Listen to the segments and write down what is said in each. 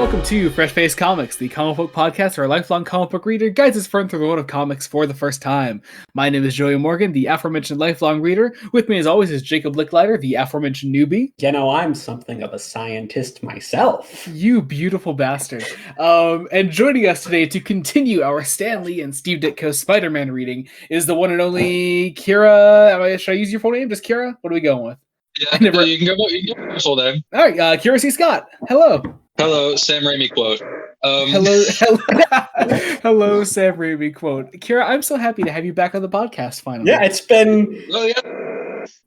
welcome to Fresh Face Comics, the comic book podcast where a lifelong comic book reader guides his friend through the world of comics for the first time. My name is Joey Morgan, the aforementioned lifelong reader. With me as always is Jacob Licklider, the aforementioned newbie. You know, I'm something of a scientist myself. You beautiful bastard. And joining us today to continue our Stan Lee and Steve Ditko Spider-Man reading is the one and only Kira. Should I use your full name? Just Kira? What are we going with? Yeah, you can go with your full name. All right, Kira C. Scott. Hello. Hello, Sam Raimi quote. Hello, Sam Raimi quote. Kira, I'm so happy to have you back on the podcast finally. Yeah, it's been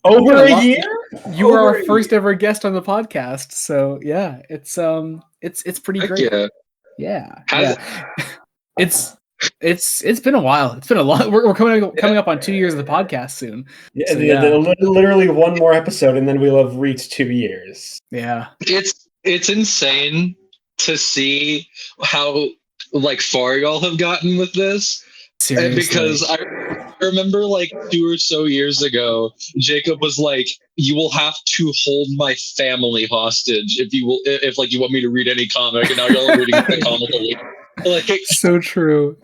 over a year. You were our first ever guest on the podcast, so yeah, it's pretty great. Yeah. It's been a while. It's been a lot. We're coming up on 2 years of the podcast soon. Yeah, so, literally one more episode, and then we'll have reached 2 years. Yeah, it's insane to see how far y'all have gotten with this. Seriously. Because I remember 2 or so years ago, Jacob was like, "You will have to hold my family hostage if you want me to read any comic." And now y'all are reading the comic a week. So true.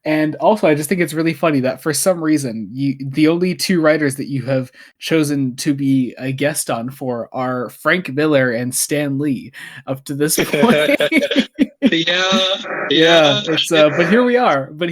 And also, I just think it's really funny that for some reason, the only two writers that you have chosen to be a guest on for are Frank Miller and Stan Lee up to this point. Yeah. It's but here we are. We're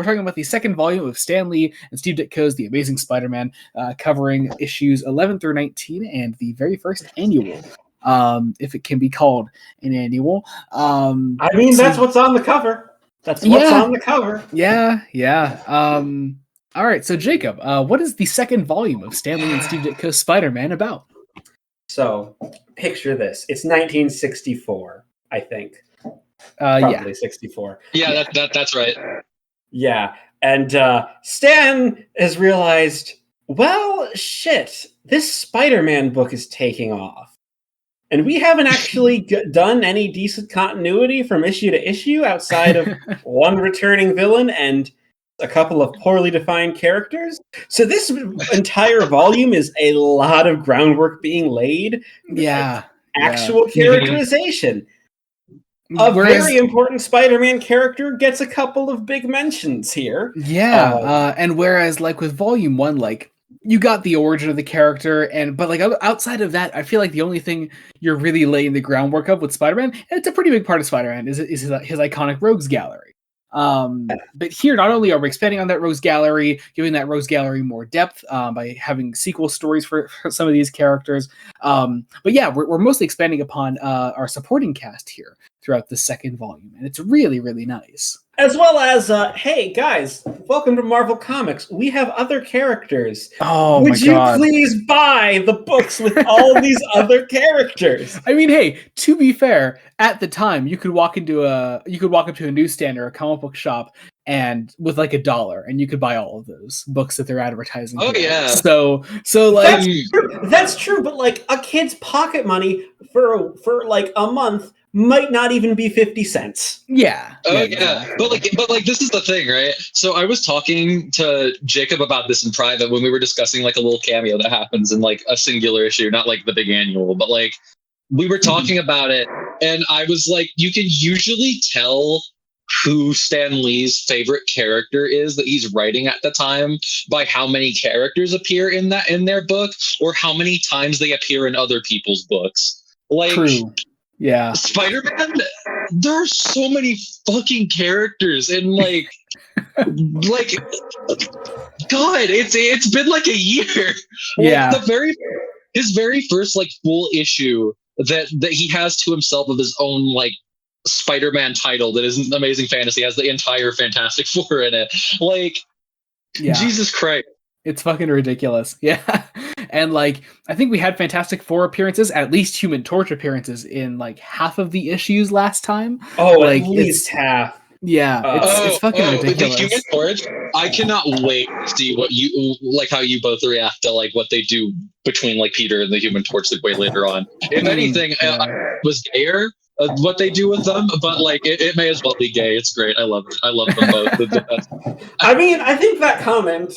talking about the second volume of Stan Lee and Steve Ditko's The Amazing Spider-Man, covering issues 11 through 19 and the very first annual. If it can be called an annual. That's what's on the cover. On the cover. Yeah. All right, so Jacob, what is the second volume of Stan Lee and Steve Ditko's Spider-Man about? So, picture this. It's 1964, I think. Probably 64. Yeah, that's right. Yeah, and Stan has realized, well, shit, this Spider-Man book is taking off. And we haven't actually done any decent continuity from issue to issue outside of one returning villain and a couple of poorly defined characters. So this entire volume is a lot of groundwork being laid. Yeah. Actual characterization. Very important Spider-Man character gets a couple of big mentions here. Yeah. And whereas with volume 1, you got the origin of the character, but outside of that, I feel like the only thing you're really laying the groundwork of with Spider-Man, and it's a pretty big part of Spider-Man, is his iconic Rogues Gallery. But here, not only are we expanding on that Rogues Gallery, giving that Rogues Gallery more depth by having sequel stories for some of these characters. But yeah, we're mostly expanding upon our supporting cast here throughout the second volume, and it's really, really nice. As well as, hey guys, welcome to Marvel Comics. We have other characters. Oh, Would you please buy the books with all these other characters? I mean, hey, to be fair, at the time you could walk up to a newsstand or a comic book shop and with $1, and you could buy all of those books that they're advertising. Oh yeah. So that's true, but a kid's pocket money for a month might not even be 50 cents. Yeah. Oh yeah. But this is the thing, right? So I was talking to Jacob about this in private when we were discussing a little cameo that happens in a singular issue, not the big annual, but we were talking about it, and I was like, you can usually tell who Stan Lee's favorite character is that he's writing at the time by how many characters appear in their book or how many times they appear in other people's books. True. Yeah. Spider-Man, there are so many fucking characters, and God, it's been a year. Yeah. His very first full issue that he has to himself of his own Spider-Man title that isn't Amazing Fantasy has the entire Fantastic Four in it. Jesus Christ. It's fucking ridiculous. Yeah. And I think we had Fantastic Four appearances, at least Human Torch appearances in half of the issues last time. Oh, at least half. Yeah, it's fucking ridiculous. The Human Torch, I cannot wait to see what you how you both react to what they do between Peter and the Human Torch way later on. If anything, was gayer what they do with them, but it may as well be gay. It's great. I love them both. I mean, I think that comment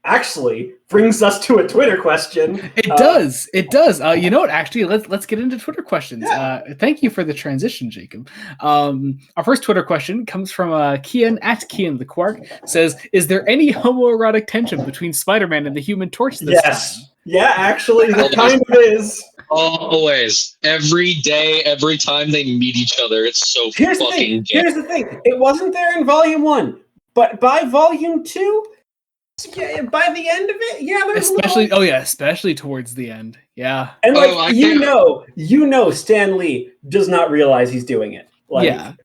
actually brings us to a Twitter question. It does. It does. You know what? Actually, let's get into Twitter questions. Yeah. Thank you for the transition, Jacob. Our first Twitter question comes from Kian at Kian the Quark. Says, "Is there any homoerotic tension between Spider-Man and the Human Torch this time?" Yeah, actually, there kind of is. Always, every day, every time they meet each other, it's so fucking gay. Here's the thing. It wasn't there in Volume 1, but by Volume 2, by the end of it, there's especially towards the end. Yeah. And you know Stan Lee does not realize he's doing it. Yeah.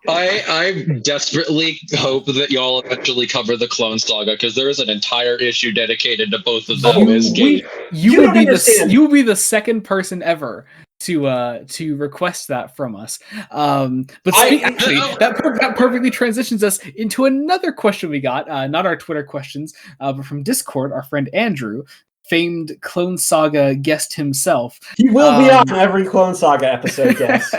I desperately hope that y'all eventually cover the Clone Saga, because there is an entire issue dedicated to both of them as gay. You will be the second person ever to request that from us. That perfectly transitions us into another question we got, not our Twitter questions, but from Discord, our friend Andrew, famed Clone Saga guest himself. He will be on every Clone Saga episode guest.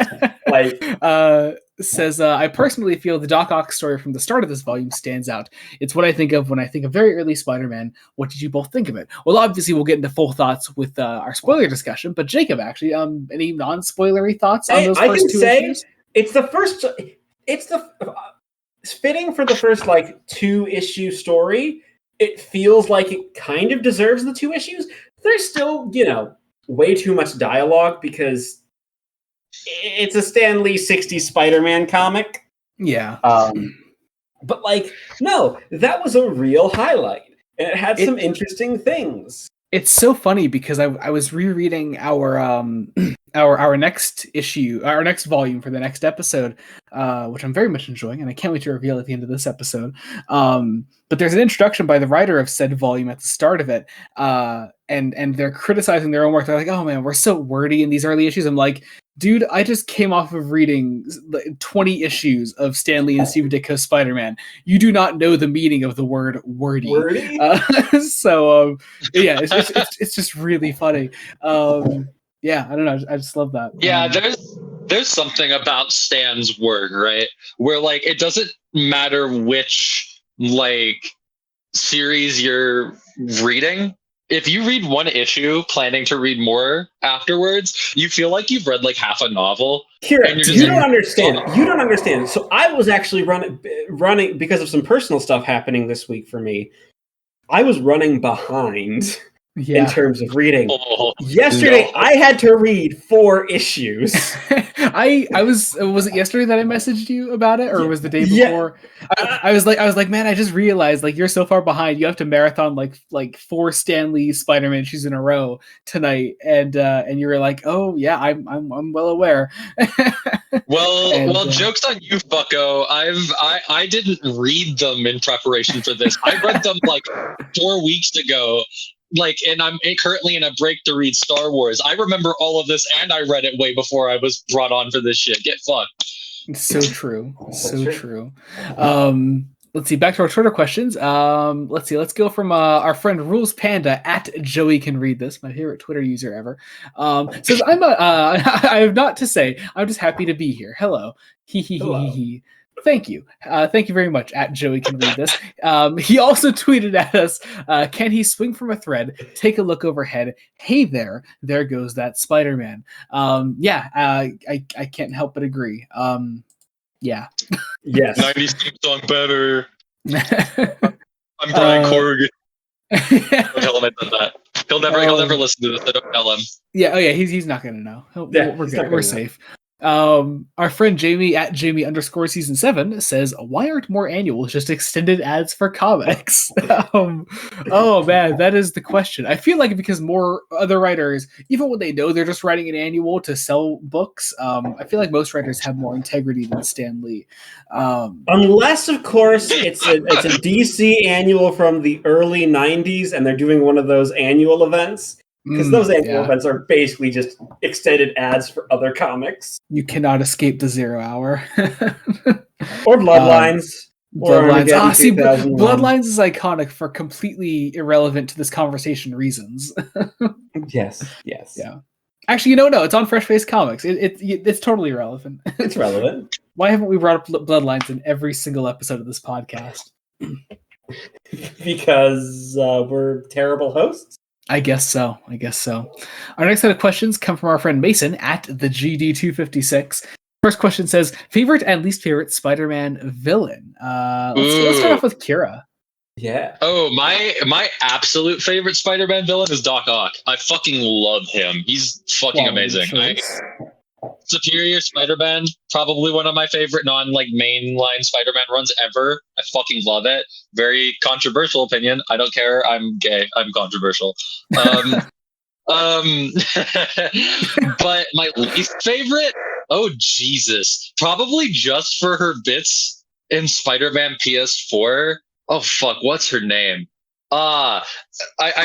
Says, I personally feel the Doc Ock story from the start of this volume stands out. It's what I think of when I think of very early Spider-Man. What did you both think of it? Well, obviously, we'll get into full thoughts with our spoiler discussion, but Jacob, actually, any non-spoilery thoughts on those first two issues? It's fitting for the first, 2-issue story. It feels like it kind of deserves the 2 issues. There's still, way too much dialogue because it's a Stan Lee 60s Spider-Man comic. Yeah. But no, that was a real highlight. And it had some interesting things. It's so funny because I was rereading our next issue, our next volume for the next episode, which I'm very much enjoying, and I can't wait to reveal at the end of this episode. But there's an introduction by the writer of said volume at the start of it, and they're criticizing their own work. They're like, "Oh man, we're so wordy in these early issues." I'm like, dude, I just came off of reading 20 issues of Stan Lee and Stephen Ditko's Spider-Man. You do not know the meaning of the word wordy. It's just really funny. Yeah, I don't know. I just love that. Yeah, there's something about Stan's work, right? Where it doesn't matter which series you're reading. If you read one issue planning to read more afterwards, you feel like you've read half a novel. Kira, you don't understand. You don't understand. So I was actually running because of some personal stuff happening this week for me. I was running behind in terms of reading. Yesterday, I had to read 4 issues. Was it yesterday that I messaged you about it, or was the day before? I was like, man, I just realized you're so far behind. You have to marathon 4 Stan Lee Spider-Man issues in a row tonight, and you were like, oh yeah, I'm well aware. Well, joke's on you, bucko. I didn't read them in preparation for this. I read them 4 weeks ago. And I'm currently in a break to read Star Wars. I remember all of this, and I read it way before I was brought on for this shit. Get fucked. It's so true. So true. Let's see. Back to our Twitter questions. Let's see. Let's go from our friend Rules Panda at Joey Can Read This, my favorite Twitter user ever. Says, I have not to say. I'm just happy to be here. Hello. He. Thank you. Thank you very much, at Joey Can Read This. He also tweeted at us, can he swing from a thread, take a look overhead, hey there goes that Spider-Man. I can't help but agree. Yeah. Yes. 90s theme song better. I'm Brian Corrigan. Don't tell him I said that. He'll never listen to this, so don't tell him. Yeah, he's not gonna know. We're good. We're safe. Our friend Jamie at Jamie_season7 says, why aren't more annuals just extended ads for comics? Oh man, that is the question. I feel like because more other writers, even when they know they're just writing an annual to sell books, I feel like most writers have more integrity than Stan Lee. Unless, of course, it's a DC annual from the early 90s and they're doing one of those annual events. Because those annual events are basically just extended ads for other comics. You cannot escape the 0 hour. Or Bloodlines. Bloodlines is iconic for completely irrelevant to this conversation reasons. Yes. Yeah. Actually, no, it's on Fresh Face Comics. It's totally irrelevant. It's relevant. Why haven't we brought up Bloodlines in every single episode of this podcast? Because we're terrible hosts? I guess so. Our next set of questions come from our friend Mason at the GD256. First question says, favorite and least favorite Spider-Man villain? Let's start off with Kira. Yeah. Oh, my absolute favorite Spider-Man villain is Doc Ock. I fucking love him. He's fucking amazing. Superior Spider-Man, probably one of my favorite mainline Spider-Man runs ever. I fucking love it. Very controversial opinion. I don't care. I'm gay. I'm controversial. But my least favorite, oh Jesus, probably just for her bits in Spider-Man PS4. Oh fuck, what's her name? I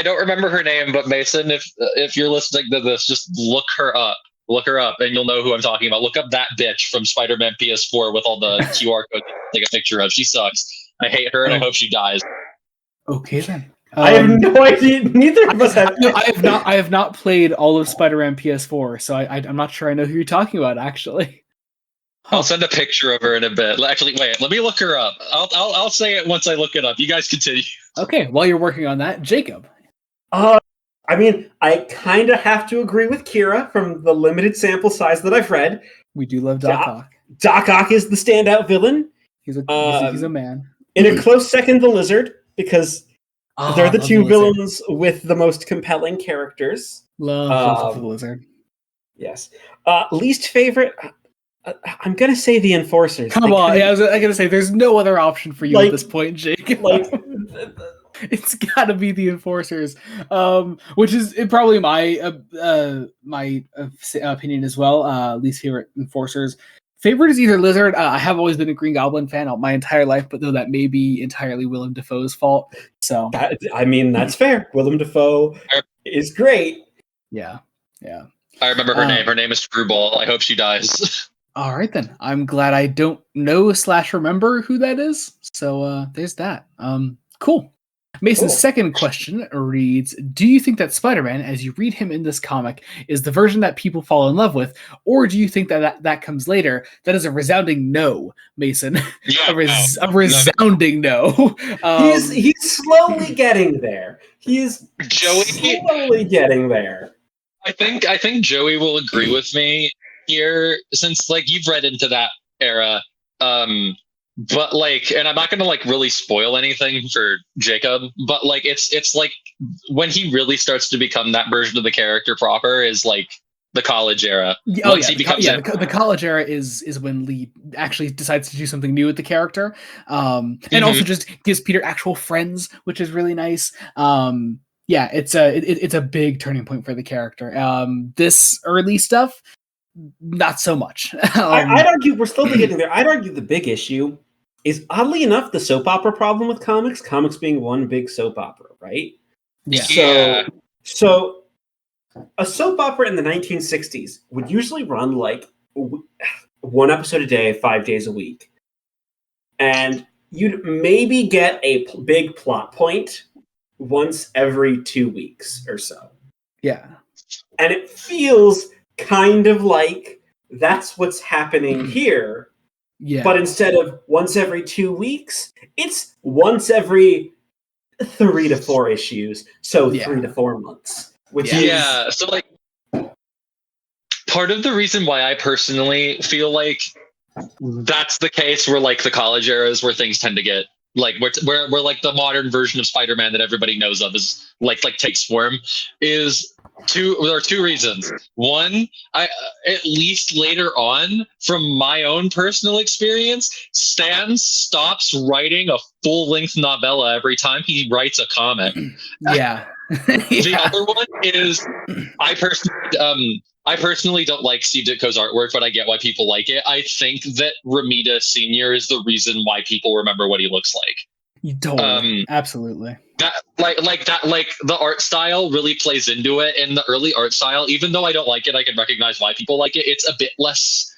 don't remember her name, but Mason, if you're listening to this, just look her up. Look her up, and you'll know who I'm talking about. Look up that bitch from Spider-Man PS4 with all the QR codes to take a picture of. She sucks. I hate her, and I hope she dies. Okay then. I have no idea. Neither of us have. I have not played all of Spider-Man PS4, so I'm not sure I know who you're talking about. Actually, I'll send a picture of her in a bit. Actually, wait. Let me look her up. I'll say it once I look it up. You guys continue. Okay. While you're working on that, Jacob. I mean, I kind of have to agree with Kira from the limited sample size that I've read. We do love Doc Ock. Doc Ock is the standout villain. He's a man. In a close second, the Lizard, because they're the two villains with the most compelling characters. Love the Lizard. Yes. Least favorite, I'm going to say the Enforcers. Come on. I was going to say, there's no other option for you at this point, Jake. It's got to be the Enforcers, which is probably my opinion as well. Least favorite Enforcers. Favorite is either Lizard. I have always been a Green Goblin fan my entire life, but though that may be entirely Willem Dafoe's fault. So that's fair. Willem Dafoe is great. Yeah. I remember her name. Her name is Screwball. I hope she dies. All right then. I'm glad I don't know / remember who that is. So there's that. Cool. Mason's second question reads, do you think that Spider-Man, as you read him in this comic, is the version that people fall in love with, or do you think that comes later? That is a resounding no, Mason. Yeah, a resounding no. He's slowly getting there. He's slowly getting there. I think Joey will agree with me here, since you've read into that era. But and I'm not gonna really spoil anything for Jacob, but it's when he really starts to become that version of the character proper is the college era. The college era is when Lee actually decides to do something new with the character, and also just gives Peter actual friends, which is really nice. It's a big turning point for the character. This early stuff, not so much. I'd argue we're still getting there. I'd argue the big issue is, oddly enough, the soap opera problem with comics being one big soap opera, right? Yeah. So a soap opera in the 1960s would usually run one episode a day, 5 days a week. And you'd maybe get a big plot point once every 2 weeks or so. Yeah. And it feels kind of like that's what's happening here. Yeah. But instead of once every 2 weeks, it's once every 3 to 4 issues. So 3 to 4 months. Which is... So part of the reason why I personally feel like that's the case where the college eras where things tend to get where the modern version of Spider-Man that everybody knows of is takes form is there are two reasons. One, at least later on, from my own personal experience, Stan stops writing a full-length novella every time he writes a comic. Yeah. The other one is I personally don't like Steve Ditko's artwork, but I get why people like it. I think that Ramita Sr. is the reason why people remember what he looks like. Totally. Absolutely. That the art style really plays into it. And the early art style, even though I don't like it, I can recognize why people like it. It's a bit less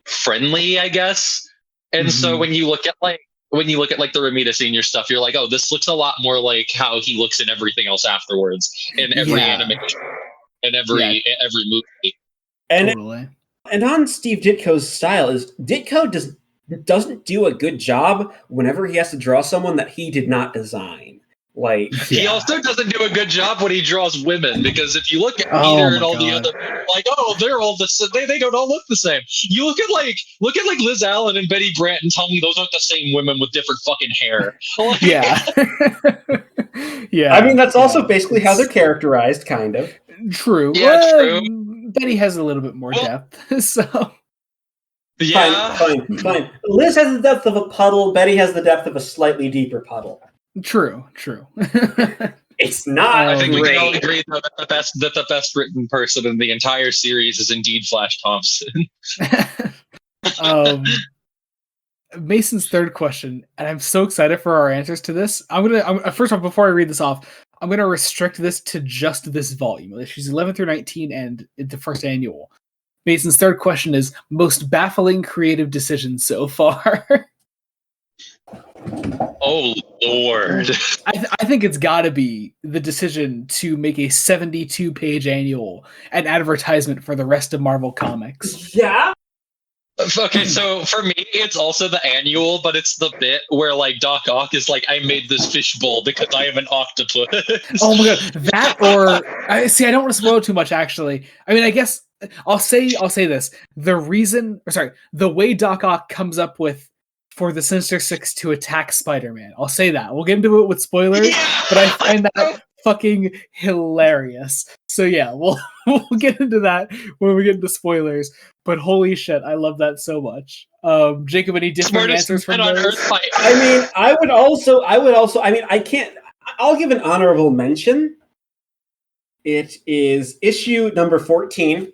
friendly, I guess. And so when you look at the Ramita Senior stuff, you're like, oh, this looks a lot more like how he looks in everything else afterwards, in every animation, in every movie. And on Steve Ditko's style is Ditko doesn't do a good job whenever he has to draw someone that he did not design. Like, he also doesn't do a good job when he draws women, because if you look at Oh Peter my and all God. the other, like, oh, they're all the same. They don't all look the same. You look at like Liz Allen and Betty Brant and tell me those aren't the same women with different fucking hair. Like, Yeah. Yeah. I mean, that's also yeah, basically how it's they're characterized, kind of. true. Yeah, Well, true. Betty has a little bit more Well- depth. So Yeah. Fine. Liz has the depth of a puddle. Betty has the depth of a slightly deeper puddle. true. It's not I think we can all great. agree that the best written person in the entire series is indeed Flash Thompson. Mason's third question, and I'm so excited for our answers to this. I'm first off, before I read this off, I'm gonna restrict this to just this volume, issues 11 through 19, and the first annual. Mason's third question is most baffling creative decision so far. Oh Lord. I think it's got to be the decision to make a 72-page annual, an advertisement for the rest of Marvel Comics. Yeah. Okay, so for me, it's also the annual, but it's the bit where like Doc Ock is like, "I made this fishbowl because I am an octopus." Oh my god, that or I don't want to spoil too much. Actually, I mean, I guess I'll say this: the way Doc Ock comes up with for the Sinister Six to attack Spider-Man. I'll say that. We'll get into it with spoilers, but I find that fucking hilarious. So yeah, we'll get into that when we get into spoilers. But holy shit, I love that so much. Jacob, any different answers from those? I mean, I would also. I mean, I can't. I'll give an honorable mention. It is issue number 14.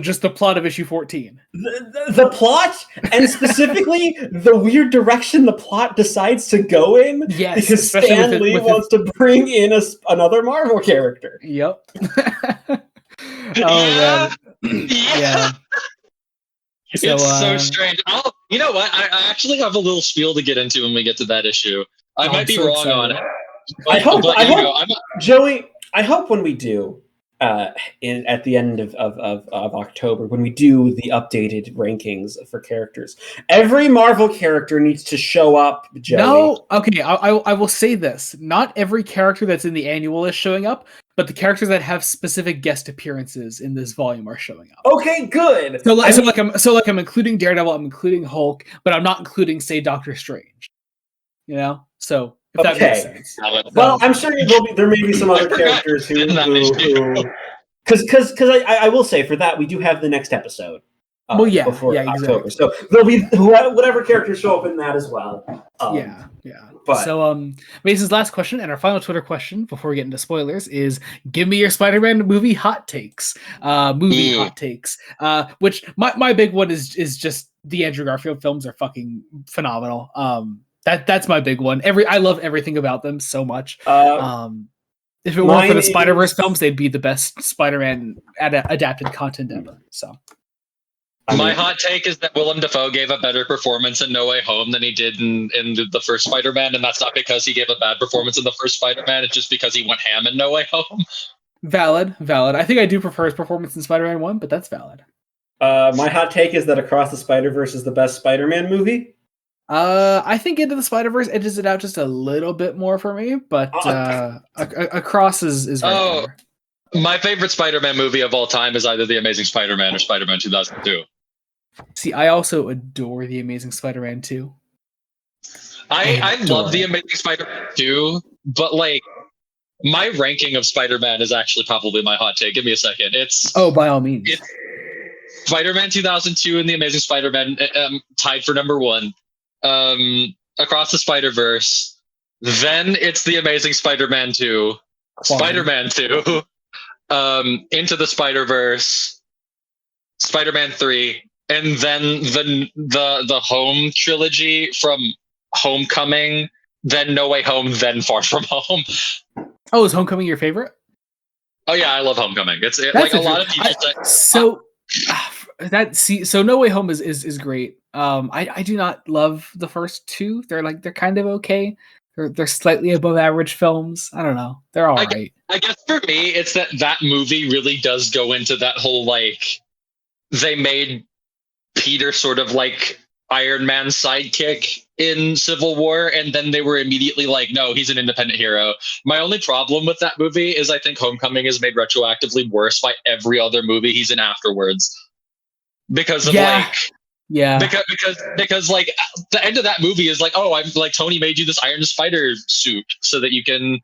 Just the plot of issue 14. The plot, and specifically the weird direction the plot decides to go in. Yes, because Stan Lee wants to bring in another Marvel character. Yep. Yeah. Yeah. So, it's so strange. You know what? I actually have a little spiel to get into when we get to that issue. I might be wrong on it. I hope, Joey. I hope when we do, at the end of October, when we do the updated rankings for characters, every Marvel character needs to show up. Joey. No, okay. I will say this: not every character that's in the annual is showing up, but the characters that have specific guest appearances in this volume are showing up. Okay, good. I'm including Daredevil, I'm including Hulk, but I'm not including, say, Doctor Strange. You know, so if that makes sense. Well, I'm sure there may be some other characters who because I will say for that we do have the next episode. Before October, exactly. So there'll be whatever characters show up in that as well. Yeah. But, so Mason's last question and our final Twitter question before we get into spoilers is: give me your Spider-Man movie hot takes. Hot takes. Which my big one is just the Andrew Garfield films are fucking phenomenal. That's my big one. I love everything about them so much. If it weren't for the Spider-Verse films, they'd be the best Spider-Man adapted content ever. So. My hot take is that Willem Dafoe gave a better performance in No Way Home than he did in the first Spider-Man, and that's not because he gave a bad performance in the first Spider-Man, it's just because he went ham in No Way Home. Valid. I think I do prefer his performance in Spider-Man 1, but that's valid. My hot take is that Across the Spider-Verse is the best Spider-Man movie. I think Into the Spider-Verse edges it out just a little bit more for me, but Across is right there. My favorite Spider-Man movie of all time is either The Amazing Spider-Man or Spider-Man 2002. See, I also adore The Amazing Spider-Man 2. I love The Amazing Spider-Man 2, but like my ranking of Spider-Man is actually probably my hot take. Give me a second. By all means. It's Spider-Man 2002 and The Amazing Spider-Man tied for number 1. Across the Spider-Verse. Then it's The Amazing Spider-Man 2. Spider-Man 2. Into the Spider-Verse. Spider-Man 3. And then the Home trilogy from Homecoming, then No Way Home, then Far From Home. Oh, is Homecoming your favorite? Oh yeah, I love Homecoming. It's like a lot of people say. So No Way Home is great. I do not love the first two. They're kind of okay. They're slightly above average films. I don't know. They're all right. I guess for me, it's that movie really does go into that whole like they made Peter sort of like Iron Man's sidekick in Civil War, and then they were immediately like, no, he's an independent hero. My only problem with that movie is I think Homecoming is made retroactively worse by every other movie he's in afterwards. Because of because like the end of that movie is like, oh, I'm like, Tony made you this Iron Spider suit so that you can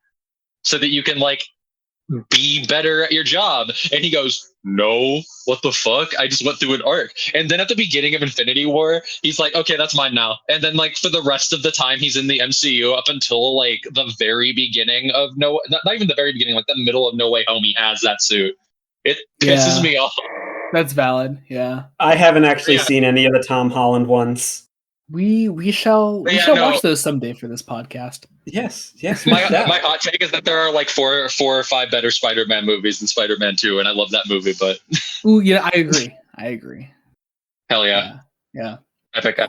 like be better at your job. And he goes, no, what the fuck? I just went through an arc. And then at the beginning of Infinity War, he's like, okay, that's mine now. And then like for the rest of the time he's in the MCU up until like the very beginning of not even the very beginning, like the middle of No Way Home, he has that suit. It pisses me off. That's valid. Yeah. I haven't actually seen any of the Tom Holland ones. We shall watch those someday for this podcast. Yes. My hot take is that there are like four or five better Spider-Man movies than Spider-Man 2, and I love that movie, but ooh, yeah, I agree. Hell yeah. Yeah. Epic.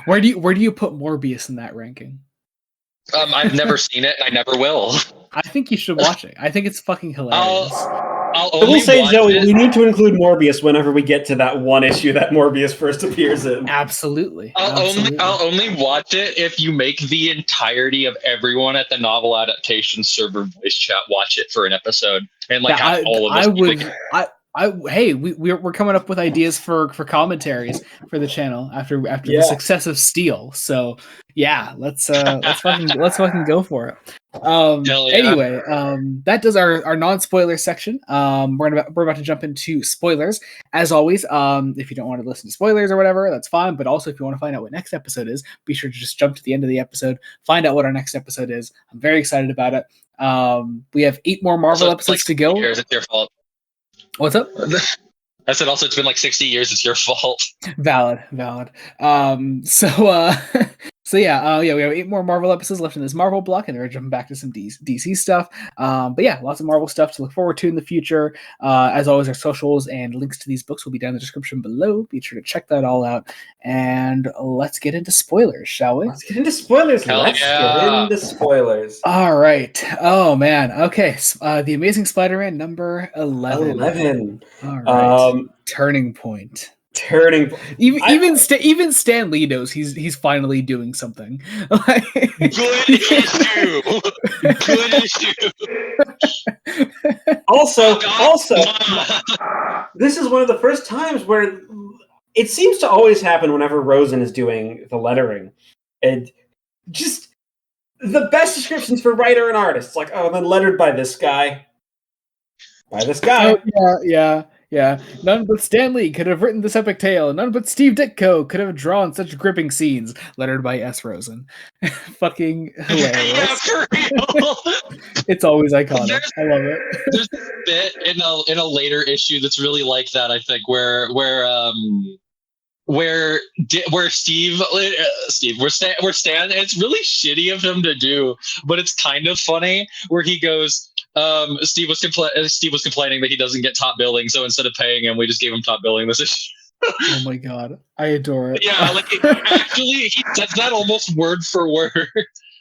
Where do you put Morbius in that ranking? I've never seen it, and I never will. I think you should watch it. I think it's fucking hilarious. I will say, Joey, we need to include Morbius whenever we get to that one issue that Morbius first appears in. Absolutely. I'll only watch it if you make the entirety of everyone at the novel adaptation server voice chat watch it for an episode, and like have all of us. We're coming up with ideas for commentaries for the channel after the success of Steel. So yeah, let's fucking go for it. Anyway, that does our non-spoiler section. We're about to jump into spoilers. As always, if you don't want to listen to spoilers or whatever, that's fine. But also, if you want to find out what next episode is, be sure to just jump to the end of the episode, find out what our next episode is. I'm very excited about it. We have 8 more Marvel episodes to go. It's your fault. What's up? I said also it's been like 60 years. It's your fault. Valid. So we have 8 more Marvel episodes left in this Marvel block, and we're jumping back to some DC stuff. But yeah, lots of Marvel stuff to look forward to in the future. As always, our socials and links to these books will be down in the description below. Be sure to check that all out. And let's get into spoilers, shall we? Let's get into spoilers. All right. Oh man. Okay. The Amazing Spider-Man number 11. All right. Turning point. Even Stan Lee knows he's finally doing something. Good issue. Also, this is one of the first times where it seems to always happen whenever Rosen is doing the lettering, and just the best descriptions for writer and artist. Like, oh, then lettered by this guy. Oh, yeah. None but Stan Lee could have written this epic tale. None but Steve Ditko could have drawn such gripping scenes. Lettered by S. Rosen. Fucking hilarious. Yeah, for real. It's always iconic. I love it. There's a bit in a later issue that's really like that. I think where Steve, where Stan. It's really shitty of him to do, but it's kind of funny. Where he goes. Steve was complaining that he doesn't get top billing, so instead of paying him, we just gave him top billing this issue. Oh my god, I adore it. Yeah, like actually, he says that almost word for word.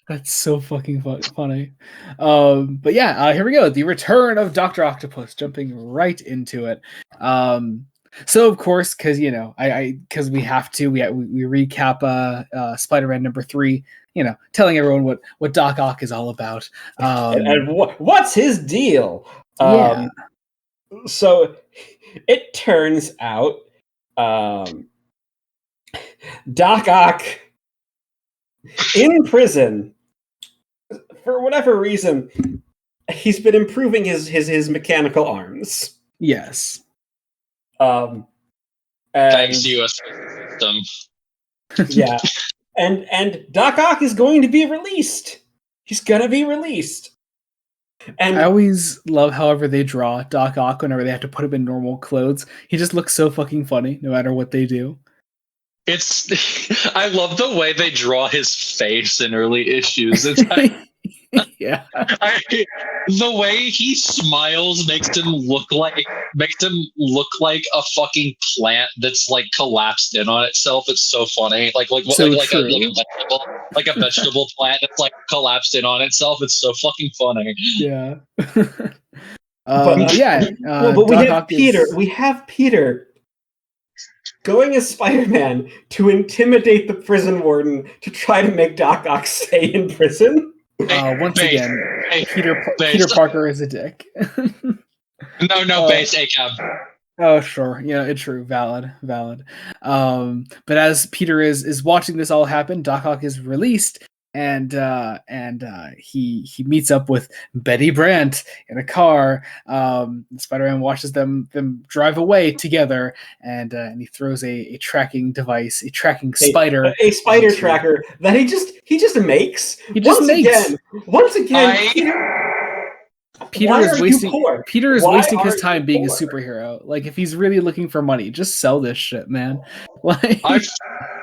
That's so fucking funny. But yeah, here we go. The return of Dr. Octopus. Jumping right into it. So of course, because because we have to, we recap Spider-Man number 3. Telling everyone what Doc Ock is all about. And what's his deal? Yeah. So it turns out Doc Ock in prison, for whatever reason, he's been improving his mechanical arms. Yes. Thanks, U.S. system. Yeah. And Doc Ock is going to be released. He's going to be released. And I always love however they draw Doc Ock whenever they have to put him in normal clothes. He just looks so fucking funny no matter what they do. I love the way they draw his face in early issues. Yeah. The way he smiles makes him look like a fucking plant that's like collapsed in on itself. It's so funny. Like a vegetable plant that's like collapsed in on itself. It's so fucking funny. Yeah. But we have Peter. We have Peter going as Spider-Man to intimidate the prison warden to try to make Doc Ock stay in prison. Once again, Peter Parker is a dick. No, base ACAB. Oh, sure. Yeah, it's true. Valid. But as Peter is watching this all happen, Doc Ock is released, and he meets up with Betty Brant in a car. Spider-Man watches them drive away together, and he throws a tracking device, a tracking spider, a spider tracker that he just makes. Once again, Peter is wasting his time being a superhero. Like, if he's really looking for money, just sell this shit, man. Like, I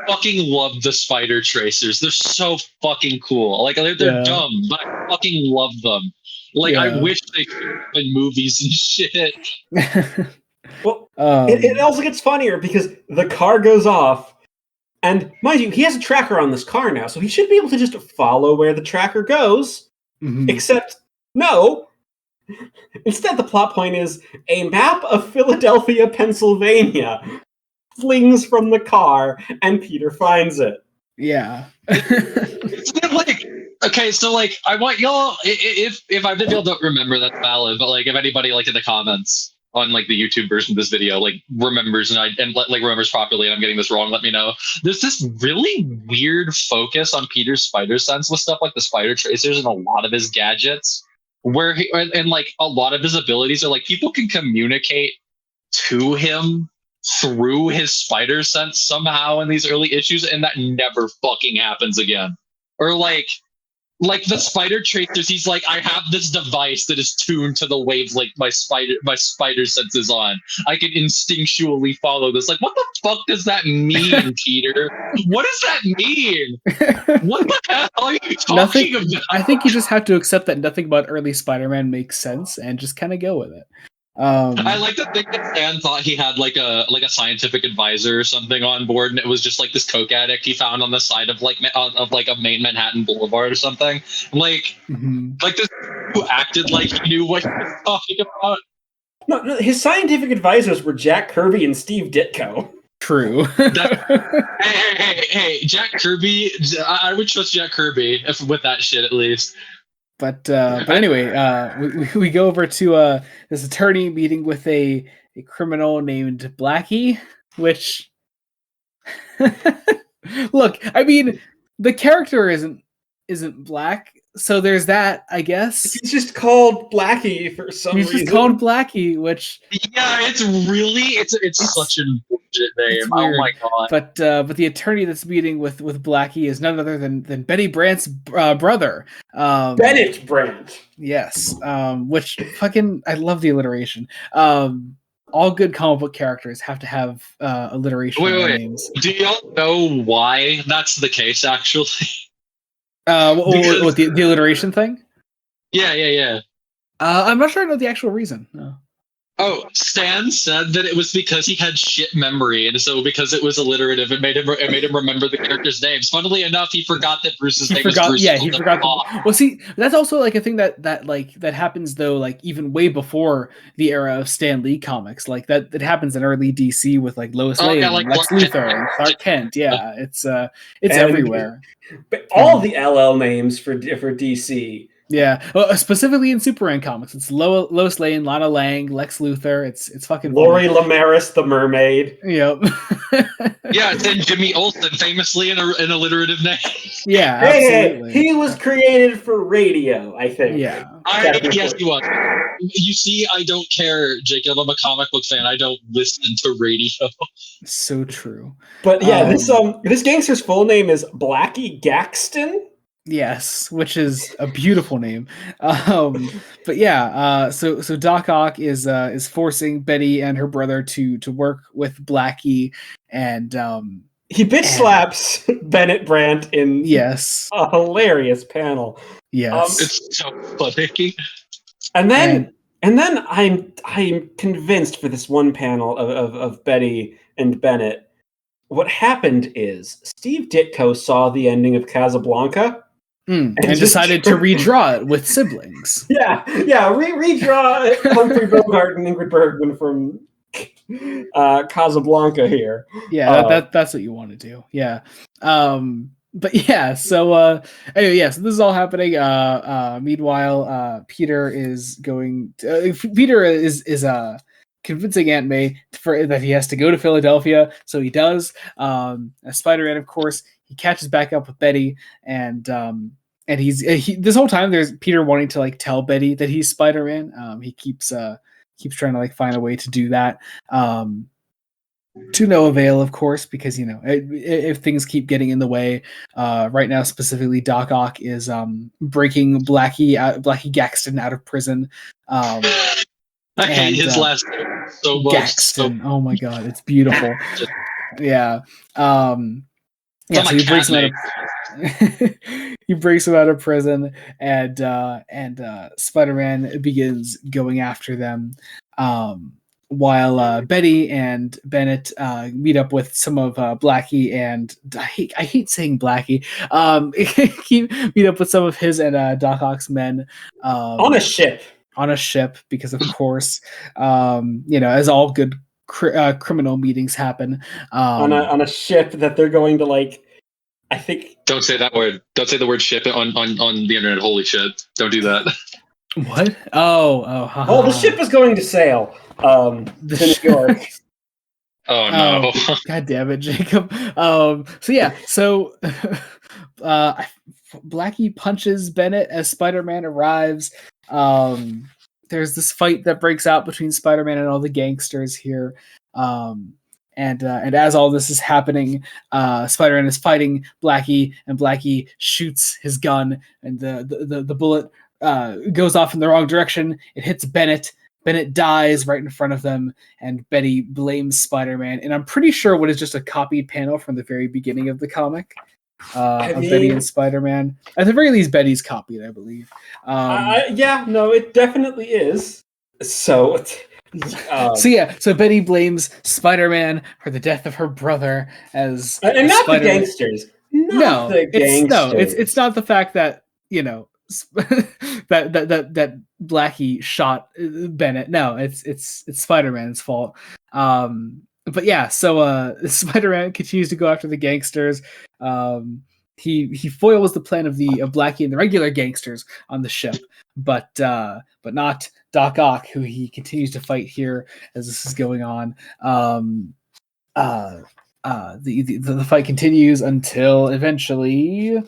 fucking love the spider tracers. They're so fucking cool. Like, they're dumb, but I fucking love them. Like, I wish they could in movies and shit. Well, it also gets funnier because the car goes off, and mind you, he has a tracker on this car now, so he should be able to just follow where the tracker goes. Mm-hmm. Except, no. Instead, the plot point is a map of Philadelphia, Pennsylvania flings from the car, and Peter finds it. Yeah. Like, okay, so like, I want y'all, if I did don't remember, that's valid. But like, if anybody like in the comments on like the YouTube version of this video like remembers remembers properly, and I'm getting this wrong, let me know. There's this really weird focus on Peter's spider sense with stuff like the spider tracers and a lot of his gadgets, where and like a lot of his abilities are like people can communicate to him through his spider sense somehow in these early issues, and that never fucking happens again. Or like the spider tracers, he's like, I have this device that is tuned to the wavelength my spider sense is on. I can instinctually follow this. Like, what the fuck does that mean, Peter? What does that mean? What the hell are you talking about? I think you just have to accept that nothing about early Spider-Man makes sense and just kind of go with it. I like to think that Stan thought he had like a scientific advisor or something on board, and it was just like this coke addict he found on the side of like a main Manhattan Boulevard or something. Like this who acted like he knew what he was talking about. No, his scientific advisors were Jack Kirby and Steve Ditko. True. Hey, Jack Kirby. I would trust Jack Kirby with that shit at least. But anyway, we go over to this attorney meeting with a criminal named Blackie, which look, I mean, the character isn't black, so there's that, I guess. He's just called Blackie for some reason. He's just called Blackie, which it's such a bullshit name. Oh my god! But the attorney that's meeting with Blackie is none other than Betty Brant's brother, Bennett Brant. Yes, which fucking I love the alliteration. All good comic book characters have to have alliteration in their names. Do y'all know why that's the case? Actually. What the alliteration thing? Yeah. I'm not sure I know the actual reason. No. Oh, Stan said that it was because he had shit memory, and so because it was alliterative, it made him remember the characters' names. Funnily enough, he forgot that Bruce's name was Bruce. Yeah, he forgot. Well, see, that's also like a thing that happens though, like even way before the era of Stan Lee comics. Like that happens in early DC with like Lois Lane, like Lex Luthor, and Clark Kent. Yeah, it's everywhere. But all the LL names for DC. Yeah, well, specifically in Superman comics, it's Lois Lane, Lana Lang, Lex Luthor. It's fucking Lori Lamaris, the mermaid. Yep. Yeah, it's then Jimmy Olsen, famously an alliterative name. Yeah, absolutely. He was created for radio, I think. Yeah. Yes, he was. You see, I don't care, Jacob. I'm a comic book fan. I don't listen to radio. So true. But yeah, this gangster's full name is Blackie Gaxton. Yes, which is a beautiful name. But yeah, so Doc Ock is forcing Betty and her brother to work with Blackie, and he bitch slaps Bennett Brant in a hilarious panel. Yes, it's so funny. And then I'm convinced for this one panel of Betty and Bennett, what happened is Steve Ditko saw the ending of Casablanca. And decided to redraw it with siblings. Yeah, redraw Humphrey Bogart and Ingrid Bergman from Casablanca here. Yeah, that's what you want to do. Yeah. But yeah, so anyway, yeah, so this is all happening. Meanwhile, Peter is convincing Aunt May that he has to go to Philadelphia, so he does. As Spider-Man, of course, he catches back up with Betty, and this whole time there's Peter wanting to like tell Betty that he's Spider-Man. He keeps trying to like find a way to do that. To no avail, of course, because if things keep getting in the way, right now specifically, Doc Ock is breaking Blackie Gaxton out of prison. I hate his last name so much. Gaxton. Oh my god, it's beautiful. Yeah. Yeah. So he breaks him out of he breaks him out of prison, and Spider-Man begins going after them. While Betty and Bennett meet up with some of Blackie and I hate saying Blackie. Meet up with some of his and Doc Ock's men on a ship. On a ship, because of course, as all good criminal meetings happen. On a ship that they're going to like. I think. Don't say that word. Don't say the word ship on the internet. Holy shit! Don't do that. What? Oh, the ship is going to sail to New York. Oh no! God damn it, Jacob. So Blackie punches Bennett as Spider-Man arrives. There's this fight that breaks out between Spider-Man and all the gangsters here. And as all this is happening, Spider-Man is fighting Blackie, and Blackie shoots his gun, and the bullet goes off in the wrong direction. It hits Bennett. Bennett dies right in front of them, and Betty blames Spider-Man. And I'm pretty sure what is just a copied panel from the very beginning of the comic of Betty and Spider-Man. At the very least, Betty's copied, I believe. It definitely is. So Betty blames Spider-Man for the death of her brother as and not the gangsters. It's not the fact that that Blackie shot Bennett. No, it's Spider-Man's fault. But yeah, so Spider-Man continues to go after the gangsters. He foils the plan of Blackie and the regular gangsters on the ship, but not Doc Ock, who he continues to fight here as this is going on. The fight continues until eventually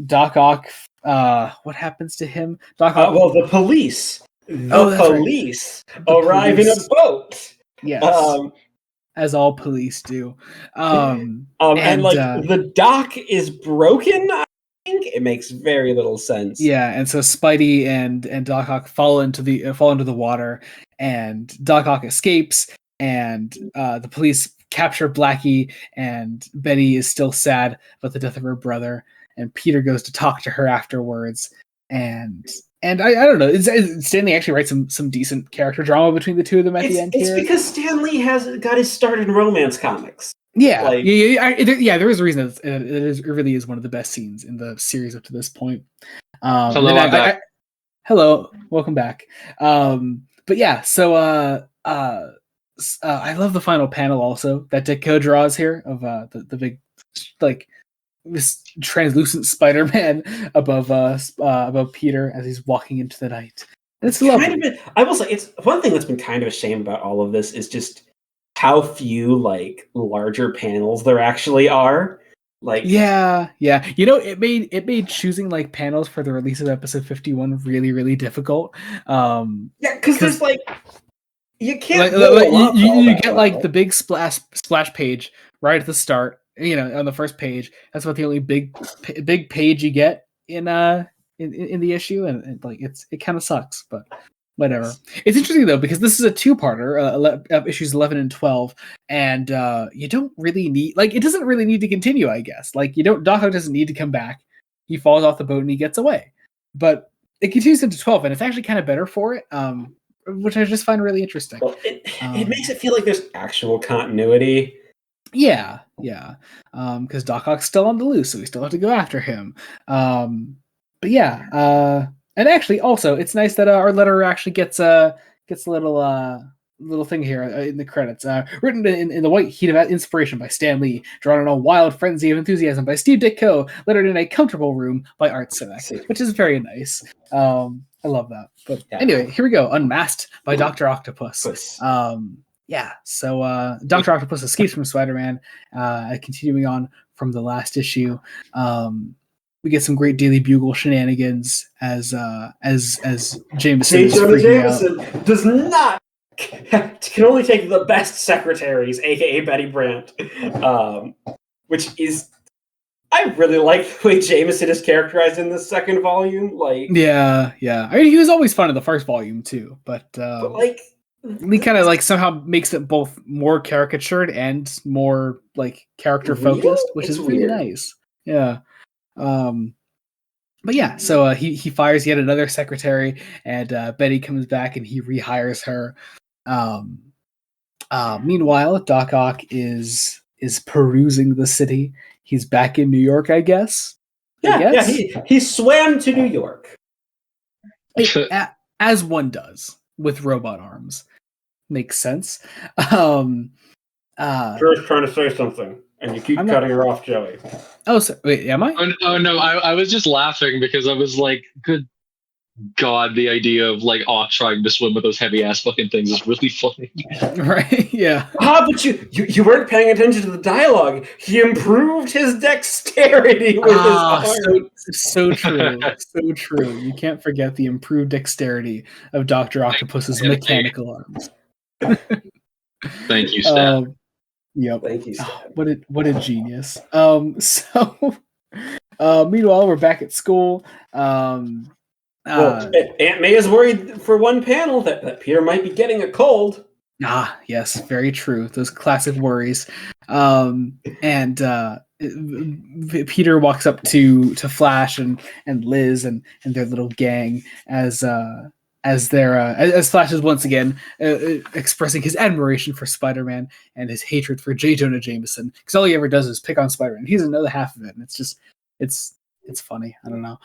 Doc Ock. What happens to him? Doc Ock. The police. Police arrive in a boat. Yes. As all police do. And the dock is broken. I think it makes very little sense. Yeah, and so Spidey and Doc Ock fall into the water, and Doc Ock escapes, and the police capture Blackie, and Betty is still sad about the death of her brother, and Peter goes to talk to her afterwards, and I don't know. Stanley actually writes some decent character drama between the two of them at the end. It's because Stanley has got his start in romance comics. Yeah, there is a reason it really is one of the best scenes in the series up to this point. Hello, I'm back. Hello, welcome back. But yeah, so I love the final panel also that Ditko draws here of the big this translucent Spider-Man above Peter as he's walking into the night. And it's lovely. I will say, it's one thing that's been kind of a shame about all of this is just how few larger panels there actually are. Yeah. It made choosing panels for the release of episode 51 really, really difficult. Because there's you can't you get the big splash page right at the start. On the first page, that's about the only big page you get in the issue, and it kind of sucks, but whatever. It's interesting though because this is a two-parter, issues 11 and 12, and you don't really need it doesn't really need to continue. I guess Doc Ock doesn't need to come back. He falls off the boat and he gets away, but it continues into 12, and it's actually kind of better for it. Which I just find really interesting. Well, it makes it feel like there's actual continuity. Yeah. Because Doc Ock's still on the loose, so we still have to go after him. But yeah, and actually, also, it's nice that our letter actually gets a little little thing here in the credits. Written in the white heat of inspiration by Stan Lee, drawn in a wild frenzy of enthusiasm by Steve Ditko, lettered in a comfortable room by Art Simek, which is very nice. I love that. But anyway, here we go. Unmasked by Dr. Octopus. Yeah, so Dr. Octopus escapes from Spider-Man, continuing on from the last issue. We get some great Daily Bugle shenanigans as Jameson is freaking out. Does not can only take the best secretaries, aka Betty Brant, which is I really like the way Jameson is characterized in the second volume. Like, yeah. I mean, he was always fun in the first volume too, but like. He kind of like somehow makes it both more caricatured and more like character focused, which is really nice. Yeah. But yeah, so he fires yet another secretary, and Betty comes back and he rehires her. Meanwhile, Doc Ock is perusing the city. He's back in New York, I guess. Yeah, he swam to New York. As one does with robot arms. Makes sense. Sure, trying to say something, and you keep cutting her off, Joey. Oh, so, wait, am I? Oh no, I was just laughing because I was like, good God, the idea of like Ock trying to swim with those heavy ass fucking things is really funny. Right? Yeah. But you weren't paying attention to the dialogue. He improved his dexterity with his arm. So true. So true. You can't forget the improved dexterity of Dr. Octopus's mechanical arms. Thank you, Stan. Yep. Thank you, Stan. What a genius. So meanwhile, we're back at school. Aunt May is worried for one panel that Peter might be getting a cold. Yes, very true. Those classic worries. And Peter walks up to Flash and Liz and their little gang as Flash is once again expressing his admiration for Spider-Man and his hatred for J. Jonah Jameson, because all he ever does is pick on Spider-Man. He doesn't know the half of it, and it's funny. I don't know.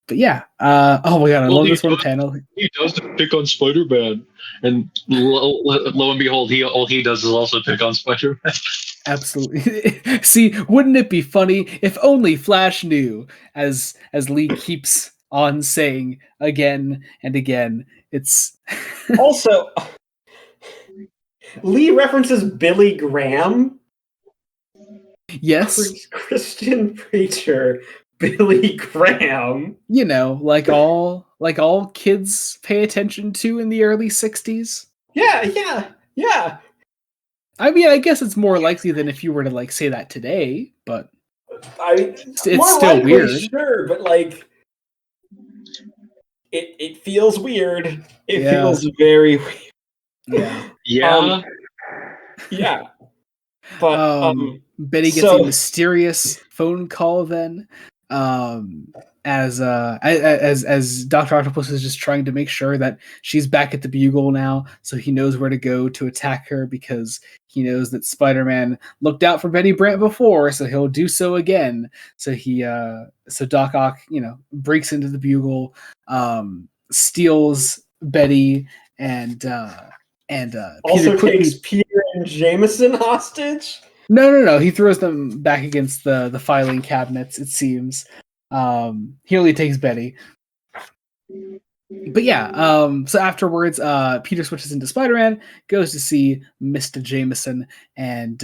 But yeah. Oh my God, I love this one panel. He does pick on Spider-Man, and lo and behold, all he does is also pick on Spider-Man. Absolutely. See, wouldn't it be funny if only Flash knew? As Lee keeps on saying again and again, it's also Lee references Billy Graham. Yes, Christian preacher Billy Graham. You know, like all kids pay attention to in the early 60s. Yeah. I mean, I guess it's more likely than if you were to like say that today, but it's still likely, weird. Sure, but like it feels weird. It feels very weird. Yeah. Yeah. But Betty gets a mysterious phone call then. As Dr. Octopus is just trying to make sure that she's back at the Bugle now, so he knows where to go to attack her, because he knows that Spider-Man looked out for Betty Brant before, so he'll do so again. So Doc Ock, breaks into the Bugle, steals Betty, and also takes Peter and Jameson hostage. No. He throws them back against the filing cabinets, it seems. He only takes Betty. But yeah, so afterwards, Peter switches into Spider-Man, goes to see Mr. Jameson, and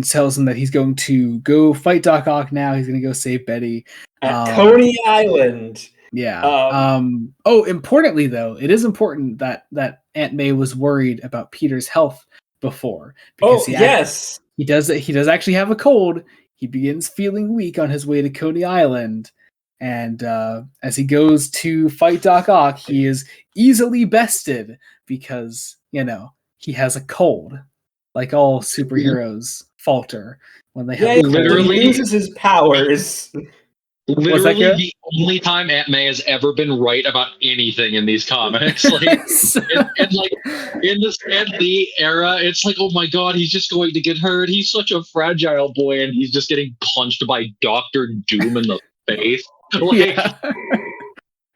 tells him that he's going to go fight Doc Ock now. He's going to go save Betty. At Coney Island. Yeah. Importantly, though, it is important that Aunt May was worried about Peter's health before. Because he does actually have a cold. He begins feeling weak on his way to Coney Island, and as he goes to fight Doc Ock, he is easily bested because he has a cold, like all superheroes falter when they have. Literally uses his powers. Literally, the only time Aunt May has ever been right about anything in these comics, like, and like in the Stan Lee era, it's like, oh my God, he's just going to get hurt. He's such a fragile boy, and he's just getting punched by Doctor Doom in the face. Like,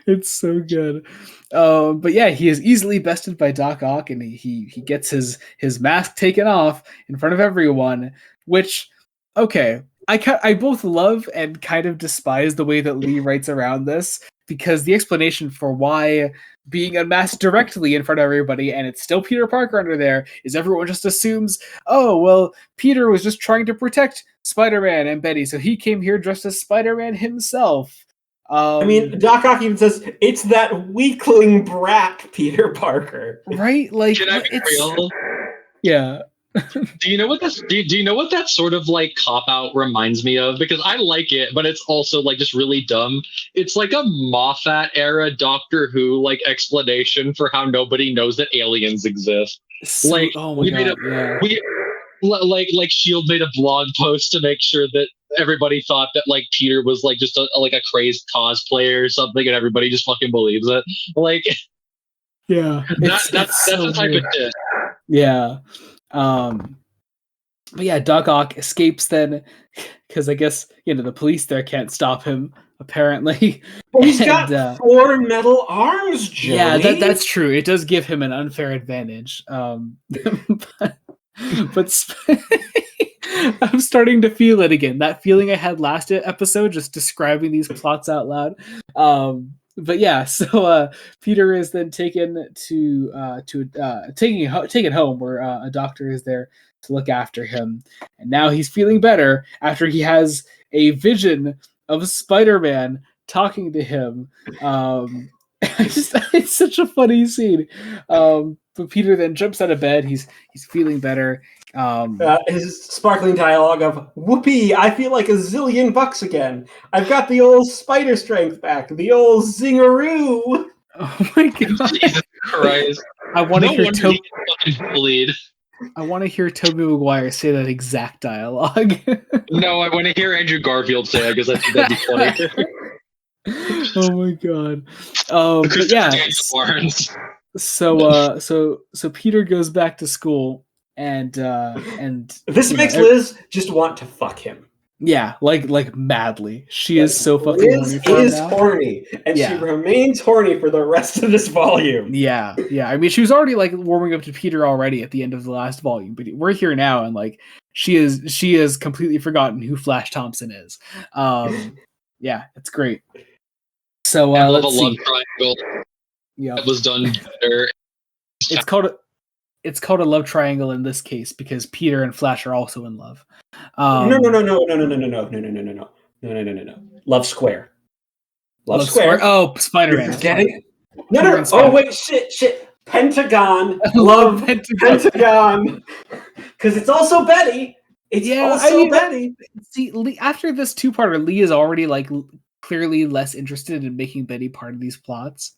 It's so good. But yeah, he is easily bested by Doc Ock, and he gets his mask taken off in front of everyone. Which, okay, I both love and kind of despise the way that Lee writes around this, because the explanation for why being unmasked directly in front of everybody and it's still Peter Parker under there is everyone just assumes, oh well, Peter was just trying to protect Spider-Man and Betty, so he came here dressed as Spider-Man himself. I mean, Doc Ock even says it's that weakling brat, Peter Parker. Right? Like, Can I be real? Yeah. Do you know what this? Do you know what that sort of like cop out reminds me of? Because I like it, but it's also like just really dumb. It's like a Moffat era Doctor Who like explanation for how nobody knows that aliens exist. So, Like, oh my god, yeah. Like Shield made a blog post to make sure that everybody thought that like Peter was like just like a crazed cosplayer or something, and everybody just fucking believes it. Like, yeah, that's so the type weird. of shit. Yeah. But yeah, Doc Ock escapes then, because I guess the police there can't stop him apparently. Well, he's got 4 metal arms, Jody. Yeah, that's true. It does give him an unfair advantage. But I'm starting to feel it again. That feeling I had last episode, just describing these plots out loud. But yeah, so Peter is then taken taken home, where a doctor is there to look after him, and now he's feeling better after he has a vision of Spider-Man talking to him. It's such a funny scene. But Peter then jumps out of bed. He's feeling better. His sparkling dialogue of "Whoopee! I feel like $1,000,000 again. I've got the old spider strength back. The old zingaroo." Oh my god! Jesus Christ! I want to hear bleed. I want to hear Tobey Maguire say that exact dialogue. No, I want to hear Andrew Garfield say it because I think that'd be funny. Oh my god! But yeah. So Peter goes back to school, and this makes Liz just want to fuck him. Yeah, like madly. She is so fucking Liz is horny, and she remains horny for the rest of this volume. Yeah. I mean, she was already like warming up to Peter already at the end of the last volume, but we're here now, and like she has completely forgotten who Flash Thompson is. Yeah, it's great. So I love let's a love see. triangle. Yeah, that was done better. It's called a love triangle in this case because Peter and Flash are also in love. No. Love square. Love square. Oh, Spider-Man. No. Oh wait, shit. Pentagon. Love Pentagon. Because it's also Betty. Betty. See, after this two-parter, Lee is already like clearly less interested in making Betty part of these plots.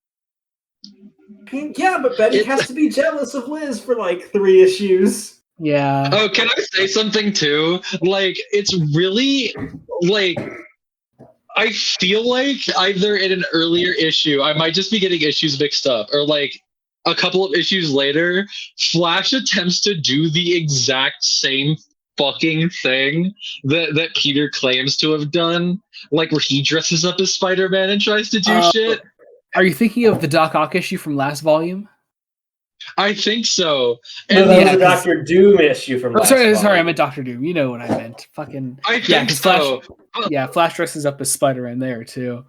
Yeah, but Betty has to be jealous of Liz for like 3 issues. Yeah. Oh, can I say something too? Like, it's really like I feel like either in an earlier issue, I might just be getting issues mixed up, or like a couple of issues later, Flash attempts to do the exact same fucking thing that Peter claims to have done, like where he dresses up as Spider-Man and tries to do shit. Are you thinking of the Doc Ock issue from last volume? I think so. And that was a Doctor Doom issue from last volume. Sorry, I meant Doctor Doom. You know what I meant. Fucking Flash dresses up as Spider-Man there too.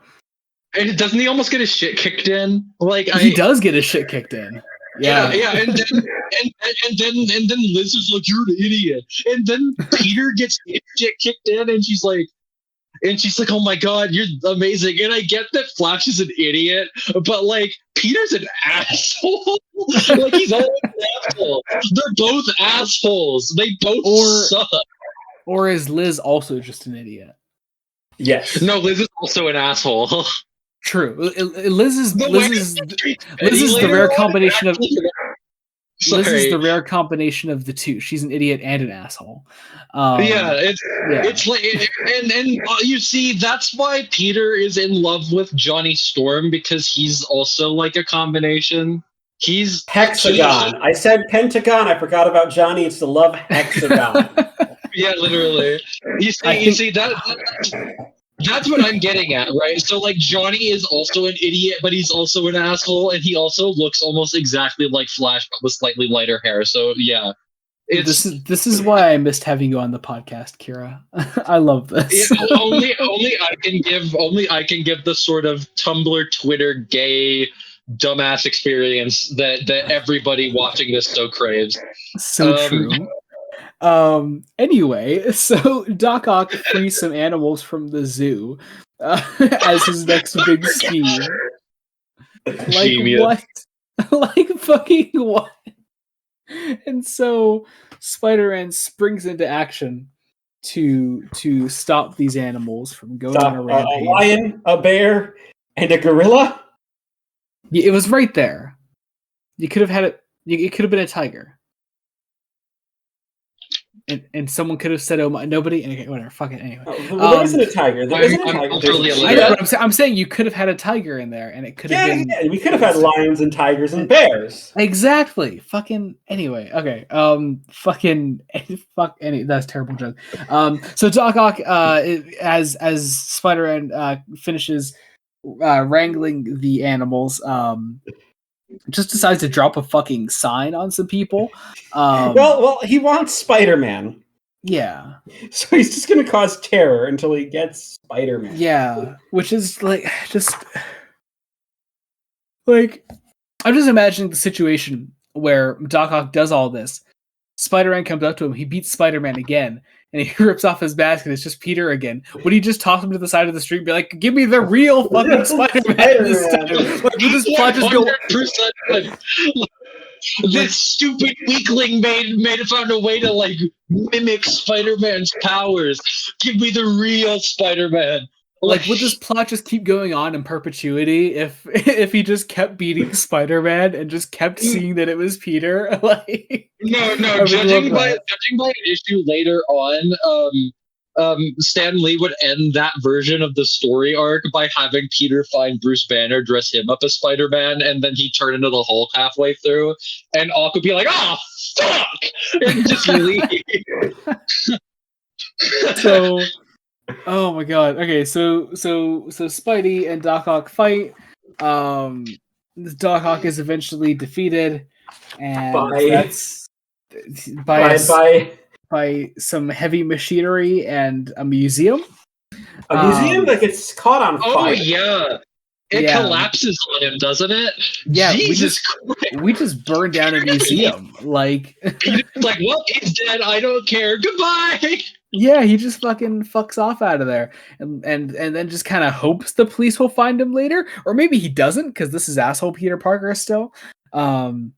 And doesn't he almost get his shit kicked in? Like he does get his shit kicked in. Yeah. And then Liz is like, "You're an idiot." And then Peter gets his shit kicked in, and she's like, "Oh my god, you're amazing." And I get that Flash is an idiot, but like Peter's an asshole. Like he's always an asshole. They're both assholes. They both suck. Or is Liz also just an idiot? Yes. No, Liz is also an asshole. True. Liz is the rare combination of. Liz is the rare combination of the two. She's an idiot and an asshole. It's like, and you see, that's why Peter is in love with Johnny Storm, because he's also like a combination. He's hexagon. I said pentagon. I forgot about Johnny. It's the love hexagon. Yeah, literally. You see that That's what I'm getting at, right? So like Johnny is also an idiot, but he's also an asshole, and he also looks almost exactly like Flash, but with slightly lighter hair. So yeah, it's This is why I missed having you on the podcast, Kira. I love this. only I can give the sort of Tumblr, Twitter, gay, dumbass experience that everybody watching this so craves. So true. Anyway, so Doc Ock frees some animals from the zoo as his next big scheme. Like Genius. what? Like fucking what? And so Spider-Man springs into action to stop these animals from going on a rampage. A lion, a bear, and a gorilla? Yeah, it was right there. You could have had it. It could have been a tiger. And someone could have said, "Oh my!" Nobody. Okay, whatever. Fuck it. Anyway, There isn't a tiger. There isn't a tiger. I know, but I'm saying you could have had a tiger in there, and it could have been. Yeah, we could have had lions and tigers and bears. Exactly. Fucking. Anyway. Okay. Fucking. Fuck. That's a terrible joke. So Doc Ock, as Spider-Man finishes wrangling the animals, just decides to drop a fucking sign on some people. Well, he wants Spider-Man. Yeah. So he's just going to cause terror until he gets Spider-Man. Yeah, which is like just like I'm just imagining the situation where Doc Ock does all this. Spider-Man comes up to him, he beats Spider-Man again, and he rips off his mask, and it's just Peter again. Would he just toss him to the side of the street and be like, "Give me the real fucking Spider-Man this time"? Like, would this plot just go? 100%. This stupid weakling found a way to like mimic Spider-Man's powers. Give me the real Spider-Man. Like, would this plot just keep going on in perpetuity if he just kept beating Spider-Man and just kept seeing that it was Peter? Like, no. Judging by an issue later on, Stan Lee would end that version of the story arc by having Peter find Bruce Banner, dress him up as Spider-Man, and then he'd turn into the Hulk halfway through, and Ock would be like, "Oh fuck!" and just leave. So. Oh my god. Okay, so Spidey and Doc Ock fight. Doc Ock is eventually defeated, and that's by some heavy machinery and a museum. A museum that gets caught on fire. Oh yeah. It collapses on him, doesn't it? Yeah, Jesus we just burned down a museum. Like, well, he's dead. I don't care. Goodbye. Yeah, he just fucking fucks off out of there, and then just kind of hopes the police will find him later, or maybe he doesn't because this is asshole Peter Parker still. So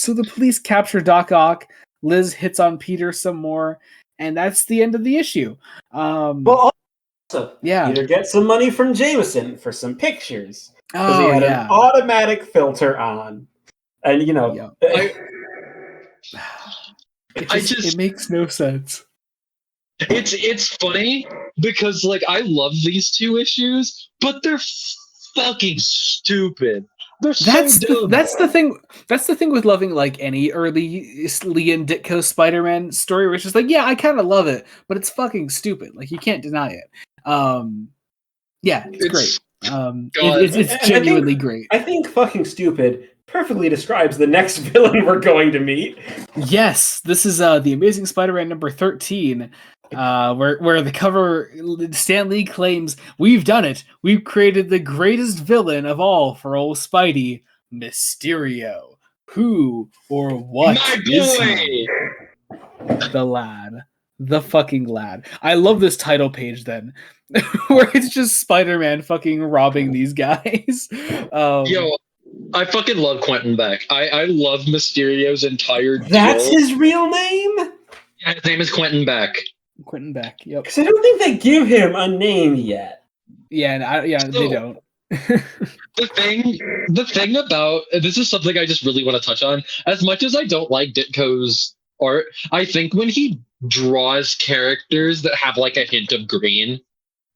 the police capture Doc Ock. Liz hits on Peter some more, and that's the end of the issue. Well, also, Peter gets some money from Jameson for some pictures because he had an automatic filter on, and you know, it makes no sense. It's funny because like I love these two issues, but they're fucking stupid. They're so dumb. That's the thing. That's the thing with loving like any early Lee and Ditko Spider-Man story, where it's just like, yeah, I kind of love it, but it's fucking stupid. Like you can't deny it. Yeah, it's great. It's genuinely great. I think fucking stupid perfectly describes the next villain we're going to meet. Yes, this is the Amazing Spider-Man number 13. Where the cover Stan Lee claims, "We've done it. We've created the greatest villain of all for old Spidey, Mysterio. Who or what is he? The lad. The fucking lad." I love this title page then, where it's just Spider-Man fucking robbing these guys. Yo, I fucking love Quentin Beck. I love Mysterio's entire deal. That's his real name? Yeah, his name is Quentin Beck. Quentin Beck, yep. Because I don't think they give him a name yet. Yeah, they don't. The thing about this is something I just really want to touch on. As much as I don't like Ditko's art, I think when he draws characters that have like a hint of green,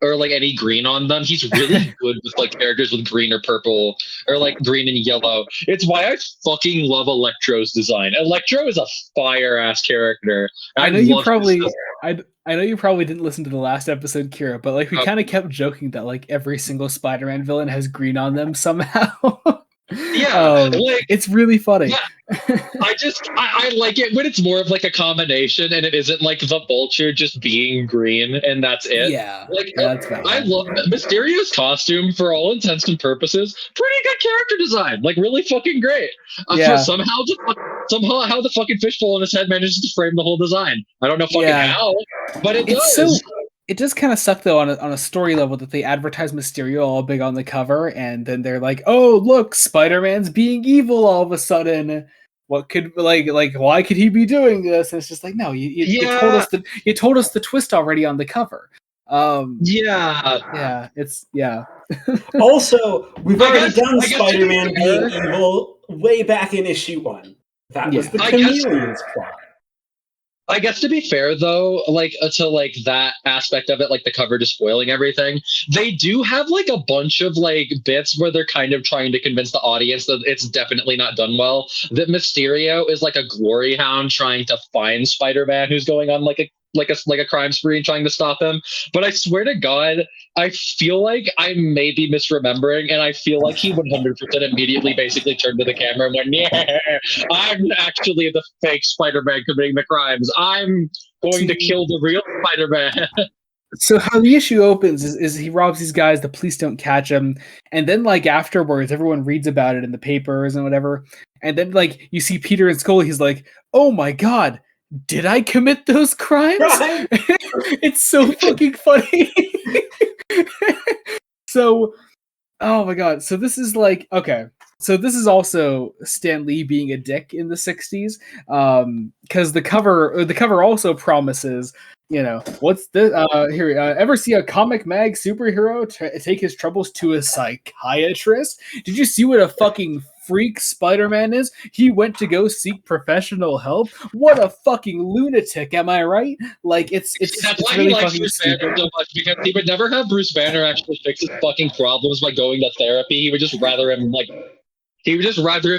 or like any green on them. He's really good with like characters with green or purple or like green and yellow. It's why I fucking love Electro's design. Electro is a fire ass character. I know you probably I know you probably didn't listen to the last episode, Kira, but like we kind of kept joking that like every single Spider-Man villain has green on them somehow. Yeah, like, it's really funny. Yeah, I like it when it's more of like a combination and it isn't like the Vulture just being green and that's it. Yeah, like that's valid. I love Mysterio's costume for all intents and purposes. Pretty good character design, like really fucking great. Somehow how the fucking fishbowl in his head manages to frame the whole design. I don't know fucking how, but it does. It does kind of suck though on a story level that they advertise Mysterio all big on the cover, and then they're like, "Oh, look, Spider-Man's being evil all of a sudden. What could like why could he be doing this?" And it's just like, no, you told us the twist already on the cover. It's Also, we've already done Spider-Man being evil way back in issue 1. That was the Chameleon's plot. I guess to be fair though, like to like that aspect of it, like the cover just spoiling everything, they do have like a bunch of like bits where they're kind of trying to convince the audience that it's definitely not done well. That Mysterio is like a glory hound trying to find Spider-Man who's going on like a crime spree and trying to stop him. But I swear to God, I feel like I may be misremembering, and I feel like he 100% immediately basically turned to the camera and went, "Yeah, I'm actually the fake Spider-Man committing the crimes. I'm going to kill the real Spider-Man." So how the issue opens is he robs these guys, the police don't catch him, and then like afterwards everyone reads about it in the papers and whatever, and then like you see Peter in school, he's like, "Oh my God, did I commit those crimes?" Right. It's so fucking funny. So, oh my God. So this is like, okay. So this is also Stan Lee being a dick in the 60s. Because the cover also promises, you know, what's the ever see a comic mag superhero take his troubles to a psychiatrist? Did you see what a fucking freak Spider-Man is? He went to go seek professional help. What a fucking lunatic, am I right? Like it's why really he likes fucking Bruce stupid. Banner so much, because he would never have Bruce Banner actually fix his fucking problems by going to therapy. He would just rather him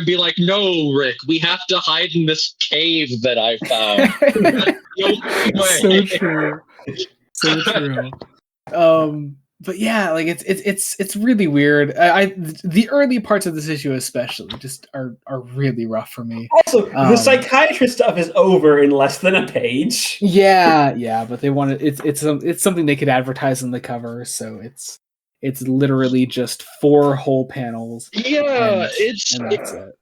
be like, "No, Rick, we have to hide in this cave that I found." So true. So true. But yeah, like it's really weird. The early parts of this issue especially just are really rough for me. Also, the psychiatrist stuff is over in less than a page. Yeah, but they wanted it's something they could advertise on the cover, so it's literally just 4 whole panels. Yeah, and that's it.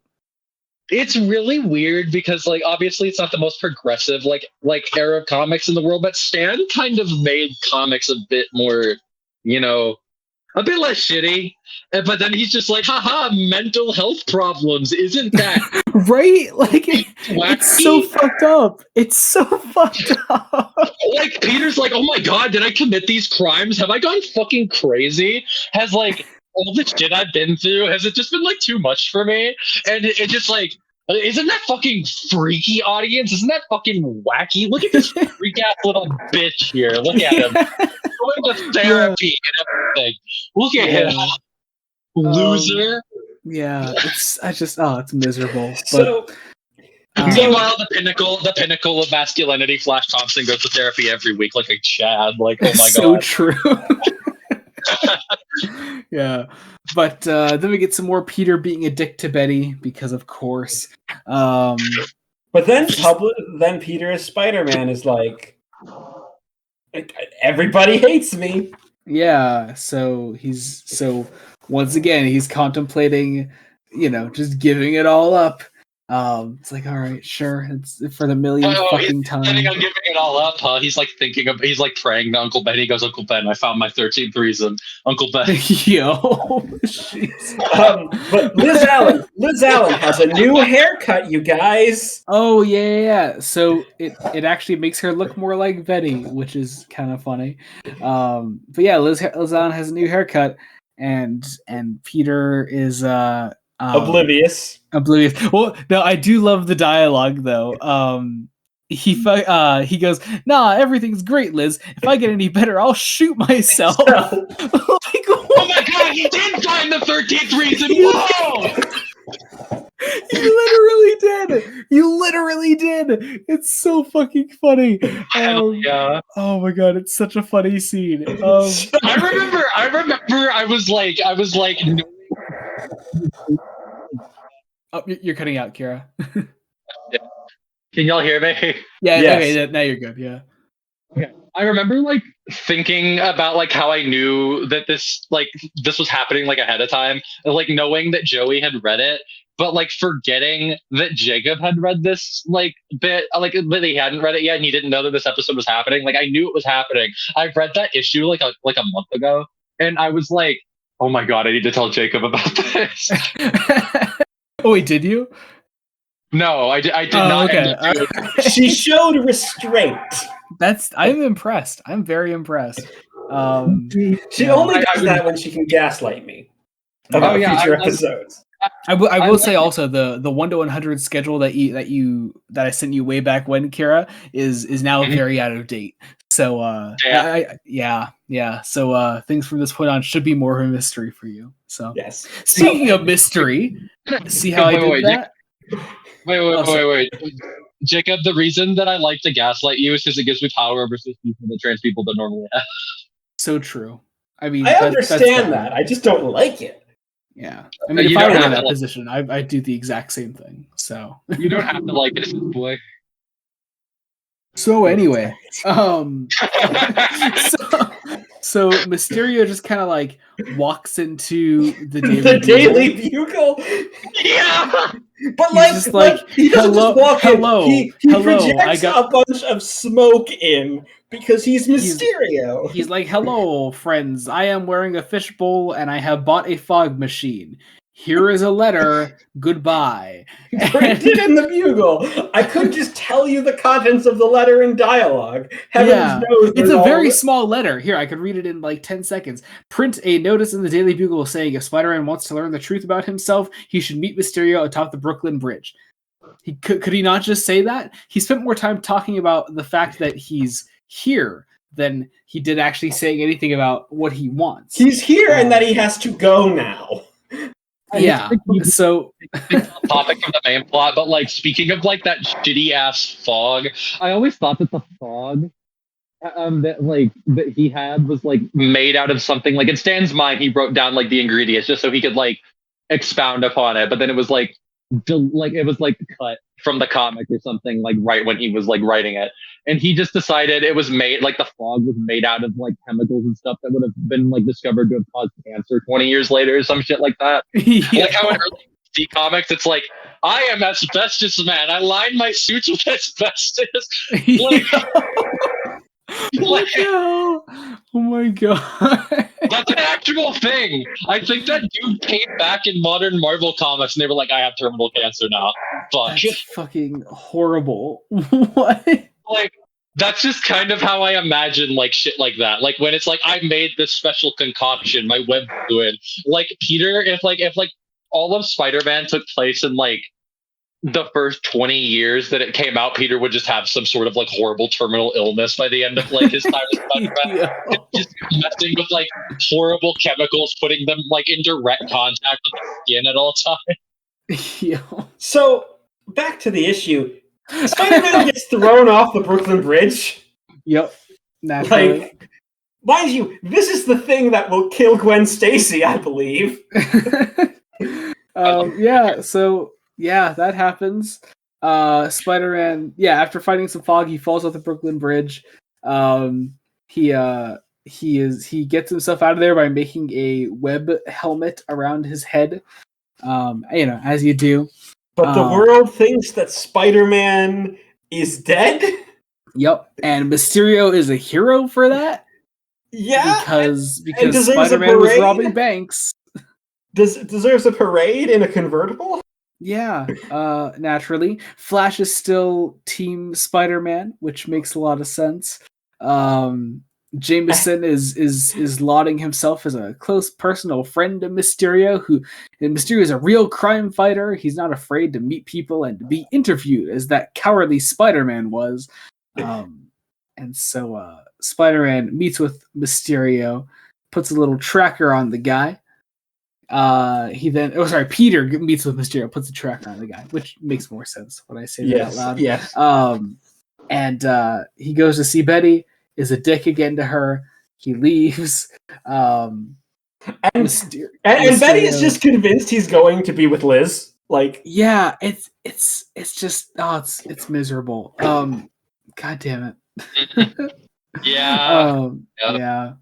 It's really weird because like obviously it's not the most progressive like era of comics in the world, but Stan kind of made comics a bit more, you know, a bit less shitty. But then he's just like, haha, mental health problems, isn't that right? Like it's so fucked up. It's so fucked up. Like Peter's like, "Oh my God, did I commit these crimes? Have I gone fucking crazy? Has like all the shit I've been through, has it just been like too much for me?" And it just like, isn't that fucking freaky, audience? Isn't that fucking wacky? Look at this freak ass little bitch here. Look at him. Going to therapy and everything. Look at him. Loser. It's miserable. But, so meanwhile, the pinnacle of masculinity, Flash Thompson goes to therapy every week like a Chad. Like, oh my God. So true. Yeah. But then we get some more Peter being a dick to Betty, because of course. But then Peter as Spider-Man is like, everybody hates me. Yeah, so once again he's contemplating, you know, just giving it all up. It's like, all right, sure, it's for the millionth fucking time. Planning on giving it all up, huh? He's like he's like praying to Uncle Ben. He goes, "Uncle Ben, I found my 13th reason." Uncle Ben. Yo, but Liz Allen has a new haircut, you guys. Oh yeah. So it actually makes her look more like Betty, which is kind of funny. But yeah, Liz Allen has a new haircut, and Peter is oblivious. Well, no, I do love the dialogue though. he goes, nah, everything's great, Liz. If I get any better, I'll shoot myself. Like, Oh my god, he did find the 13th reason! Whoa! You literally did. It's so fucking funny. Yeah. Oh my god, it's such a funny scene. I remember I was like Oh, you're cutting out, Kira. Can y'all hear me? Yeah, Yes. okay, now you're good. Yeah. Okay. I remember like thinking about like how I knew that this was happening like ahead of time, like knowing that Joey had read it, but like forgetting that Jacob had read this like bit, like that he hadn't read it yet and he didn't know that this episode was happening. Like I knew it was happening. I read that issue like a month ago, and I was like, oh my god, I need to tell Jacob about this. Oh wait, did you? No, I did not. Okay. She showed restraint. I'm impressed. I'm very impressed. She only does that when she can gaslight me about future episodes. I will say also the 1 to 100 schedule that I sent you way back when, Kira, is now very out of date. So So things from this point on should be more of a mystery for you. So yes. Speaking of mystery, see how I did that? Wait. Jacob, the reason that I like to gaslight you is because it gives me power over people that trans people don't normally have. So true. I mean, I understand that. I just don't like it. Yeah. I mean, if I were in that position, I'd do the exact same thing. So you don't have to like it, boy. So anyway, so Mysterio just kind of like walks into the Daily Bugle. Yeah, but he's like he doesn't just walk in. He projects I got a bunch of smoke in because he's Mysterio. He's like, hello, friends. I am wearing a fishbowl and I have bought a fog machine. Here is a letter. Goodbye. Printed in the Bugle. I could just tell you the contents of the letter in dialogue. Heavens knows it's a very small letter. Here, I could read it in like 10 seconds. Print a notice in the Daily Bugle saying if Spider-Man wants to learn the truth about himself, he should meet Mysterio atop the Brooklyn Bridge. Could he not just say that? He spent more time talking about the fact that he's here than he did actually saying anything about what he wants. He's here and that he has to go now. Yeah, so topic of the main plot, but like speaking of like that shitty ass fog, I always thought that the fog that he had was like made out of something. Like in Stan's mind, he wrote down like the ingredients just so he could like expound upon it, but then it was like it was like cut from the comic or something, like right when he was like writing it, and he just decided it was made like the fog was made out of like chemicals and stuff that would have been like discovered to have caused cancer 20 years later or some shit like that. Like how in early DC comics it's like, I am asbestos man, I lined my suits with asbestos. Oh my god. That's an actual thing. I think that dude came back in modern Marvel comics and they were like, I have terminal cancer now. Fuck. That's fucking horrible. What? Like, that's just kind of how I imagine like shit like that. Like when it's like, I made this special concoction, my web fluid. Like Peter, if all of Spider-Man took place in like the first 20 years that it came out, Peter would just have some sort of like horrible terminal illness by the end of like his time as Spider-Man. Just messing with like horrible chemicals, putting them like in direct contact with the skin at all times. So back to the issue. Spider-Man gets thrown off the Brooklyn Bridge. Yep. Naturally. Like, mind you, this is the thing that will kill Gwen Stacy, I believe. Yeah, that happens. Spider-Man, after fighting some fog, he falls off the Brooklyn Bridge. He gets himself out of there by making a web helmet around his head. As you do. But the world thinks that Spider-Man is dead? Yep, and Mysterio is a hero for that. Yeah, because Spider-Man was robbing banks. Deserves a parade in a convertible? Yeah, naturally. Flash is still Team Spider-Man, which makes a lot of sense. Jameson is lauding himself as a close personal friend of Mysterio, and Mysterio is a real crime fighter. He's not afraid to meet people and to be interviewed, as that cowardly Spider-Man was. And so Spider-Man meets with Mysterio, puts a little tracker on the guy. Peter meets with Mysterio, puts a tracker on the guy, which makes more sense when I say that out loud. Yes. And he goes to see Betty, is a dick again to her. He leaves. And Betty is just convinced he's going to be with Liz. Like, yeah, it's just it's miserable. God damn it. Yeah. Yeah.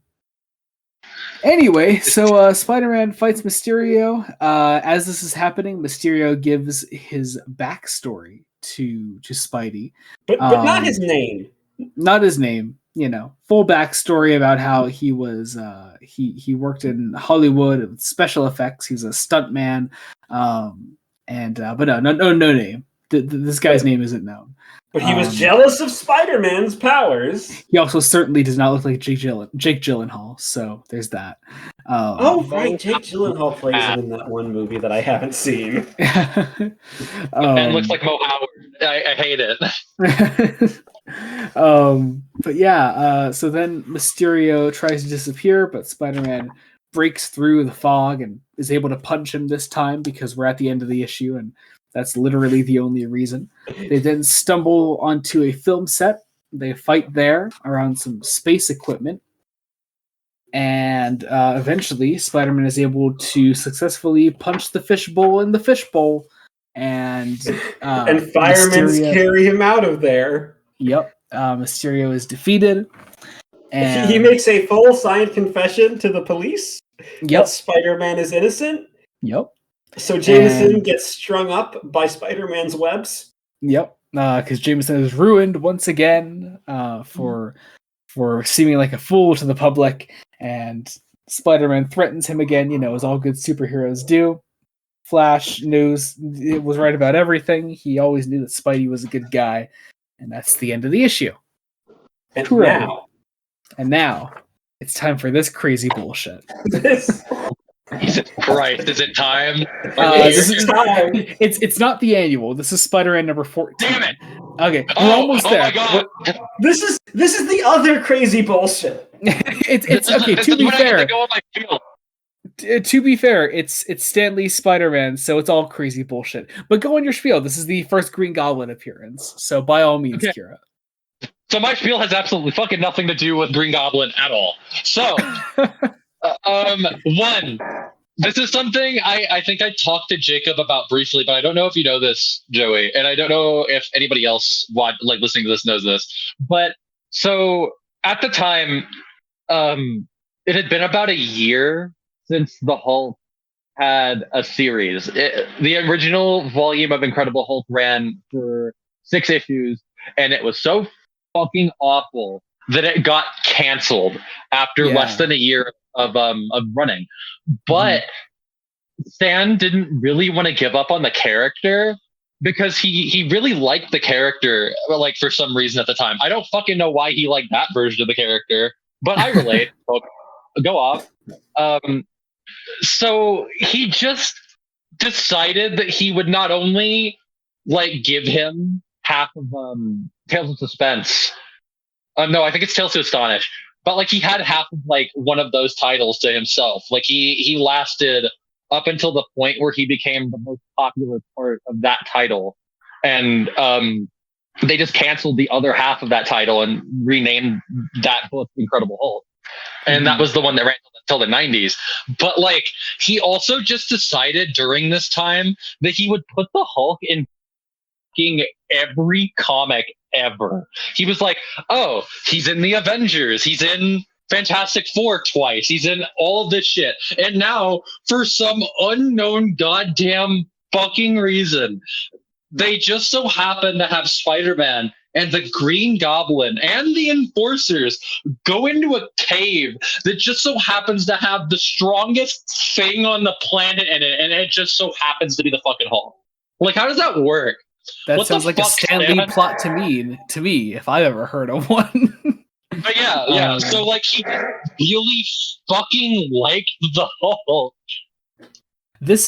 Anyway, so Spider-Man fights Mysterio. As this is happening, Mysterio gives his backstory to Spidey, but not his name. Not his name. Full backstory about how he was. He worked in Hollywood with special effects. He's a stuntman. But no name. This guy's name isn't known. But he was jealous of Spider-Man's powers. He also certainly does not look like Jake Gyllenhaal, so there's that. Right, Jake Gyllenhaal plays him in that one movie that I haven't seen. And looks like Mo Howard. I hate it. But yeah, so then Mysterio tries to disappear, but Spider-Man breaks through the fog and is able to punch him this time because we're at the end of the issue, and that's literally the only reason. They then stumble onto a film set. They fight there around some space equipment. And eventually, Spider-Man is able to successfully punch the fishbowl in the fishbowl. And firemen carry him out of there. Yep. Mysterio is defeated. And he makes a full signed confession to the police that Spider-Man is innocent. Yep. So Jameson gets strung up by Spider-Man's webs. Yep, because Jameson is ruined once again for seeming like a fool to the public, and Spider-Man threatens him again, as all good superheroes do. Flash knows it was right about everything. He always knew that Spidey was a good guy, and that's the end of the issue. And now, it's time for this crazy bullshit. Jesus Christ, is it time? Time. It's not the annual. This is Spider-Man number 14. Damn it! Okay, we're almost there. Oh my God. This is the other crazy bullshit. It's okay. To be fair, it's Stan Lee's Spider-Man, so it's all crazy bullshit. But go on your spiel. This is the first Green Goblin appearance, so by all means, okay. Kira. So my spiel has absolutely fucking nothing to do with Green Goblin at all. So. One, this is something I think I talked to Jacob about briefly, but I don't know if you know this, Joey, and I don't know if anybody else listening to this knows this. But so at the time, it had been about a year since the Hulk had a series. The original volume of Incredible Hulk ran for 6 issues, and it was so fucking awful that it got canceled after less than a year of running. But Stan didn't really want to give up on the character because he really liked the character, like, for some reason at the time. I don't fucking know why he liked that version of the character, but I relate. Go off. So he just decided that he would not only give him half of Tales of Suspense. No, I think it's Tales to Astonish. But he had half of one of those titles to himself. He lasted up until the point where he became the most popular part of that title, and they just canceled the other half of that title and renamed that book Incredible Hulk, and that was the one that ran until the 90s. But he also just decided during this time that he would put the Hulk in every comic ever. He was like, oh, he's in the Avengers, he's in Fantastic Four twice, he's in all of this shit, and now for some unknown goddamn fucking reason they just so happen to have Spider-Man and the Green Goblin and the Enforcers go into a cave that just so happens to have the strongest thing on the planet in it, and it just so happens to be the fucking Hulk. How does that work? That sounds like a Stan Lee plot to me, if I've ever heard of one. But yeah. So like he really fucking liked the Hulk. This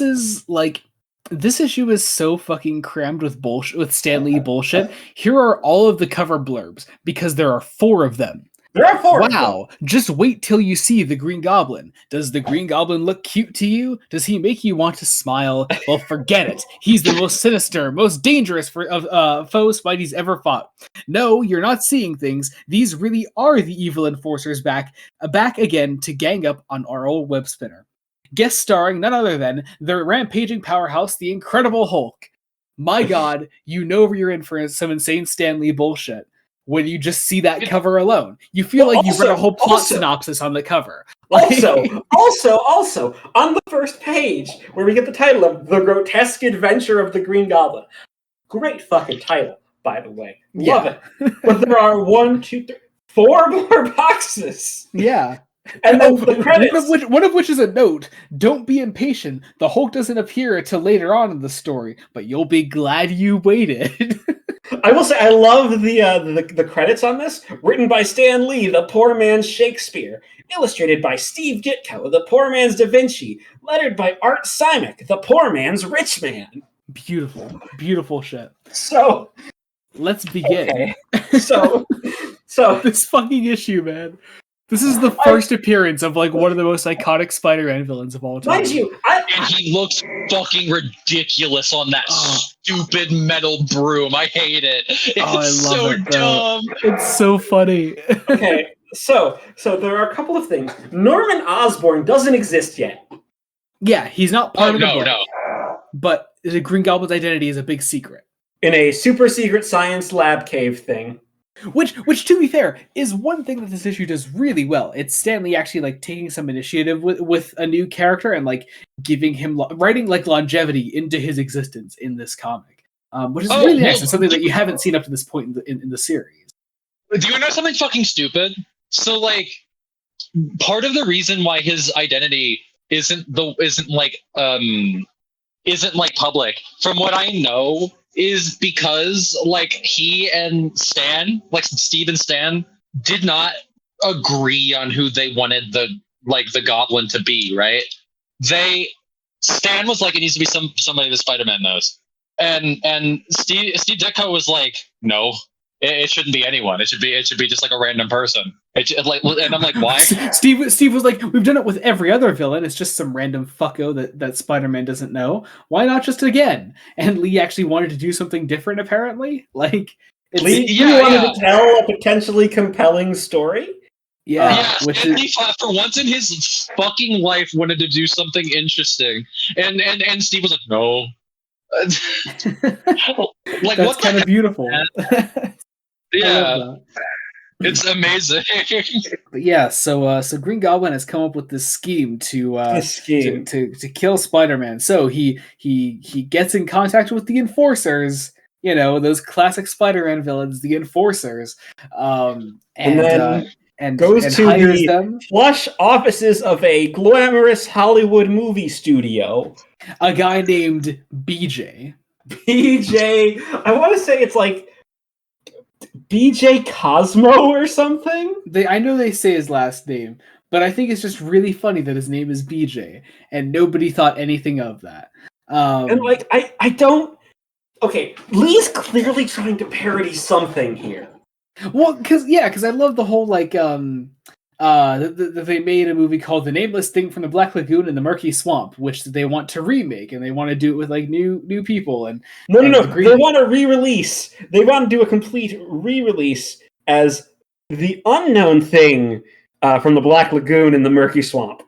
issue is so fucking crammed with bullshit, with Stan Lee bullshit. Here are all of the cover blurbs because there are 4 of them. There are 4 of them. Wow, just wait till you see the Green Goblin. Does the Green Goblin look cute to you? Does he make you want to smile? Well, forget it. He's the most sinister, most dangerous of foe Spidey's ever fought. No, you're not seeing things. These really are the evil enforcers back again to gang up on our old web spinner. Guest starring none other than the rampaging powerhouse, the Incredible Hulk. My God, you know you're in for some insane Stan Lee bullshit when you just see that cover alone. You feel like you've read a whole plot synopsis on the cover. Also, on the first page, where we get the title of The Grotesque Adventure of the Green Goblin. Great fucking title, by the way. Love it. But there are 1, 2, 3, 4 more boxes. Yeah. And then the credits. One of which is a note. Don't be impatient. The Hulk doesn't appear until later on in the story, but you'll be glad you waited. I will say I love the credits on this. Written by Stan Lee, the poor man's Shakespeare. Illustrated by Steve Ditko, the poor man's Da Vinci. Lettered by Art Simek, the poor man's Rich Man. Beautiful, beautiful shit. So let's begin. Okay. So this fucking issue, man. This is the first appearance of like one of the most iconic Spider-Man villains of all time. Mind you, and he looks fucking ridiculous on that stupid metal broom. I hate it. It's so dumb. It's so funny. Okay, so there are a couple of things. Norman Osborn doesn't exist yet. Yeah, he's not part of the book. No. But the Green Goblin's identity is a big secret. In a super secret science lab cave thing. Which, to be fair, is one thing that this issue does really well. It's Stan Lee actually like taking some initiative with a new character and like giving him writing like longevity into his existence in this comic, which is really nice and something that you haven't seen up to this point in the series. Do you know something fucking stupid? So like, part of the reason why his identity isn't like public, from what I know, is because like he and Stan, like Steve and Stan, did not agree on who they wanted the Goblin to be, right? Stan was like, it needs to be somebody that Spider-Man knows. And Steve Ditko was like, no, it shouldn't be anyone. It should be just like a random person. And I'm like, why? Steve was like, we've done it with every other villain. It's just some random fucko that Spider-Man doesn't know. Why not just again? And Lee actually wanted to do something different, apparently. Like, Lee wanted to tell a potentially compelling story. Yeah, which is for once in his fucking life wanted to do something interesting, and Steve was like, no. Like, that's kind of beautiful. Yeah, it's amazing. But yeah, so Green Goblin has come up with this scheme to kill Spider-Man. So he gets in contact with the Enforcers. You know, those classic Spider-Man villains, the Enforcers, and goes to the them. Plush offices of a glamorous Hollywood movie studio. A guy named BJ. I want to say it's like BJ Cosmo or something. I know they say his last name, but I think it's just really funny that his name is BJ, and nobody thought anything of that. And like, I don't. Okay, Lee's clearly trying to parody something here. Well, because I love the whole like they made a movie called The Nameless Thing from the Black Lagoon and the Murky Swamp, which they want to remake, and they want to do it with like new people. And no, they want to re-release. They want to do a complete re-release as The Unknown Thing from the Black Lagoon and the Murky Swamp,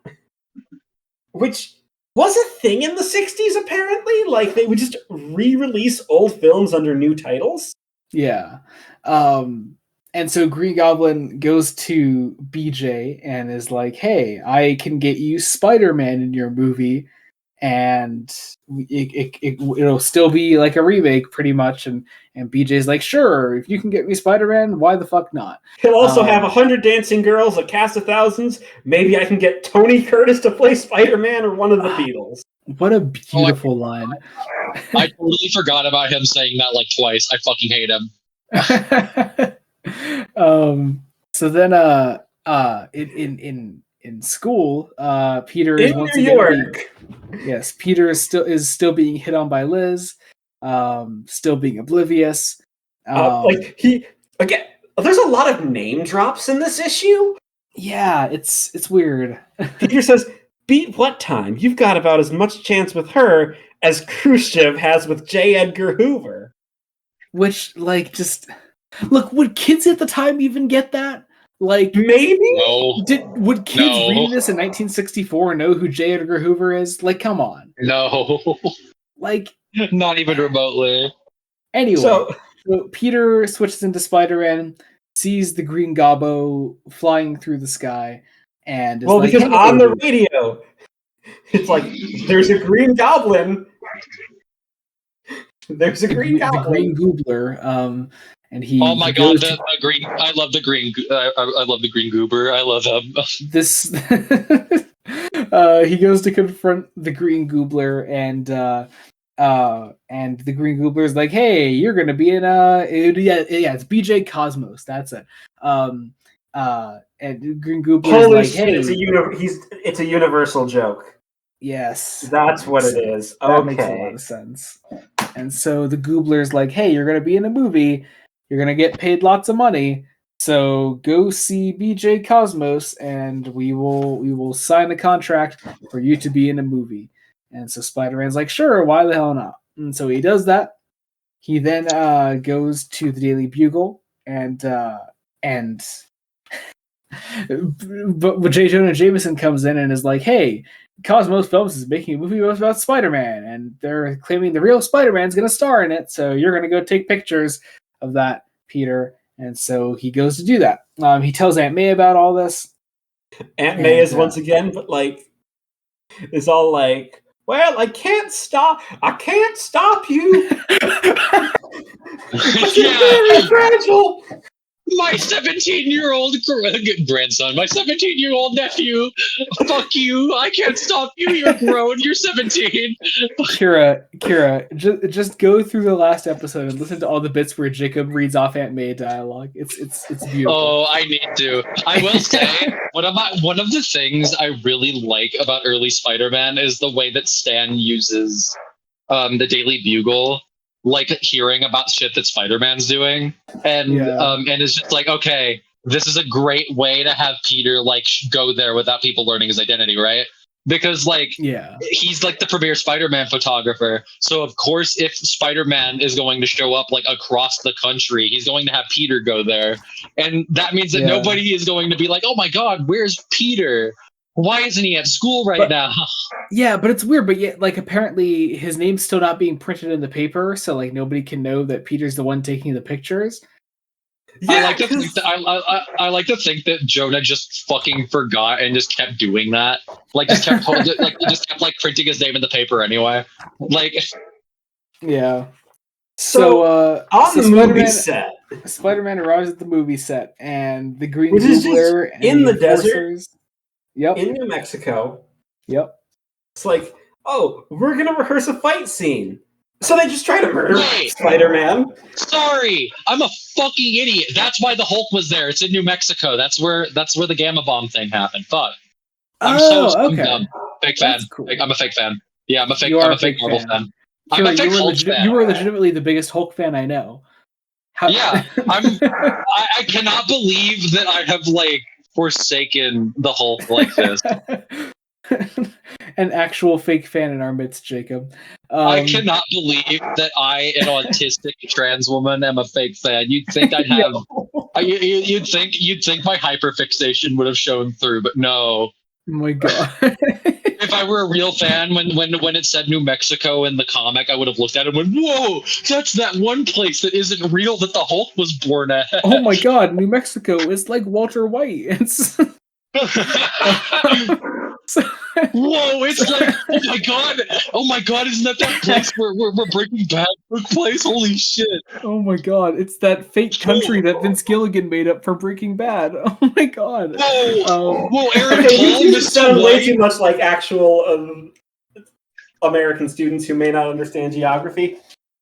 which was a thing in the 60s. Apparently, like they would just re-release old films under new titles. Yeah. And so Green Goblin goes to BJ and is like, hey, I can get you Spider-Man in your movie, and it'll still be like a remake pretty much. And BJ's like, sure, if you can get me Spider-Man, why the fuck not? He'll also have 100 dancing girls, a cast of thousands. Maybe I can get Tony Curtis to play Spider-Man or one of the Beatles. What a beautiful line. I totally forgot about him saying that like twice. I fucking hate him. So then, in school, Peter is In once New again York. yes, Peter is still being hit on by Liz, still being oblivious. Again, there's a lot of name drops in this issue. Yeah, it's weird. Peter says, "Beat what time? You've got about as much chance with her as Khrushchev has with J. Edgar Hoover." Which, like, just look, would kids at the time even get that? Like, maybe would kids reading this in 1964 know who J. Edgar Hoover is? Like, come on. No. Like, not even remotely. Anyway, so Peter switches into Spider-Man, sees the Green Gobbo flying through the sky, and is because on the radio, it's like, there's a Green Goblin. There's a Green Goblin. The Green Goobler. And he. Oh my god, the green! I love the green. I love the Green Goober. I love him. This. He goes to confront the Green Goobler, and the Green Goobler is like, "Hey, you're gonna be in it's BJ Cosmos. That's it." And Green Goobler is like, "Hey, it's a universal joke." Yes, that's what it is. That makes a lot of sense. And so the Goobler's like, "Hey, you're gonna be in a movie. You're gonna get paid lots of money. So go see BJ Cosmos, and we will sign a contract for you to be in a movie." And so Spider-Man's like, "Sure, why the hell not?" And so he does that. He then goes to the Daily Bugle, but J. Jonah Jameson comes in and is like, "Hey, Cosmos Films is making a movie about Spider-Man, and they're claiming the real Spider-Man's going to star in it, so you're going to go take pictures of that, Peter." And so he goes to do that. He tells Aunt May about all this. Aunt May is once again, but is all like, "Well, I can't stop you. You're very fragile. My 17-year-old grandson, my 17-year-old nephew. Fuck you! I can't stop you. You're grown. You're 17. Kira, just go through the last episode and listen to all the bits where Jacob reads off Aunt May dialogue. It's beautiful. Oh, I need to. I will say one of the things I really like about early Spider-Man is the way that Stan uses the Daily Bugle, like hearing about shit that Spider-Man's doing, and it's just like, okay, this is a great way to have Peter go there without people learning his identity, right? Because he's like the premier Spider-Man photographer, so of course if Spider-Man is going to show up across the country, he's going to have Peter go there, and that means that nobody is going to be like, "Oh my god, where's Peter? Why isn't he at school right now?" Yeah, but it's weird. But yet, apparently his name's still not being printed in the paper, so nobody can know that Peter's the one taking the pictures. Yeah, I like to think that Jonah just fucking forgot and just kept doing that. Just kept printing his name in the paper anyway. Yeah. So the movie set, Spider-Man arrives at the movie set, and the Green Goobler in the desert. Yep. In New Mexico. Yep. It's like, oh, we're gonna rehearse a fight scene. So they just try to murder Spider-Man. Sorry, I'm a fucking idiot. That's why the Hulk was there. It's in New Mexico. That's where the Gamma Bomb thing happened. Fuck. I'm dumb. Fake fan. Cool. I'm a fake fan. Yeah, I'm a fake Marvel fan. I'm a fake Hulk fan. You were legitimately the biggest Hulk fan I know. Yeah, I cannot believe that I have forsaken the Hulk like this. An actual fake fan in our midst, Jacob. I cannot believe that I, an autistic trans woman, am a fake fan. You'd think I'd have. You'd think my hyperfixation would have shown through, but no. Oh my god. If I were a real fan, when it said New Mexico in the comic, I would have looked at it and went, "Whoa, that's that one place that isn't real that the Hulk was born at." Oh my god, New Mexico is like Walter White. It's Whoa, it's like, oh my god, isn't that place where Breaking Bad took place? Holy shit. Oh my god, it's that fake country that Vince Gilligan made up for Breaking Bad. Oh my god. Whoa, Aaron Paul, you sound way too much like actual American students who may not understand geography.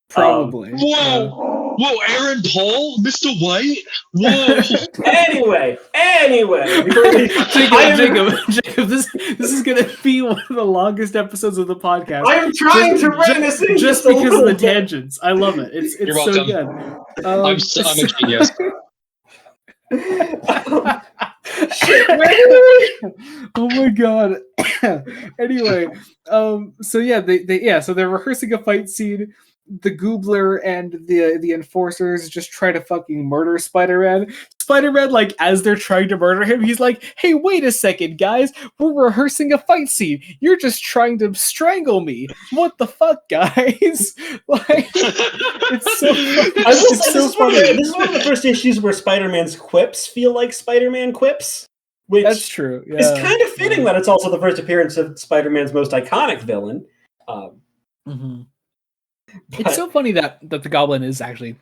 Probably. Whoa, Aaron Paul, Mr. White. Whoa. Anyway, before we, Jacob, this is gonna be one of the longest episodes of the podcast. I am trying to rein this in just just a because of the little bit. tangents. I love it. It's You're so welcome. good. I'm a genius. Shit, where were we? Oh my god. Anyway, so yeah, so they're rehearsing a fight scene. The Goobler and the enforcers just try to fucking murder Spider-Man. Spider-Man, like, as they're trying to murder him, he's like, "Hey, wait a second, guys. We're rehearsing a fight scene. You're just trying to strangle me. What the fuck, guys?" Like, it's so funny. I will say, so funny. this is one of the first issues where Spider-Man's quips feel like Spider-Man quips. Which That's true. Yeah. is kind of fitting that it's also the first appearance of Spider-Man's most iconic villain. Mm-hmm. It's so funny that the Goblin is actually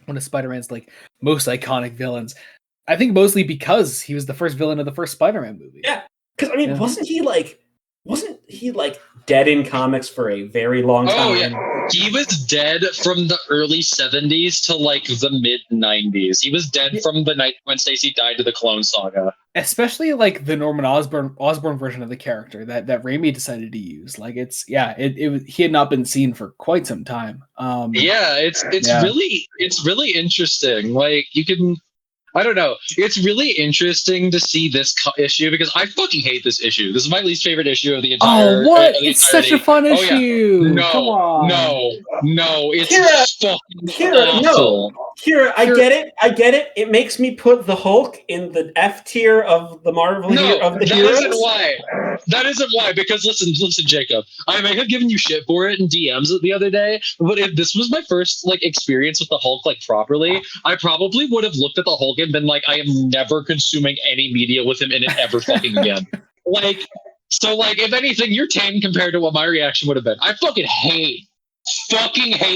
one of Spider-Man's like most iconic villains. I think mostly because he was the first villain of the first Spider-Man movie. Yeah, because I mean, wasn't he dead in comics for a very long time? Oh yeah, he was dead from the early 70s to like the mid 90s. He was dead from the night when Stacy died to the Clone Saga. Especially like the Norman Osborn version of the character that Raimi decided to use. Like he had not been seen for quite some time. It's really interesting. Like you can. I don't know. It's really interesting to see this issue because I fucking hate this issue. This is my least favorite issue of the entire. Oh, what? It's such a fun issue. Yeah. Come on. No. It's fucking awful. Kira, I get it. It makes me put the Hulk in the F tier of the Marvel of the heroes. That isn't why. Because listen, Jacob. I may have given you shit for it in DMs the other day, but if this was my first like experience with the Hulk like properly, I probably would have looked at the Hulk and been like, I am never consuming any media with him in it ever fucking again. So if anything, you're tame compared to what my reaction would have been. I fucking hate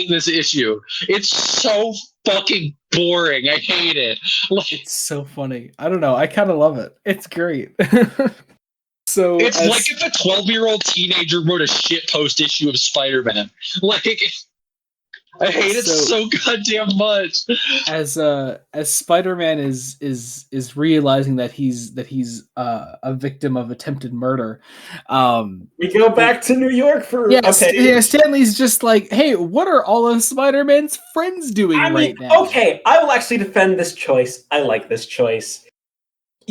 this issue. It's so fucking boring. I hate it. It's so funny. I don't know. I kind of love it. It's great. So it's like if a 12-year-old teenager wrote a shit post issue of Spider-Man. I hate it so goddamn much. As Spider-Man is realizing that he's a victim of attempted murder. We go back to New York for Stanley's just like, hey, what are all of Spider-Man's friends doing right now? Okay, I will actually defend this choice. I like this choice.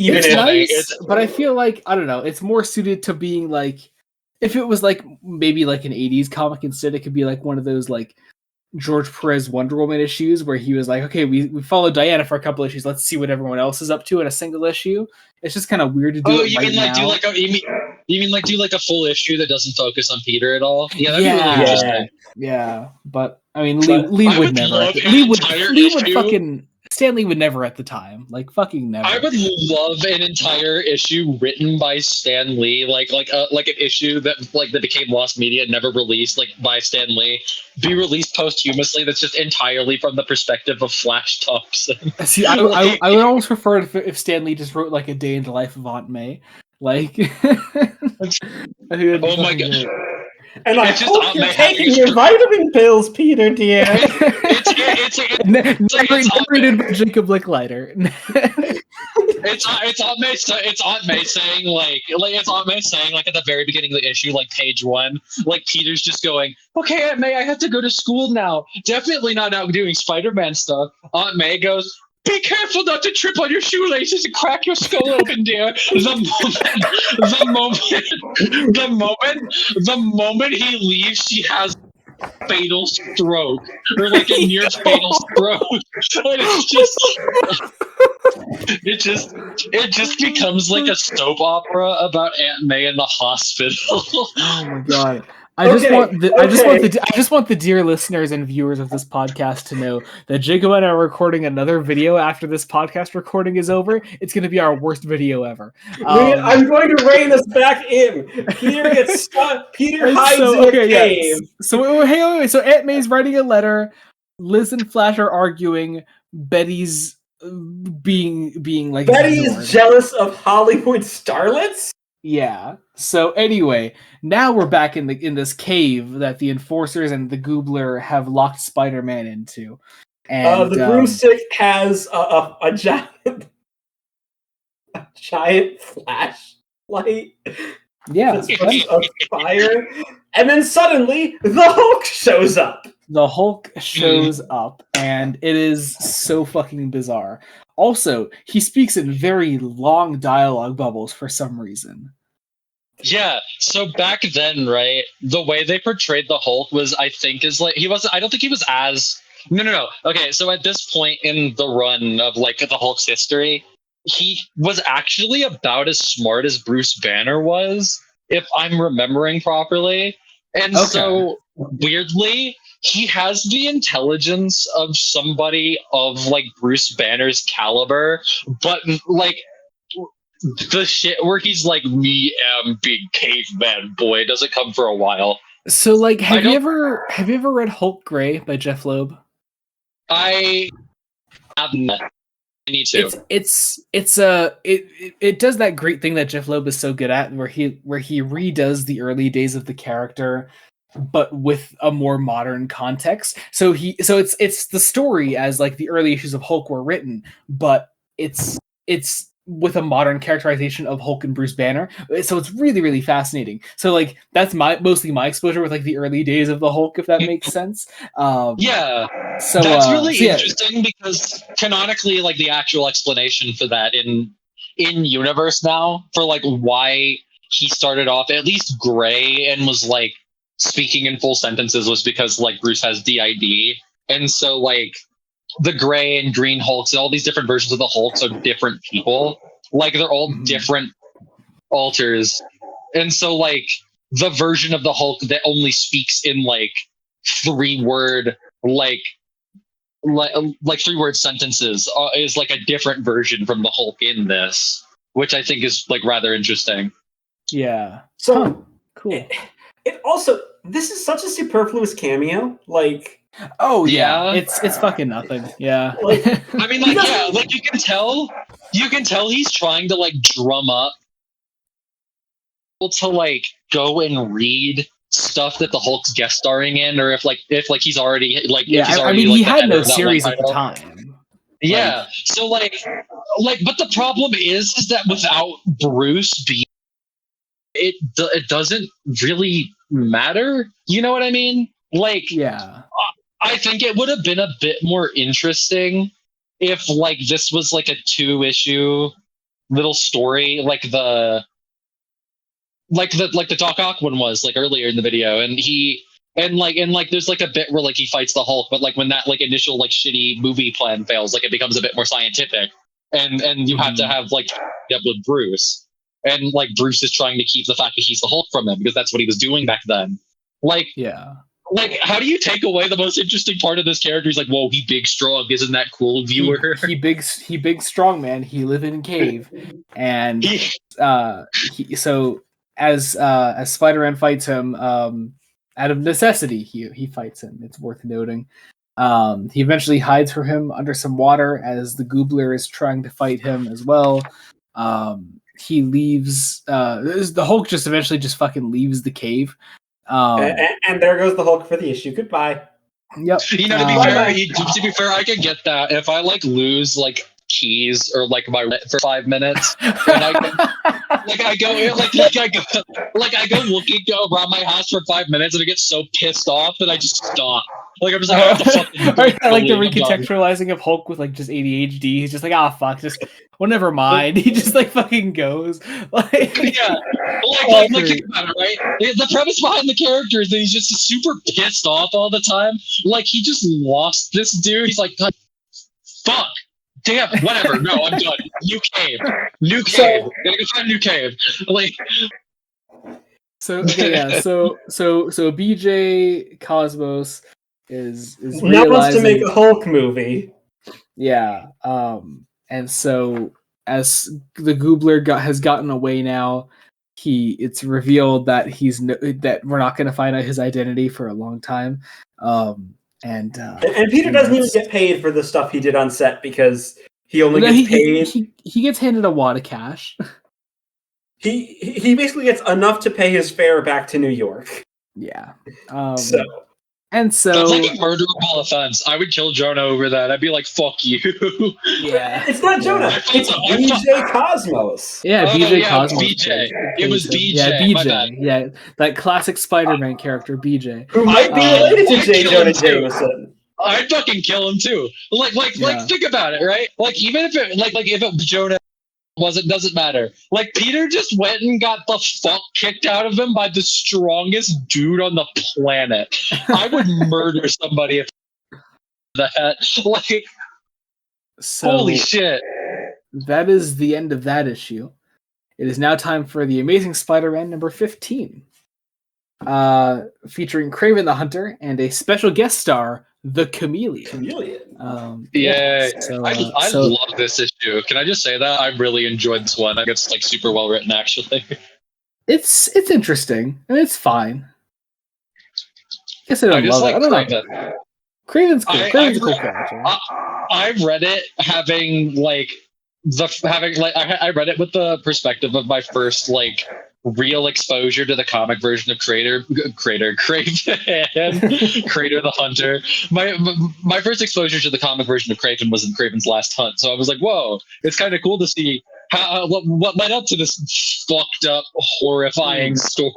It's nice, but I feel like, I don't know, it's more suited to being like, if it was like maybe like an 80s comic instead, it could be like one of those like George Perez Wonder Woman issues where he was like, okay, we followed Diana for a couple issues, let's see what everyone else is up to in a single issue. It's just kind of weird to do it right now. You mean do like a full issue that doesn't focus on Peter at all? Yeah, that'd be really interesting. Yeah, but I mean, Lee would never. Stanley would never at the time, like fucking never. I would love an entire issue written by Stan Lee, like an issue that became lost media, never released, like by Stan Lee, be released posthumously. That's just entirely from the perspective of Flash Thompson. See, I would almost prefer it if Stan Lee just wrote like a day in the life of Aunt May, like. Oh my god. And I hope you're taking your vitamin pills, Peter, dear. Narrated by Jacob Licklider. It's Aunt May saying like at the very beginning of the issue, like page 1, like Peter's just going, okay, Aunt May, I have to go to school now. Definitely not out doing Spider-Man stuff. Aunt May goes, be careful not to trip on your shoelaces and crack your skull open, dear. The moment he leaves, she has a fatal stroke, or like a near fatal stroke. And it just becomes like a soap opera about Aunt May in the hospital. Oh my god. I just want the dear listeners and viewers of this podcast to know that Jacob and I are recording another video after this podcast recording is over. It's going to be our worst video ever. I'm going to rein us back in. Peter gets stuck. Peter hides in a cave. So wait. So Aunt May's writing a letter. Liz and Flash are arguing. Betty's being like Betty is jealous of Hollywood starlets. Yeah. So anyway, now we're back in this cave that the enforcers and the Goobler have locked Spider-Man into. And The broomstick has a giant flashlight. yeah, That's of fire, and then suddenly the Hulk shows up. The Hulk shows up, and it is so fucking bizarre. Also, he speaks in very long dialogue bubbles for some reason. Yeah, so back then, right, the way they portrayed the Hulk was, I think, is like, I don't think he was as, no. Okay, so at this point in the run of, like, the Hulk's history, he was actually about as smart as Bruce Banner was, if I'm remembering properly. And so, weirdly, he has the intelligence of somebody of, like, Bruce Banner's caliber, but, like, the shit where he's like, me am big caveman boy doesn't come for a while. So, like, have you ever read Hulk Gray by Jeff Loeb? I have not. I need to. It does that great thing that Jeff Loeb is so good at, where he redoes the early days of the character, but with a more modern context. So it's the story as like the early issues of Hulk were written, but it's with a modern characterization of Hulk and Bruce Banner. So it's really, really fascinating. So like that's mostly my exposure with like the early days of the Hulk, if that makes sense. Yeah. So that's really interesting because canonically, like the actual explanation for that in universe now for like why he started off at least gray and was like speaking in full sentences was because like Bruce has DID. And so like the gray and green Hulks and all these different versions of the Hulks are different people. Like they're all different alters. And so like the version of the Hulk that only speaks in like 3-word like 3-word sentences is like a different version from the Hulk in this, which I think is like rather interesting. Yeah. So cool. It also, this is such a superfluous cameo. Like, oh yeah, it's fucking nothing. Yeah. Like, I mean, like, yeah, like you can tell he's trying to like drum up to like go and read stuff that the Hulk's guest starring in, or if he's already like he had no series at the time. Yeah, so like but the problem is that without Bruce being, it doesn't really matter. You know what I mean? Like, yeah, I think it would have been a bit more interesting if like this was like a 2-issue little story, like the Doc Ock one was like earlier in the video, and there's like a bit where like he fights the Hulk, but like when that like initial like shitty movie plan fails, like it becomes a bit more scientific, and you have to have like up with Bruce, and like Bruce is trying to keep the fact that he's the Hulk from him because that's what he was doing back then. Like, yeah. Like, how do you take away the most interesting part of this character? He's like, whoa, he big strong. Isn't that cool, viewer? He big strong man. He live in a cave. And so as Spider-Man fights him, out of necessity, he fights him. It's worth noting. He eventually hides from him under some water as the Goobler is trying to fight him as well. He leaves the Hulk just eventually just fucking leaves the cave. And there goes the Hulk for the issue. Goodbye. Yep. You know, to be fair, I could get that if I like lose like keys or like my for 5 minutes. And I go looking around my house for 5 minutes and I get so pissed off that I just stop. Like I'm just like, I have to fucking I like the recontextualizing of Hulk with like just ADHD. He's just like, fuck, just never mind. He just like fucking goes. Like, yeah, like think about it, right? The premise behind the character is that he's just super pissed off all the time. Like he just lost this dude. He's like, fuck. Damn, whatever. No, I'm done. New cave. Gotta go find a new cave. Like, so okay, yeah. So BJ Cosmos is now wants to make a Hulk movie. Yeah. And so as the Goobler has gotten away now, it's revealed that that we're not going to find out his identity for a long time. And Peter doesn't even get paid for the stuff he did on set because he only gets paid. He gets handed a wad of cash. He basically gets enough to pay his fare back to New York. Yeah. So That's like a murderable offense. I would kill Jonah over that. I'd be like, "Fuck you." Yeah. It's not Jonah. It's BJ Cosmos. Yeah, BJ Cosmos. BJ. It was BJ. Yeah, My bad. BJ. Yeah, that classic Spider-Man character, BJ. Who might be related to J. Jonah Jameson. I'd fucking kill him too. Like, think about it, right? Like, even if it, like, if it Jonah doesn't matter. Like, Peter just went and got the fuck kicked out of him by the strongest dude on the planet. I would murder somebody if that. Like, So, holy shit. That is the end of that issue. It is now time for the Amazing Spider-Man number 15. Featuring Kraven the Hunter and a special guest star, the Chameleon. Yeah, I love this issue. Can I just say that I really enjoyed this one? I think it's like super well written, actually. It's interesting and it's fine. I guess I don't love it. I don't know. Kraven's cool. Kraven's a cool character. I've read it having like I read it with the perspective of my first like real exposure to the comic version of Kraven, Krater the Hunter. My first exposure to the comic version of Kraven was in Kraven's Last Hunt, so I was like, "Whoa, it's kind of cool to see how what led up to this fucked up, horrifying story."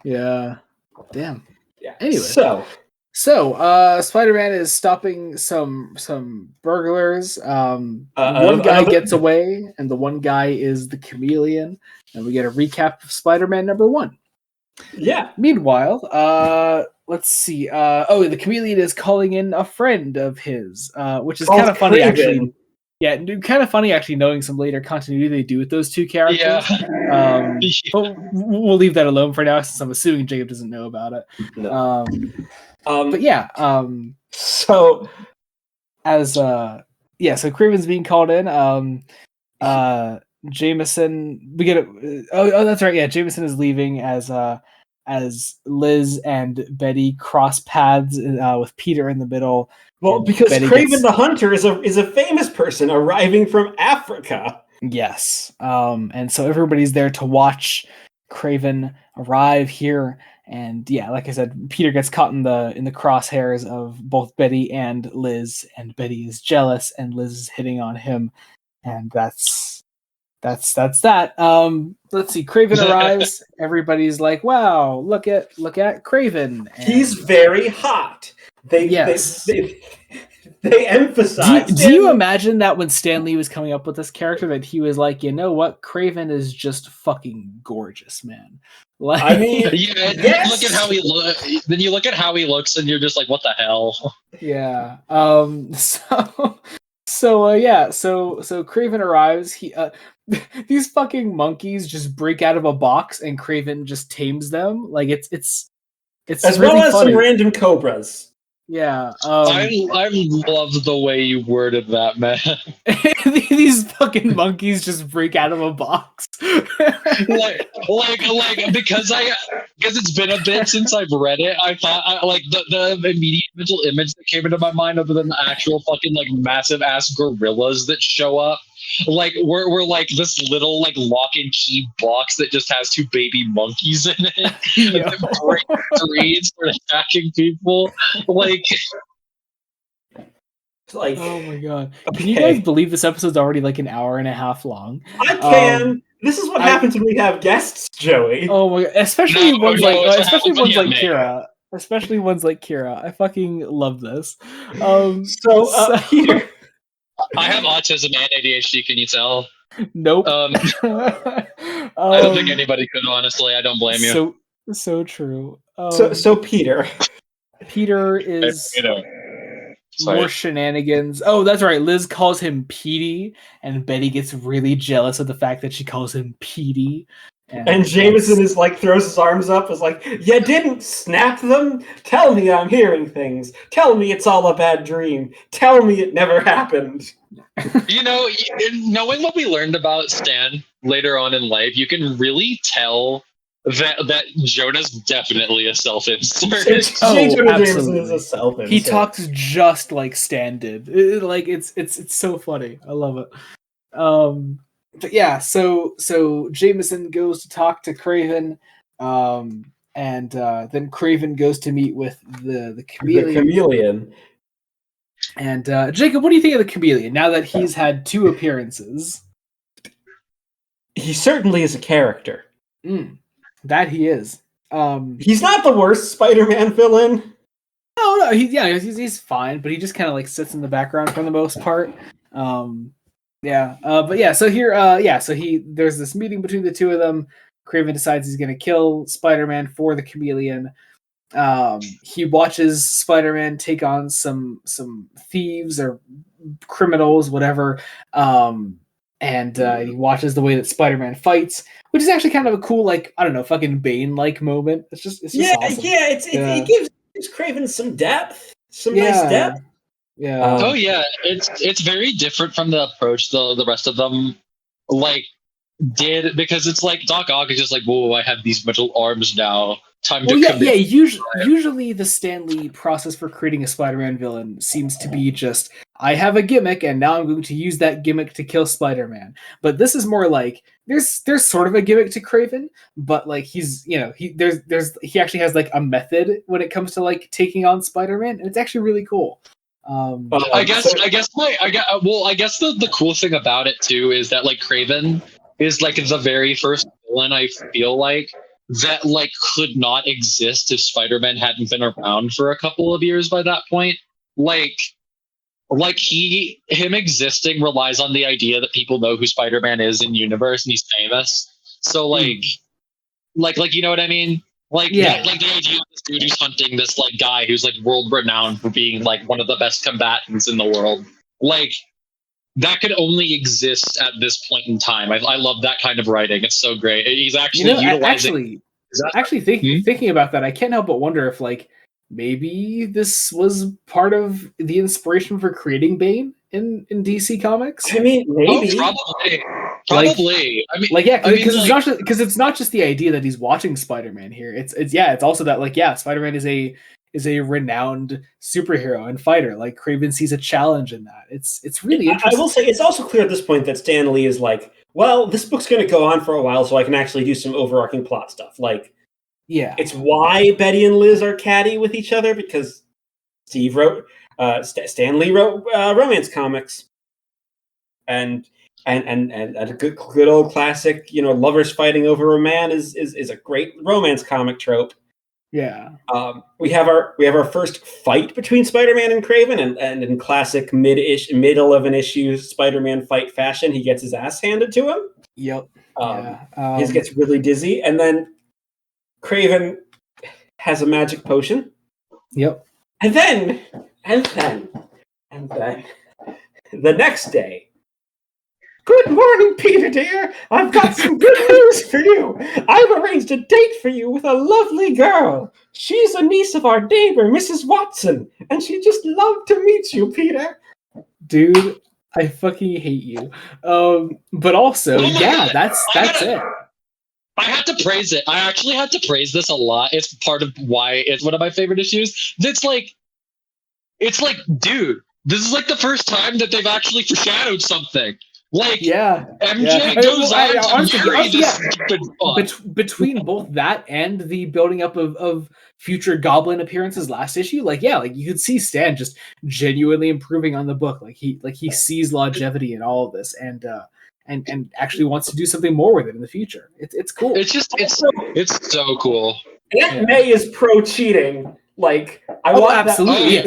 Yeah, damn. Yeah. Anyway, so Spider-Man is stopping some burglars. One guy gets away, and the one guy is the Chameleon. And we get a recap of Spider-Man number 1. Yeah. Meanwhile, let's see. The Chameleon is calling in a friend of his, which is kind of funny, actually. Yeah, kind of funny, actually, knowing some later continuity they do with those two characters. Yeah. But we'll leave that alone for now, since I'm assuming Jacob doesn't know about it. No. But yeah, so Kraven's being called in. Jameson, we get it. Oh, that's right. Yeah, Jameson is leaving as Liz and Betty cross paths with Peter in the middle. Well, because Betty Kraven the Hunter is a famous person arriving from Africa. Yes, and so everybody's there to watch Kraven arrive here. And yeah, like I said, Peter gets caught in the crosshairs of both Betty and Liz, and Betty is jealous, and Liz is hitting on him, and that's that. Let's see. Kraven arrives. Everybody's like, "Wow, look at Kraven." And he's very hot. They emphasize. Do you imagine that when Stan Lee was coming up with this character, that he was like, you know what, Kraven is just fucking gorgeous, man. Like, I mean, yes. Look at how he looks. Then you look at how he looks, and you're just like, what the hell? Yeah. So Kraven arrives. He these fucking monkeys just break out of a box, and Kraven just tames them. Like it's as really well as funny. Some random cobras. Yeah, I love the way you worded that, man. These fucking monkeys just break out of a box. like because it's been a bit since I've read it. I thought the immediate mental image that came into my mind, other than the actual fucking like massive ass gorillas that show up. Like we're like this little like lock and key box that just has 2 baby monkeys in it. Yeah. Break trees for attacking people. Like, oh my god! Okay. Can you guys believe this episode's already like an hour and a half long? I can. This is what happens when we have guests, Joey. Oh my god! Especially ones like Kira. Especially ones like Kira. I fucking love this. Here. I have autism and ADHD. Can you tell? Nope. I don't think anybody could. Honestly, I don't blame you. So true. So Peter is more shenanigans. Oh, that's right. Liz calls him Petey, and Betty gets really jealous of the fact that she calls him Petey. And Jameson is like, throws his arms up, is like, "You didn't snap them? Tell me I'm hearing things. Tell me it's all a bad dream. Tell me it never happened." You know, knowing what we learned about Stan later on in life, you can really tell that Jonah's definitely a self-insert. Jonah Jameson is a self-insert. He talks just like Stan did. It's so funny. I love it. but yeah, so Jameson goes to talk to Craven, and then Craven goes to meet with the chameleon. The chameleon. And Jacob, what do you think of the chameleon now that he's had 2 appearances? He certainly is a character. That he is. He's not the worst Spider-Man villain. No, he's fine, but he just kind of like sits in the background for the most part. But yeah, so here, there's this meeting between the 2 of them. Craven decides he's going to kill Spider-Man for the chameleon. He watches Spider-Man take on some thieves or criminals, whatever. And he watches the way that Spider-Man fights, which is actually kind of a cool, like, I don't know, fucking Bane-like moment. It's just awesome. It gives Craven some depth, nice depth. Yeah. Oh yeah, it's very different from the approach the rest of them like did, because it's like Doc Ock is just like, whoa, I have these metal arms now. Time to commit. Usually the Stan Lee process for creating a Spider-Man villain seems to be just, I have a gimmick and now I'm going to use that gimmick to kill Spider-Man. But this is more like there's sort of a gimmick to Craven, but like he's, you know, he actually has like a method when it comes to like taking on Spider-Man, and it's actually really cool. I guess the cool thing about it too is that like Craven is like the very first villain I feel like that like could not exist if Spider-Man hadn't been around for a couple of years by that point. Like him existing relies on the idea that people know who Spider-Man is in universe and he's famous. So like you know what I mean? Like the idea of this dude who's hunting this like guy who's like world renowned for being like one of the best combatants in the world. Like that could only exist at this point in time. I love that kind of writing. It's so great. He's actually utilizing. Thinking about that, I can't help but wonder if like maybe this was part of the inspiration for creating Bane in DC Comics. I mean, maybe. Probably. Because it's not just the idea that he's watching Spider-Man here. It's also that like Spider-Man is a renowned superhero and fighter. Like Craven sees a challenge in that. It's really interesting. I will say it's also clear at this point that Stan Lee is like, well, this book's going to go on for a while, so I can actually do some overarching plot stuff. Like, it's why Betty and Liz are catty with each other, because Stan Lee wrote romance comics, and a good old classic, you know, lovers fighting over a man is a great romance comic trope. Yeah. We have our first fight between Spider-Man and Craven, and in classic middle of an issue Spider-Man fight fashion, he gets his ass handed to him. Yep. He gets really dizzy, and then Craven has a magic potion. Yep. And then the next day. Good morning, Peter dear. I've got some good news for you. I've arranged a date for you with a lovely girl. She's a niece of our neighbor, Mrs. Watson, and she'd just love to meet you, Peter. Dude, I fucking hate you. But also, that's it. I had to praise it. I actually had to praise this a lot. It's part of why it's one of my favorite issues. It's like, dude, this is like the first time that they've actually foreshadowed something. Like, MJ goes on to marry this stupid fuck. Between both that and the building up of future Goblin appearances last issue, you could see Stan just genuinely improving on the book. Like he sees longevity in all of this, and actually wants to do something more with it in the future. It's cool. It's so cool. Aunt May is pro cheating. Like, absolutely.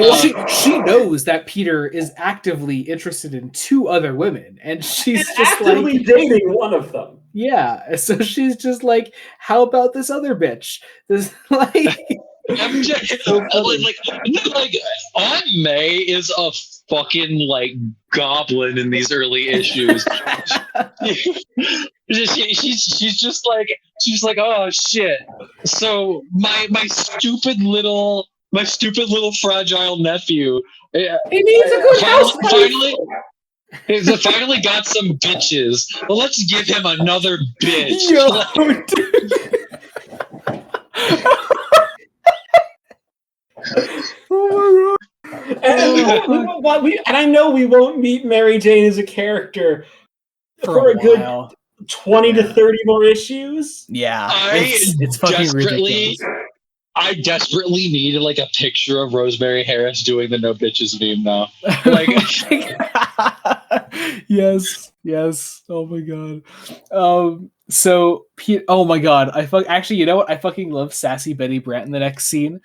She knows that Peter is actively interested in 2 other women, and she's just actively dating one of them. Yeah, so she's just like, how about this other bitch? This like Aunt May is a fucking like goblin in these early issues. she's just like, oh shit. So my stupid little fragile nephew. He needs a good house. Finally got some bitches. Well, let's give him another bitch. Oh my god! And I know we won't meet Mary Jane as a character for a good while. 20 to 30 more issues. Yeah, I it's fucking ridiculous. I desperately need like a picture of Rosemary Harris doing the no bitches meme now. Like, yes. Oh my god. So oh my god, actually, you know what? I fucking love sassy Betty Brant in the next scene.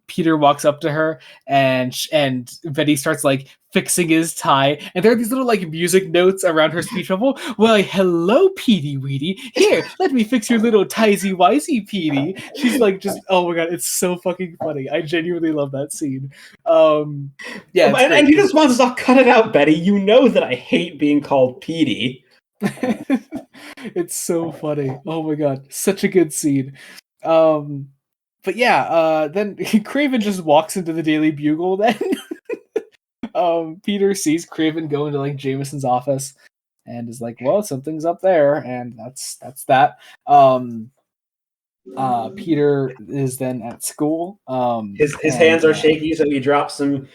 Peter walks up to her and Betty starts like fixing his tie, and there are these little like music notes around her speech bubble. Well, hello, Petey Weedy. Here, let me fix your little tizy wisey, Petey. She's like, just oh my god, it's so fucking funny. I genuinely love that scene. Yeah, and he just wants to cut it out, Betty. You know that I hate being called Petey. It's so funny. Oh my god, such a good scene. But yeah, then Craven just walks into the Daily Bugle. Then Peter sees Craven go into like Jameson's office and is like, "Well, something's up there," and that's that. Peter is then at school. His hands are shaky, so he drops some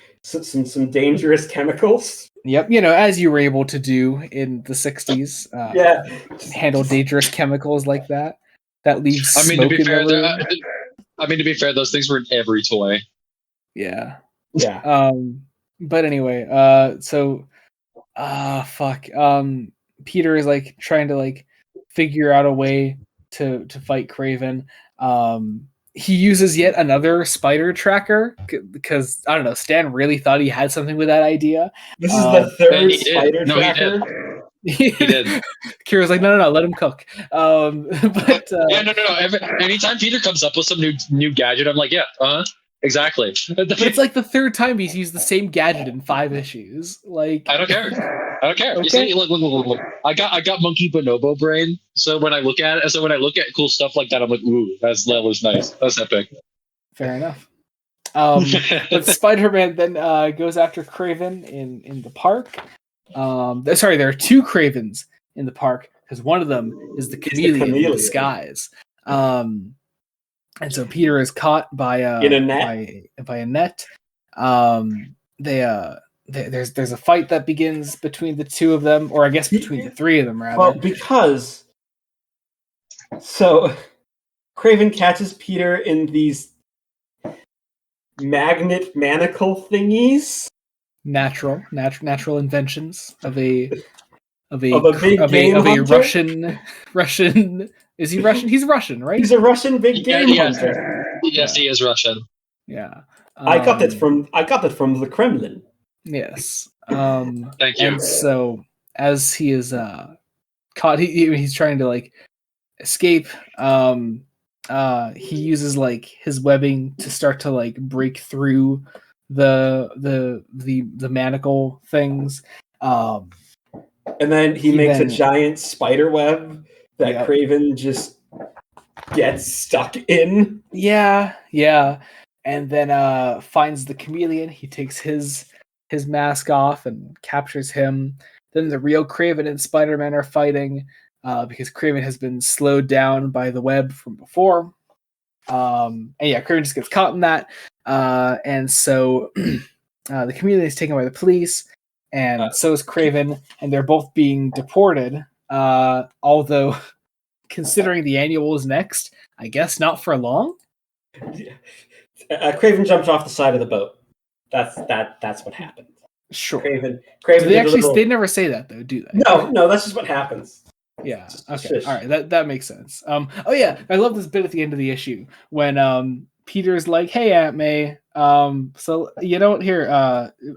dangerous chemicals. Yep, as you were able to do in the 60s. Yeah, handle dangerous chemicals like that. That leaves smoke in the room. To be fair, those things were in every toy. Yeah. Yeah. But anyway, fuck. Peter is like trying to like figure out a way to fight Craven. He uses yet another spider tracker because I don't know. Stan really thought he had something with that idea. This is the third spider tracker. He did. Kira's like, no, let him cook. But yeah, no. Anytime Peter comes up with some new gadget, I'm like, yeah, exactly. But it's like the third time he's used the same gadget in 5 issues. Like, I don't care. Okay. You see, look. I got monkey bonobo brain. So when I look at cool stuff like that, I'm like, ooh, that was nice. That's epic. Fair enough. But Spider-Man then goes after Craven in the park. Sorry, there are 2 Cravens in the park because one of them is the chameleon in disguise. And so Peter is caught by in a net. by a net. There's a fight that begins between the 2 of them, or I guess between the 3 of them rather. Well, because Craven catches Peter in these magnet manacle thingies. Natural inventions of a Russian. Is he Russian? He's Russian, right? He's a Russian big game hunter. Yes, he is Russian. Yeah. I got that from the Kremlin. Yes. Thank you. And so as he is caught, he's trying to like escape. He uses like his webbing to start to like break through the manacle things. And then he makes a giant spider web that Craven just gets stuck in. Yeah. And then finds the chameleon. He takes his mask off and captures him. Then the real Craven and Spider-Man are fighting because Craven has been slowed down by the web from before. And yeah, Craven just gets caught in that. And so the chameleon is taken by the police, and so is Craven, and they're both being deported. Although, considering the annual is next, I guess not for long. Craven jumped off the side of the boat. That's what happened. Sure. Craven. They never say that though, do they? No, that's just what happens. Yeah. Okay. All right. That makes sense. Oh yeah, I love this bit at the end of the issue when Peter's like, "Hey, Aunt May. So you don't hear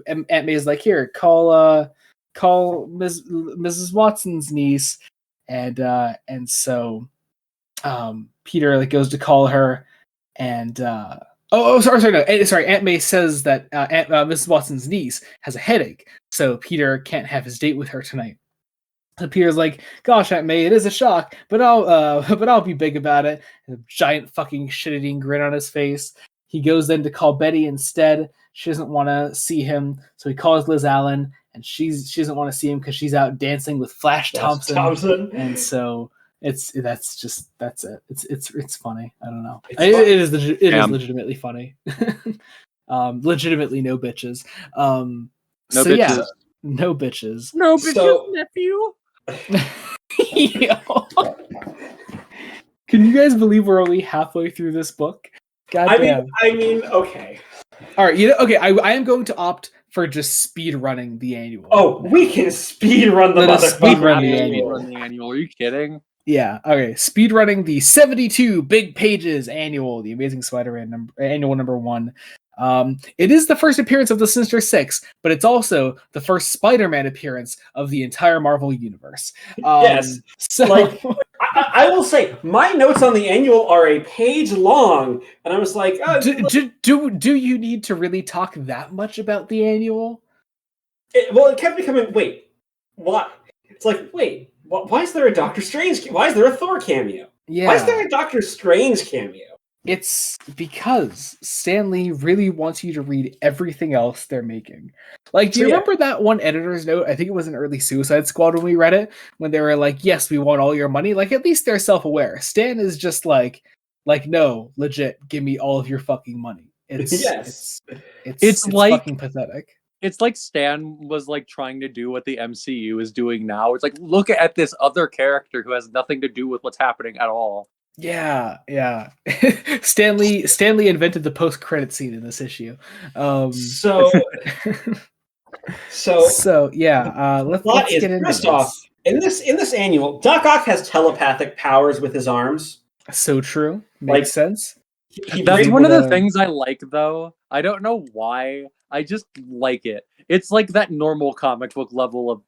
Aunt May's like, here, call Mrs. Watson's niece," and so Peter like goes to call her, and sorry. Aunt May says that Mrs. Watson's niece has a headache, so Peter can't have his date with her tonight. So Peter's like, "Gosh, Aunt May, it is a shock, but I'll be big about it." And a giant fucking shit-eating grin on his face. He goes then to call Betty instead. She doesn't want to see him, so he calls Liz Allen, and she doesn't want to see him because she's out dancing with Flash Thompson. And so that's it. It's funny. I don't know. It is legitimately funny. Legitimately no bitches. No bitches, nephew. Yo. Can you guys believe we're only halfway through this book? God damn. I mean, okay. All right, okay. I am going to opt for just speed running the annual. Oh, we can speed run the Let us speed run the motherfucking annual. Are you kidding? Yeah. Okay. Speed running the 72 big pages annual, the Amazing Spider-Man annual number 1. It is the first appearance of the Sinister Six, but it's also the first Spider-Man appearance of the entire Marvel universe. Yes. So Like, I will say, my notes on the annual are a page long, and I was like, do you need to really talk that much about the annual? it kept becoming, wait, what? It's like, wait, why is there a Doctor Strange? Why is there a Thor cameo? Yeah. Why is there a Doctor Strange cameo? It's because Stan Lee really wants you to read everything else they're making. Like, do you remember that one editor's note? I think it was an early Suicide Squad when we read it, when they were like, yes, we want all your money. Like, at least they're self-aware. Stan is just like, no, legit, give me all of your fucking money. It's like fucking pathetic. It's like Stan was like trying to do what the MCU is doing now. It's like, look at this other character who has nothing to do with what's happening at all. Yeah. Stan Lee invented the post-credit scene in this issue. So yeah. Let's get into first this. off, in this annual, Doc Ock has telepathic powers with his arms. So true. Makes sense. That's one of the things I like, though. I don't know why. I just like it. It's like that normal comic book level of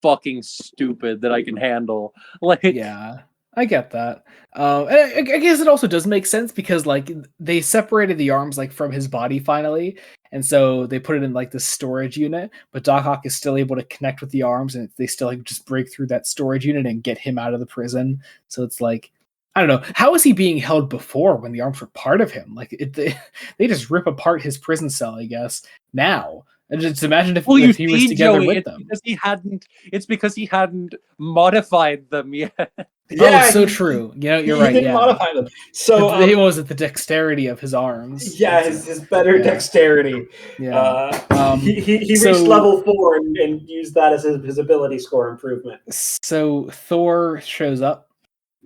fucking stupid that I can handle. Like, yeah, I get that. I guess it also does make sense because like they separated the arms like from his body finally, and so they put it in like the storage unit. But Doc Ock is still able to connect with the arms, and they still like just break through that storage unit and get him out of the prison. So it's like, I don't know, how was he being held before when the arms were part of him? Like they just rip apart his prison cell, I guess. Now, and just imagine if he was together with them. It's because he hadn't modified them yet. Yeah, so true. You know, you're right. He didn't modify them. So it was the dexterity of his arms. Yeah, his better dexterity. Yeah. He reached level 4 and used that as his ability score improvement. So Thor shows up,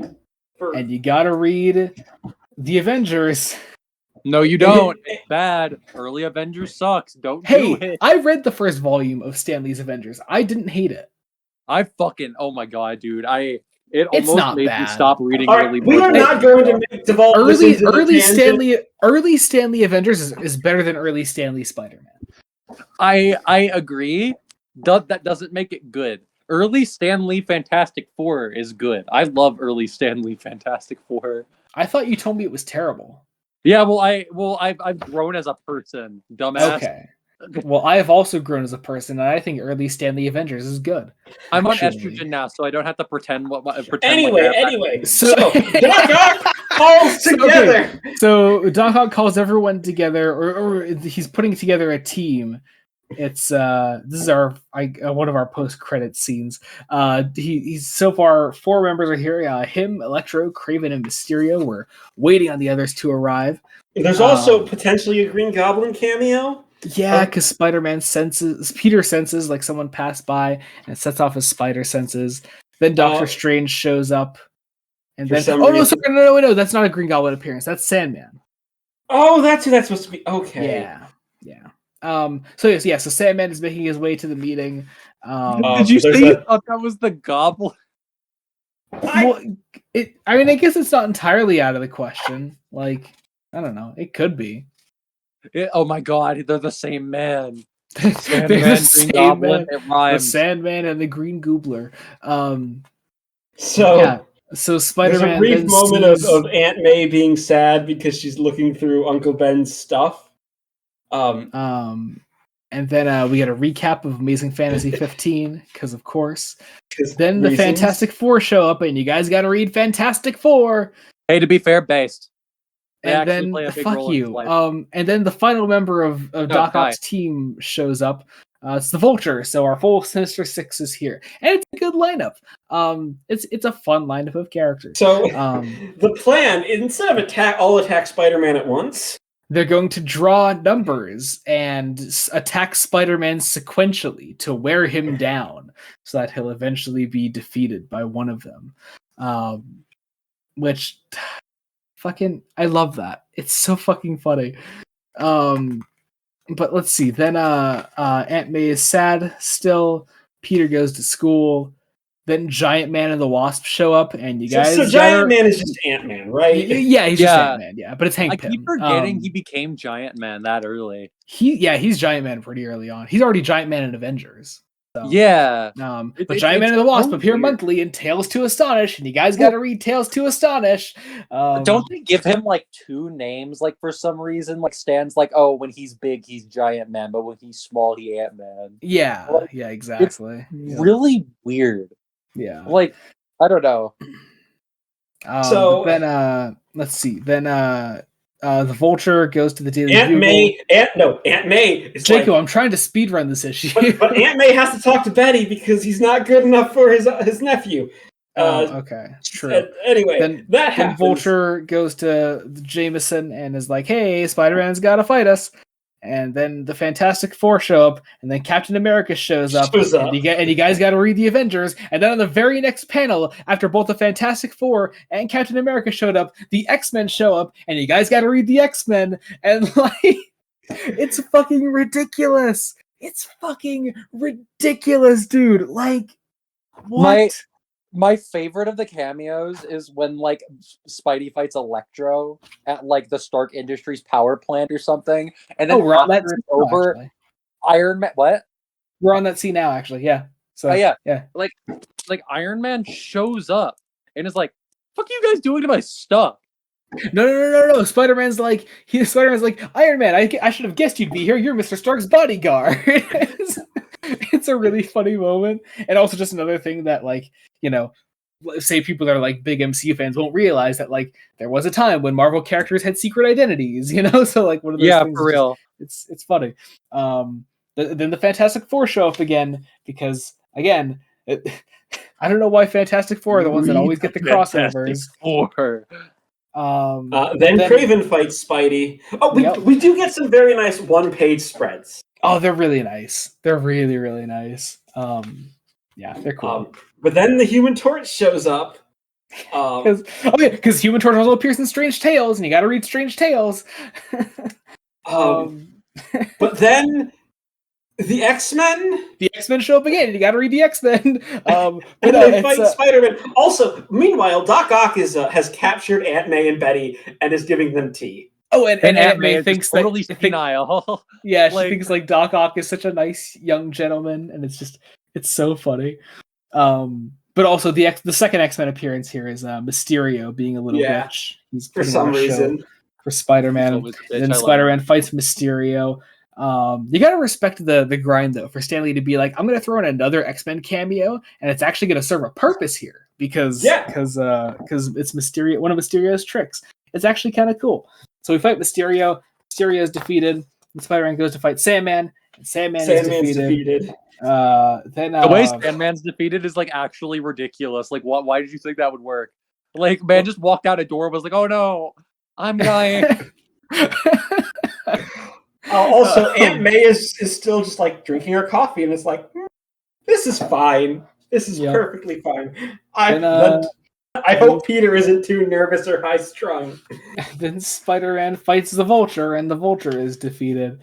and you gotta read the Avengers. No, you don't. It's bad. Early Avengers sucks. Don't do it. I read the first volume of Stan Lee's Avengers. I didn't hate it. Oh my god, dude. It it's almost not made bad. me stop reading. Right, we are not going to make devolve early Stan Lee Avengers is better than early Stan Lee Spider-Man. I agree. That doesn't make it good. Early Stan Lee Fantastic Four is good. I love early Stan Lee Fantastic Four. I thought you told me it was terrible. Yeah, I've grown as a person, dumbass. Okay. Well, I have also grown as a person, and I think early Stan Lee Avengers is good. I'm on estrogen now, so I don't have to pretend. Anyway, so Doc Ock calls together. So Doc Ock calls everyone together, or he's putting together a team. It's this is one of our post-credit scenes. He's so far 4 members are here. Him, Electro, Kraven, and Mysterio. We're waiting on the others to arrive. There's also potentially a Green Goblin cameo. Yeah, because Peter senses like someone passed by and sets off his spider senses. Then Doctor Strange shows up, and then no, that's not a Green Goblin appearance. That's Sandman. Oh, that's who that's supposed to be. Okay. Yeah. So Sandman is making his way to the meeting. Did you say you thought that was the Goblin? I mean, I guess it's not entirely out of the question. Like, I don't know. It could be. Oh my god, they're the same man. They're the same Goblin, man. The Sandman and the Green Goobler. So Spider-Man. There's a brief moment of Aunt May being sad because she's looking through Uncle Ben's stuff. And then we get a recap of Amazing Fantasy 15 because of course. Then the Fantastic Four show up, and you guys got to read Fantastic Four. Hey, to be fair, based. And then fuck you. And then the final member of Doc Ock's team shows up. It's the Vulture. So our full Sinister Six is here, and it's a good lineup. It's a fun lineup of characters. So the plan, instead of attack Spider-Man at once, they're going to draw numbers and attack Spider-Man sequentially to wear him down so that he'll eventually be defeated by one of them. Which fucking, I love that. It's so fucking funny. But let's see. Then Aunt May is sad still. Peter goes to school. Then Giant Man and the Wasp show up, and you guys. So Giant Man is just Ant-Man, right? Yeah, he's just Ant-Man. Yeah, but it's Hank Pym. I keep forgetting he became Giant Man that early. He's Giant Man pretty early on. He's already Giant Man in Avengers. So. Yeah. But Giant Man and the Wasp appear monthly in Tales to Astonish, and you guys got to read Tales to Astonish. Don't they give him like 2 names, like for some reason? Like Stan's like, oh, when he's big, he's Giant Man, but when he's small, he Ant Man. Yeah, like, yeah, exactly. Really weird. Yeah. Like, I don't know. So then, let's see. Then the Vulture goes to the Daily Aunt Bugle. May. Aunt May. Is Jacob, like, I'm trying to speedrun this issue. but Aunt May has to talk to Betty because he's not good enough for his nephew. Okay, it's true. Anyway, then Vulture goes to Jameson and is like, "Hey, Spider-Man's got to fight us." And then the Fantastic Four show up, and then Captain America shows up. And you guys got to read the Avengers. And then on the very next panel, after both the Fantastic Four and Captain America showed up, the X-Men show up, and you guys got to read the X-Men. And like, it's fucking ridiculous. It's fucking ridiculous, dude. Like, what? My favorite of the cameos is when like Spidey fights Electro at like the Stark Industries power plant or something, and then after it's over, actually. Iron Man. What? We're on that scene now, actually. Yeah. So yeah. Like Iron Man shows up and is like, "Fuck you guys doing to my stuff?" No. Spider-Man's like, Iron Man. I should have guessed you'd be here. You're Mr. Stark's bodyguard. It's a really funny moment, and also just another thing that, like, you know, say people that are like big MCU fans won't realize that like there was a time when Marvel characters had secret identities, you know. So like one of those things. For real. It's funny. Then the Fantastic Four show up again because again, I don't know why Fantastic Four are the ones that always get the crossovers. Then Craven fights Spidey. Oh, we do get some very nice one-page spreads. Oh, they're really nice. They're really, really nice. Yeah, they're cool. But then the Human Torch shows up. Because Human Torch also appears in Strange Tales, and you got to read Strange Tales. But then the X-Men show up again, and you got to read the X-Men. And they fight Spider-Man. Also, meanwhile, Doc Ock has captured Aunt May and Betty and is giving them tea. Oh, and Aunt May thinks totally senile. Yeah, she thinks like Doc Ock is such a nice young gentleman, and it's so funny. But also the second X-Men appearance here is Mysterio being a little bitch. He's for some reason for Spider-Man, and then Spider-Man fights Mysterio. You gotta respect the grind though for Stan Lee to be like, I'm gonna throw in another X-Men cameo, and it's actually gonna serve a purpose here because it's Mysterio, one of Mysterio's tricks. It's actually kind of cool. So we fight Mysterio. Mysterio is defeated. And Spider-Man goes to fight Sandman. And Sandman's defeated. Then the way Sandman's defeated is like actually ridiculous. Like, why did you think that would work? Like, man just walked out a door and was like, "Oh no, I'm dying." Also, Aunt May is still just like drinking her coffee, and it's like, this is fine. This is perfectly fine. I hope Peter isn't too nervous or high-strung. Then Spider-Man fights the Vulture, and the Vulture is defeated.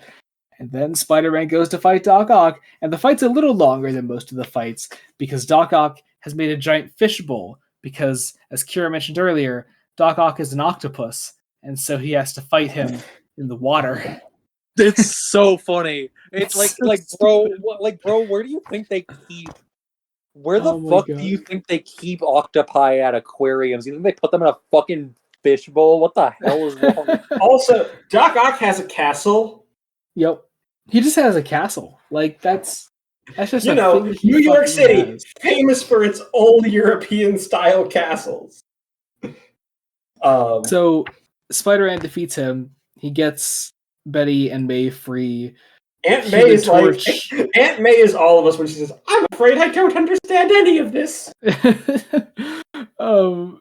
And then Spider-Man goes to fight Doc Ock, and the fight's a little longer than most of the fights, because Doc Ock has made a giant fishbowl, because, as Kira mentioned earlier, Doc Ock is an octopus, and so he has to fight him in the water. It's so funny. It's bro, where do you think they keep... Where the fuck do you think they keep octopi at aquariums? You think they put them in a fucking fishbowl? What the hell is wrong? Also, Doc Ock has a castle. Yep. He just has a castle. Like, that's just New York City, famous for its old European-style castles. So, Spider-Man defeats him. He gets Betty and May free. Aunt May is Aunt May is all of us when she says, "I'm afraid I don't understand any of this." And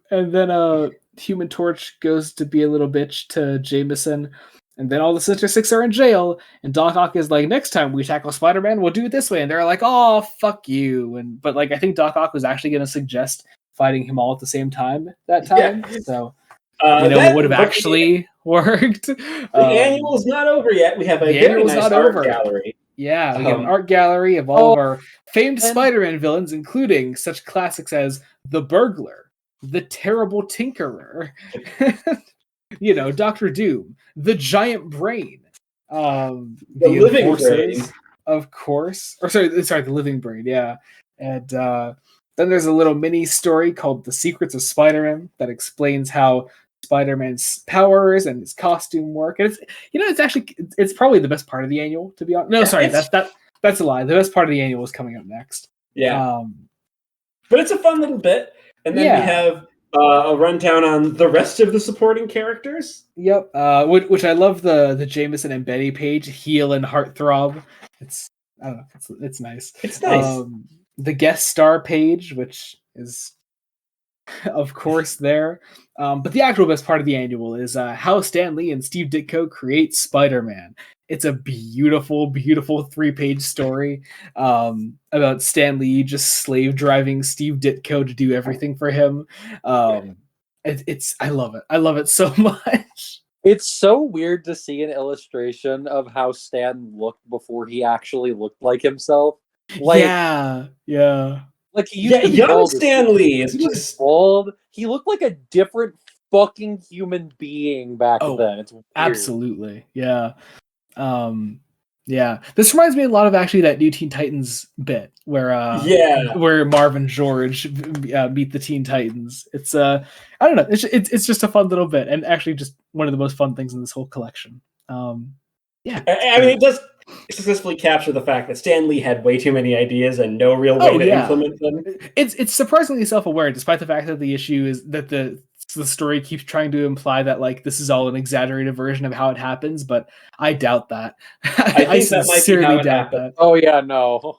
then Human Torch goes to be a little bitch to Jameson, And then all the Sinister Six are in jail, and Doc Ock is like, next time we tackle Spider-Man, we'll do it this way. And they're like, oh, fuck you. But like, I think Doc Ock was actually going to suggest fighting him all at the same time that time. Yeah. So, it would have but actually worked. The annual is not over yet. We have a the very annual's nice not art over. gallery. Yeah, we get an art gallery of all of our famed and- Spider-Man villains, including such classics as the Burglar, the Terrible Tinkerer, Doctor Doom, the Giant Brain, the Living Enforcers, Brain. of course. Or sorry, the Living Brain, yeah. And then there's a little mini story called The Secrets of Spider-Man that explains how Spider-Man's powers and his costume work. And it's probably the best part of the annual, to be honest. No, sorry, that's a lie. The best part of the annual is coming up next. Yeah. But it's a fun little bit. And then we have a rundown on the rest of the supporting characters. Yep. Which I love the Jameson and Betty page, Heel and Heartthrob. It's nice. It's nice. The guest star page, which is of course there. But the actual best part of the annual is how Stan Lee and Steve Ditko create Spider-Man. It's a beautiful, beautiful 3-page story about Stan Lee just slave driving Steve Ditko to do everything for him. I love it. I love it so much. It's so weird to see an illustration of how Stan looked before he actually looked like himself. Like, yeah. Like he used to be young bald. Stan Lee is He was just bald. He looked like a different fucking human being back then. It's weird. Absolutely, yeah. This reminds me a lot of actually that new Teen Titans bit where Marv and George meet the Teen Titans. It's I don't know. It's just a fun little bit, and actually just one of the most fun things in this whole collection. I mean, it does successfully capture the fact that Stan Lee had way too many ideas and no real way to implement them. It's surprisingly self-aware, despite the fact that the issue is that the story keeps trying to imply that like this is all an exaggerated version of how it happens, but I doubt that. I sincerely doubt that. Oh yeah, no.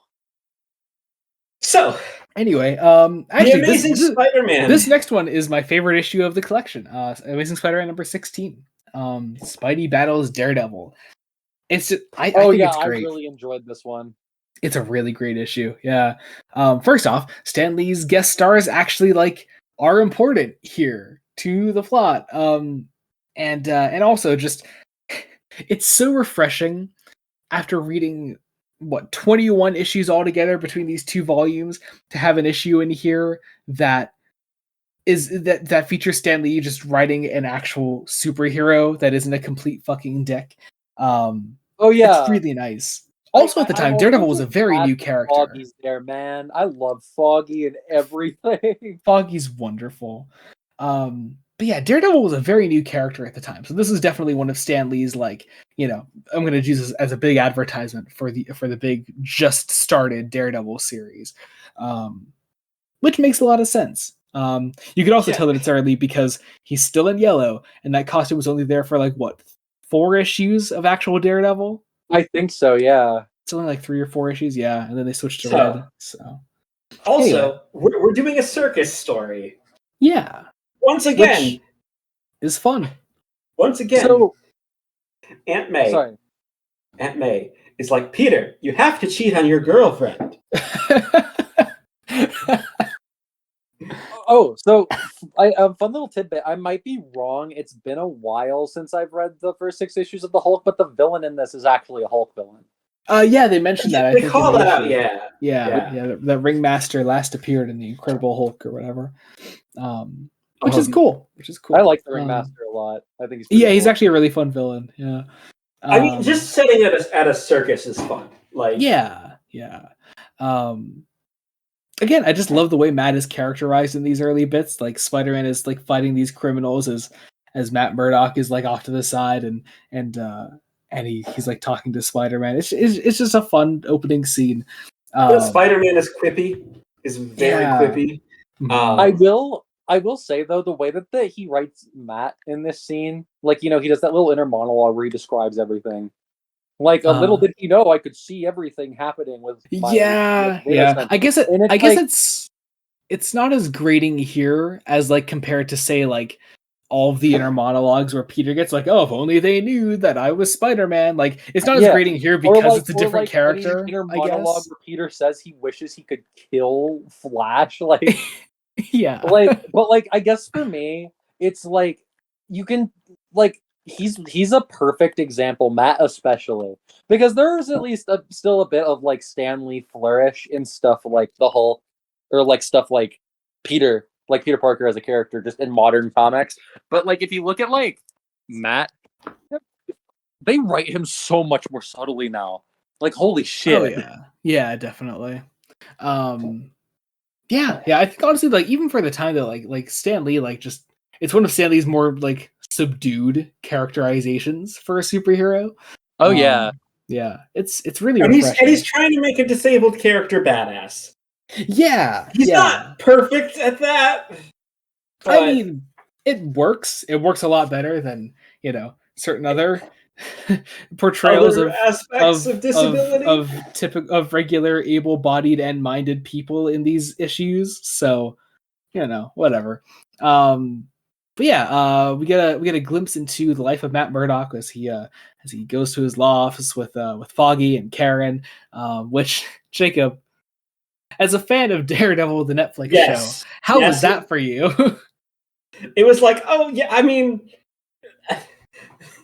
So anyway, actually, the Amazing Spider-Man. This next one is my favorite issue of the collection. Amazing Spider-Man number 16. Spidey battles Daredevil. I think it's great. I really enjoyed this one. It's a really great issue. Yeah. First off, Stan Lee's guest stars actually are important here to the plot. And also just it's so refreshing after reading 21 issues altogether between these two volumes to have an issue in here that features Stan Lee just writing an actual superhero that isn't a complete fucking dick. It's really nice. Also, at the time, Daredevil was a very new character. Foggy's there, man. I love Foggy and everything. Foggy's wonderful. But yeah, Daredevil was a very new character at the time. So this is definitely one of Stan Lee's I'm going to use this as a big advertisement for the big just started Daredevil series, which makes a lot of sense. You could also tell that it's early because he's still in yellow, and that costume was only there for 4 issues of actual Daredevil. I think so, yeah. It's only 3 or 4 issues, yeah, and then they switched to red. So also, we're doing a circus story. Yeah. Once again, which is fun. Once again, so, Aunt May is like, Peter, you have to cheat on your girlfriend. So a fun little tidbit. I might be wrong. It's been a while since I've read the first 6 issues of the Hulk, but the villain in this is actually a Hulk villain. Yeah, they mentioned that. They call that out. Yeah. The Ringmaster last appeared in the Incredible Hulk or whatever, which is cool. I like the Ringmaster a lot. I think he's he's actually a really fun villain. Yeah. I mean, just setting it at a circus is fun. Yeah. Again, I just love the way Matt is characterized in these early bits. Spider-Man is fighting these criminals as Matt Murdock is off to the side and he's talking to Spider-Man. It's just a fun opening scene. Spider-Man is quippy. Is very quippy. I will say though, the way that he writes Matt in this scene, he does that little inner monologue where he describes everything. Little did he know I could see everything happening with my I guess it's not as grating here as compared to say all of the inner monologues where Peter gets like, "Oh, if only they knew that I was Spider-Man." Like, it's not as grating here because it's a different character. Inner I monologue guess. where Peter says he wishes he could kill Flash. Like, Yeah. but I guess for me, it's like you can like he's a perfect example, Matt especially, because there's at least still a bit of like Stan Lee flourish in stuff like the Hulk, or like stuff like Peter Parker as a character just in modern comics. But like if you look at like Matt, they write him so much more subtly now. Like, holy shit. Oh yeah. Yeah, definitely. Yeah, I think honestly, like, even for the time that like Stan Lee, like, just it's one of Stan Lee's more like subdued characterizations for a superhero. Oh yeah. Yeah, it's really and refreshing. he's trying to make a disabled character badass. Yeah, He's not perfect at that. I mean, it works. It works a lot better than, certain other portrayals other aspects of disability, of regular able-bodied and minded people in these issues. So, whatever. But yeah, we get a glimpse into the life of Matt Murdock as he goes to his law office with Foggy and Karen, which Jacob, as a fan of Daredevil, the Netflix show, how was that for you? It was like, oh yeah, I mean,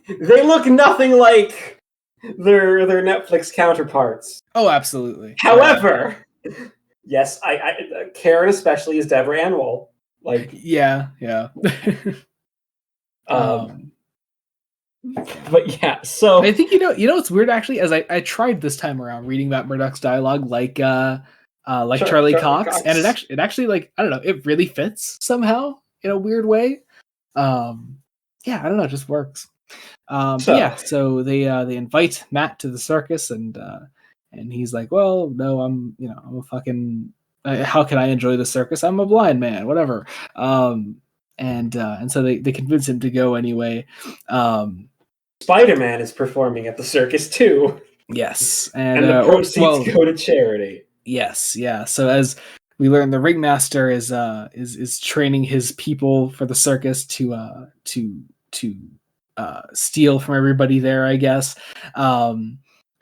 they look nothing like their Netflix counterparts. Oh, absolutely. However, yes, I Karen especially is Deborah Ann Woll. Like, yeah. But yeah, so I think it's weird actually, as I tried this time around reading Matt Murdock's dialogue like Charlie Cox, and it actually like, I don't know, it really fits somehow in a weird way. Yeah, I don't know, it just works. So they invite Matt to the circus, and he's like, well, no, I'm a fucking how can I enjoy the circus? I'm a blind man, whatever. And so they convince him to go anyway. Spider-Man is performing at the circus too. Yes, and the proceeds go to charity. Yes, yeah. So as we learn, the ringmaster is training his people for the circus to steal from everybody there, I guess.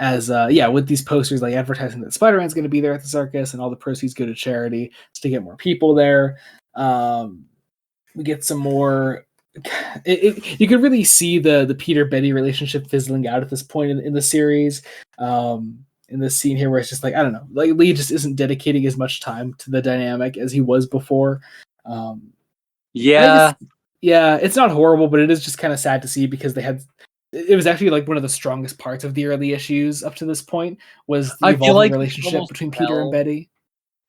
With these posters like advertising that Spider-Man's going to be there at the circus, and all the proceeds go to charity to get more people there. We get some more. You could really see the Peter Betty relationship fizzling out at this point in the series. In this scene here, where it's just like, I don't know, like Lee just isn't dedicating as much time to the dynamic as he was before. It's not horrible, but it is just kind of sad to see, because it was actually like one of the strongest parts of the early issues up to this point was the evolving relationship between Peter and Betty.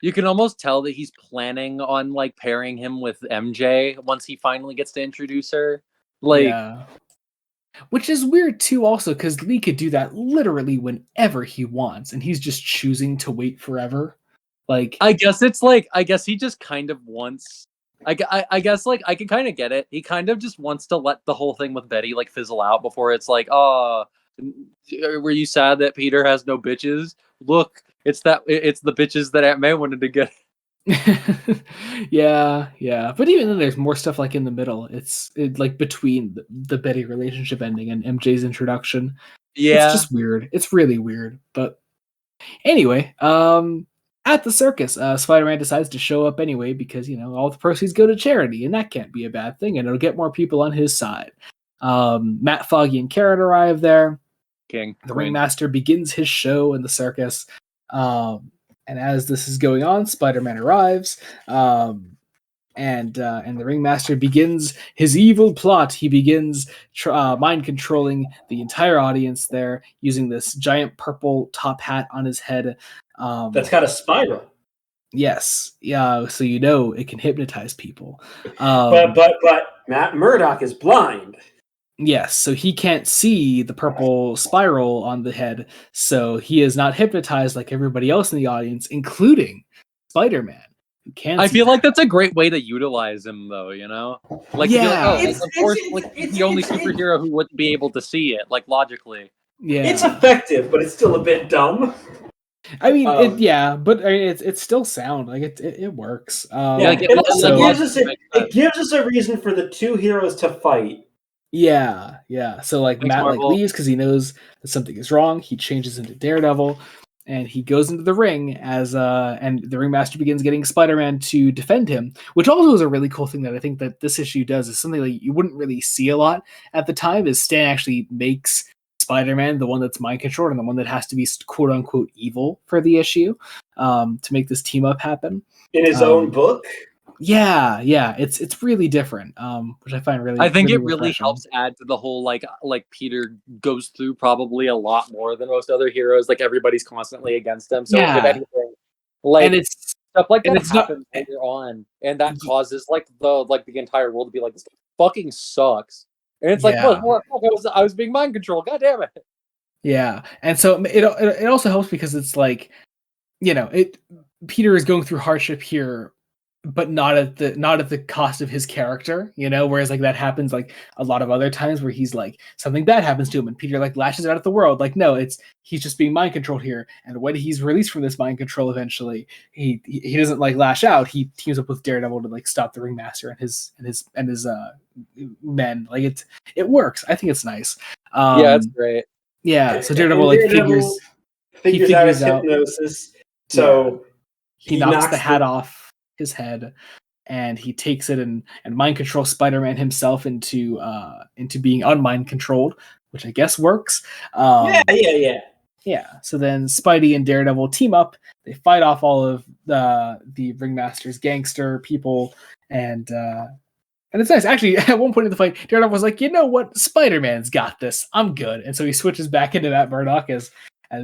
You can almost tell that he's planning on like pairing him with MJ once he finally gets to introduce her. Which is weird too, also, because Lee could do that literally whenever he wants, and he's just choosing to wait forever. Like, I guess he just kind of wants. I guess like I can kind of get it. He kind of just wants to let the whole thing with Betty like fizzle out before it's like, oh, were you sad that Peter has no bitches? Look, it's the bitches that Aunt May wanted to get. yeah, but even then there's more stuff like in the middle. It's like between the Betty relationship ending and MJ's introduction. It's just weird. It's really weird. But anyway, at the circus, Spider-Man decides to show up anyway, because all the proceeds go to charity, and that can't be a bad thing, and it'll get more people on his side. Matt, Foggy, and Karen arrive there. The ringmaster begins his show in the circus. And as this is going on, Spider-Man arrives, and the ringmaster begins his evil plot. He begins mind controlling the entire audience there, using this giant purple top hat on his head. That's got a spiral. Yes, yeah. So it can hypnotize people. But Matt Murdock is blind. Yes, so he can't see the purple spiral on the head, so he is not hypnotized like everybody else in the audience, including Spider-Man, who can. I feel like that's a great way to utilize him, though. Like, yeah, of course, he's the only superhero who wouldn't be able to see it, like logically. Yeah, it's effective, but it's still a bit dumb. I mean, but I mean, it's still sound like it works. It gives us a reason for the two heroes to fight. Yeah. So like Thanks, Matt Marvel. leaves because he knows that something is wrong. He changes into Daredevil, and he goes into the ring and the ringmaster begins getting Spider-Man to defend him, which also is a really cool thing that I think that this issue does. Is something that you wouldn't really see a lot at the time. Is Stan actually makes Spider-Man the one that's mind controlled and the one that has to be quote unquote evil for the issue to make this team up happen in his own book. Yeah, it's really different, which I find really. I think really it really refreshing. helps add to the whole like Peter goes through probably a lot more than most other heroes. Like everybody's constantly against him. So if anything, like and it's stuff like that it's happens later on, and that causes like the entire world to be like, this fucking sucks. And it's like, what? I was being mind controlled. God damn it. Yeah, and so it also helps because it's like, Peter is going through hardship here, but not at the cost of his character, whereas like that happens like a lot of other times where he's like something bad happens to him and Peter like lashes out at the world. Like, no, he's just being mind controlled here, and when he's released from this mind control eventually, he doesn't like lash out. He teams up with Daredevil to like stop the ringmaster and his men. Like it works. I think it's nice. Yeah, it's great. Yeah, so Daredevil figures out his hypnosis. So he knocks the hat off his head, and he takes it and mind controls Spider-Man himself into being unmind controlled, which I guess works. Yeah. So then Spidey and Daredevil team up. They fight off all of the Ringmaster's gangster people, and it's nice. Actually, at one point in the fight, Daredevil was like, "You know what? Spider-Man's got this. I'm good." And so he switches back into Matt Murdock as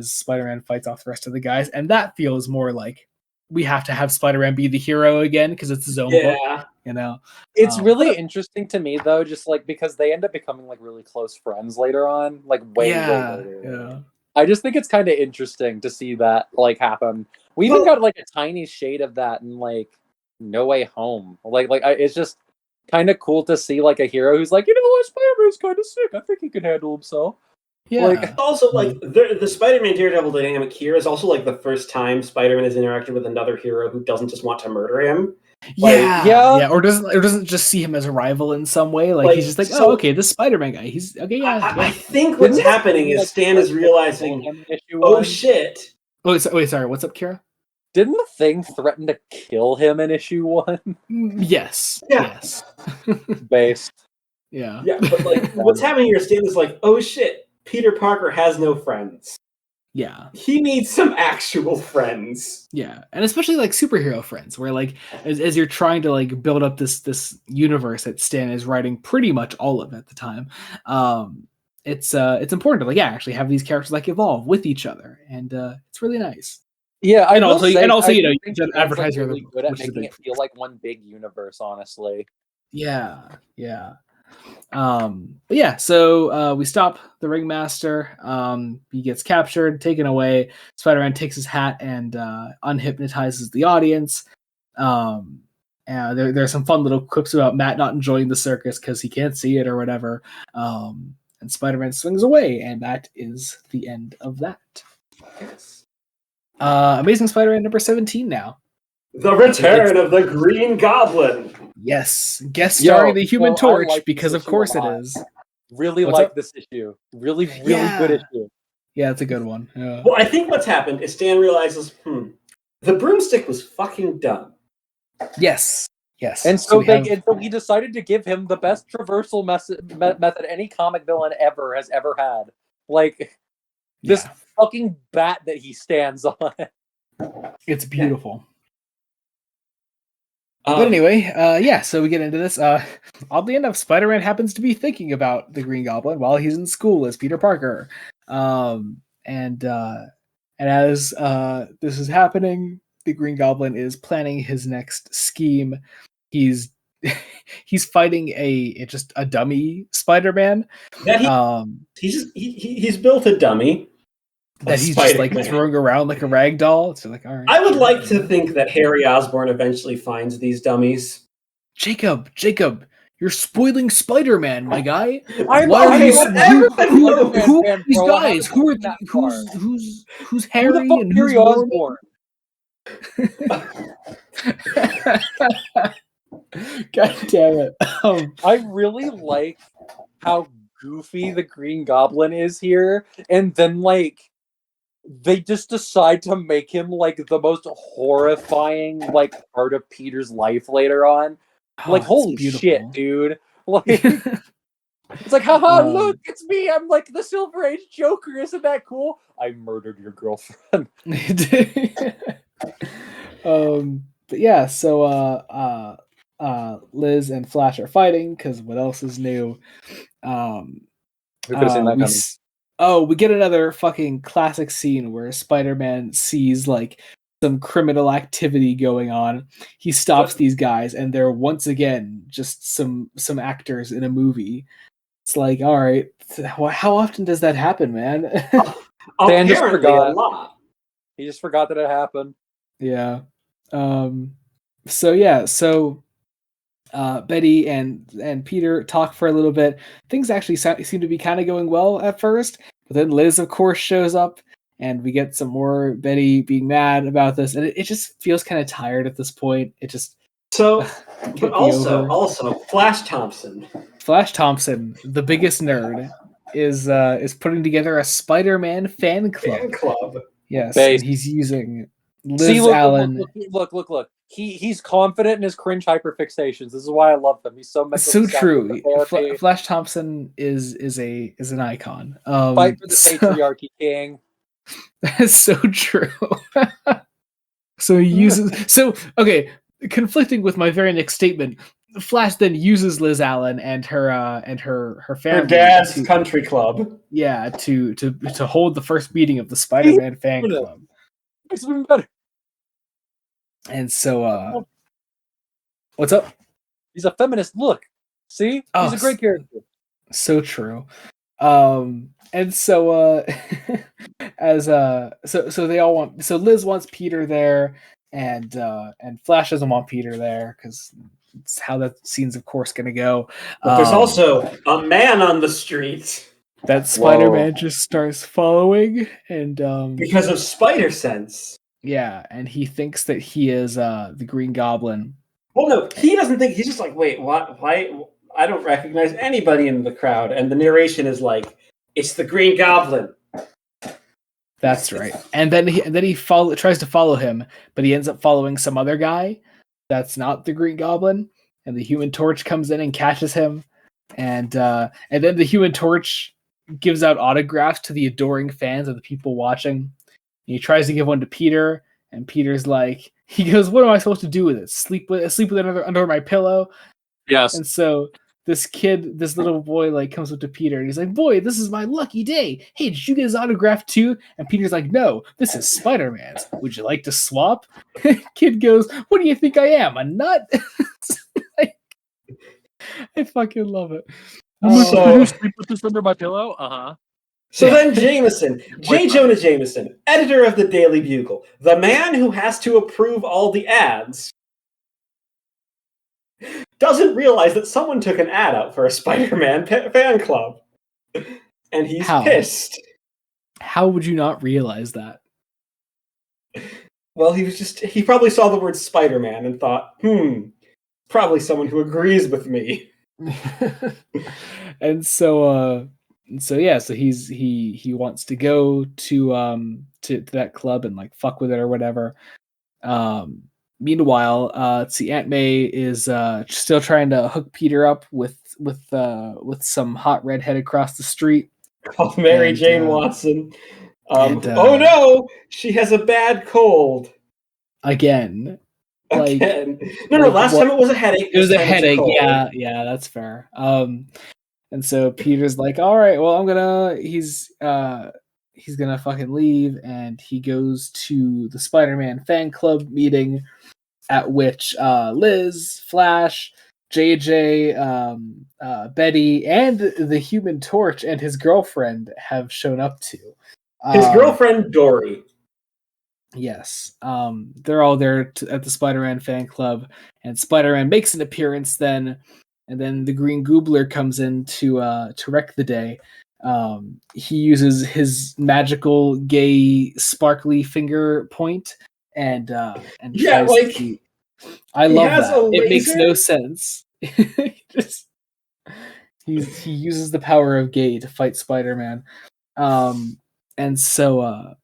Spider-Man fights off the rest of the guys, and that feels more like we have to have Spider-Man be the hero again because it's his own book. It's really interesting to me though, just like because they end up becoming like really close friends later on, like way later. Yeah. I just think it's kind of interesting to see that like happen. We even got like a tiny shade of that in like No Way Home. It's just kind of cool to see like a hero who's like, you know what, Spider-Man's kind of sick. I think he can handle himself. Yeah. Like also like the Spider-Man Daredevil dynamic here is also like the first time Spider-Man has interacted with another hero who doesn't just want to murder him. Or doesn't just see him as a rival in some way. Like he's just like, oh, okay, this Spider-Man guy. He's okay. Yeah. I think what's happening is Stan is realizing, oh shit. Oh, wait, sorry. What's up, Kira? Didn't the Thing threaten to kill him in issue 1? Yes. Yeah. Yes. Based. Yeah. Yeah, but like what's happening here, Stan is like, oh shit, Peter Parker has no friends. Yeah. He needs some actual friends. Yeah. And especially like superhero friends, where like as you're trying to like build up this universe that Stan is writing pretty much all of at the time. It's important to like actually have these characters like evolve with each other, and it's really nice. Yeah, and also you can advertise really good at making it feel like one big universe, honestly. Yeah. But yeah, so we stop the Ringmaster. He gets captured, taken away. Spider-Man takes his hat and unhypnotizes the audience. And there's some fun little quips about Matt not enjoying the circus because he can't see it or whatever. And Spider-Man swings away, and that is the end of that. Yes. Amazing Spider-Man number 17 now. The Return of the Green Goblin. Yes, guest starring the Human Torch, because of course it is. Really like this issue. Really good issue. Yeah, it's a good one. Yeah. Well, I think what's happened is Stan realizes, the broomstick was fucking dumb. Yes. And so he decided to give him the best traversal method any comic villain has ever had. Like this fucking bat that he stands on. It's beautiful. But anyway, so we get into this. Oddly enough, Spider-Man happens to be thinking about the Green Goblin while he's in school as Peter Parker. And as this is happening, the Green Goblin is planning his next scheme. He's fighting a dummy Spider-Man. He's built a dummy that he's just like throwing around like a rag doll. So like, all right. I would like to think that Harry Osborn eventually finds these dummies. Jacob, You're spoiling Spider-Man, my guy. I'm Why are you? Spider-Man Who fan, are these bro. I guys? haven't Who are gotten that who's Who the Harry fuck and Harry who's Norman? Osborn? God damn it! I really like how goofy the Green Goblin is here, and then like they just decide to make him like the most horrifying like part of Peter's life later on. Like, it's holy beautiful. shit, dude! Like, it's like, haha, look, it's me. I'm like the Silver Age Joker. Isn't that cool? I murdered your girlfriend. But yeah, so Liz and Flash are fighting because what else is new? Who could have seen that coming? We get another fucking classic scene where Spider-Man sees like some criminal activity going on. He stops these guys, and they're once again just some actors in a movie. It's like, all right, how often does that happen, man? Dan just forgot a lot. He just forgot that it happened. Yeah. So Betty and Peter talk for a little bit. Things actually seem to be kind of going well at first, but then Liz, of course, shows up, and we get some more Betty being mad about this, and it just feels kind of tired at this point. It just but also Flash Thompson, the biggest nerd, is putting together a Spider-Man fan club. Yes, and he's using Liz Allen. Look. He's confident in his cringe hyperfixations. This is why I love him. He's so so true. Flash Thompson is an icon. Fight for the patriarchy, king. That's so true. So he uses okay. Conflicting with my very next statement, Flash then uses Liz Allen and her family, her dad's country club. Yeah, to hold the first meeting of the Spider-Man fan club. It's even better. And so, what's up? He's a feminist. Look, see, he's a great character. So true. And so, so they all want. So Liz wants Peter there, and Flash doesn't want Peter there because it's how that scene's, of course, going to go. But there's also a man on the street that Spider-Man just starts following, and because of spider sense. Yeah, and he thinks that he is the Green Goblin. Well, no, he doesn't think. He's just like, wait, what? Why? I don't recognize anybody in the crowd. And the narration is like, it's the Green Goblin. That's right. And then he tries to follow him, but he ends up following some other guy that's not the Green Goblin. And the Human Torch comes in and catches him. And then the Human Torch gives out autographs to the adoring fans of the people watching. He tries to give one to Peter, and Peter's like, he goes, "What am I supposed to do with it? Sleep with it under my pillow?" Yes. And so this little boy, like comes up to Peter, and he's like, "Boy, this is my lucky day. Hey, did you get his autograph too?" And Peter's like, "No, this is Spider-Man's. Would you like to swap?" Kid goes, "What do you think I am, a nut?" I fucking love it. So sleep with this under my pillow? Uh-huh. So then J. Jonah Jameson, editor of the Daily Bugle, the man who has to approve all the ads, doesn't realize that someone took an ad out for a Spider-Man fan club. And he's pissed. How would you not realize that? Well, he probably saw the word Spider-Man and thought, probably someone who agrees with me. And so he wants to go to that club and like fuck with it or whatever. Meanwhile, Aunt May is still trying to hook Peter up with some hot redhead across the street called Mary Jane Watson. Oh no, she has a bad cold again. No, last time it was a headache. It was a headache. Yeah, that's fair. And so Peter's like, all right, well, he's gonna fucking leave, and he goes to the Spider-Man fan club meeting, at which Liz, Flash, JJ, Betty, and the Human Torch and his girlfriend have shown up to. His girlfriend, Dory. Yes. They're all there at the Spider-Man fan club, and Spider-Man makes an appearance then. and then the Green Goobler comes in to wreck the day. He uses his magical, gay, sparkly finger point and Yeah, tries like, to. I he love has that. a It makes no laser? sense. He uses the power of gay to fight Spider-Man. And so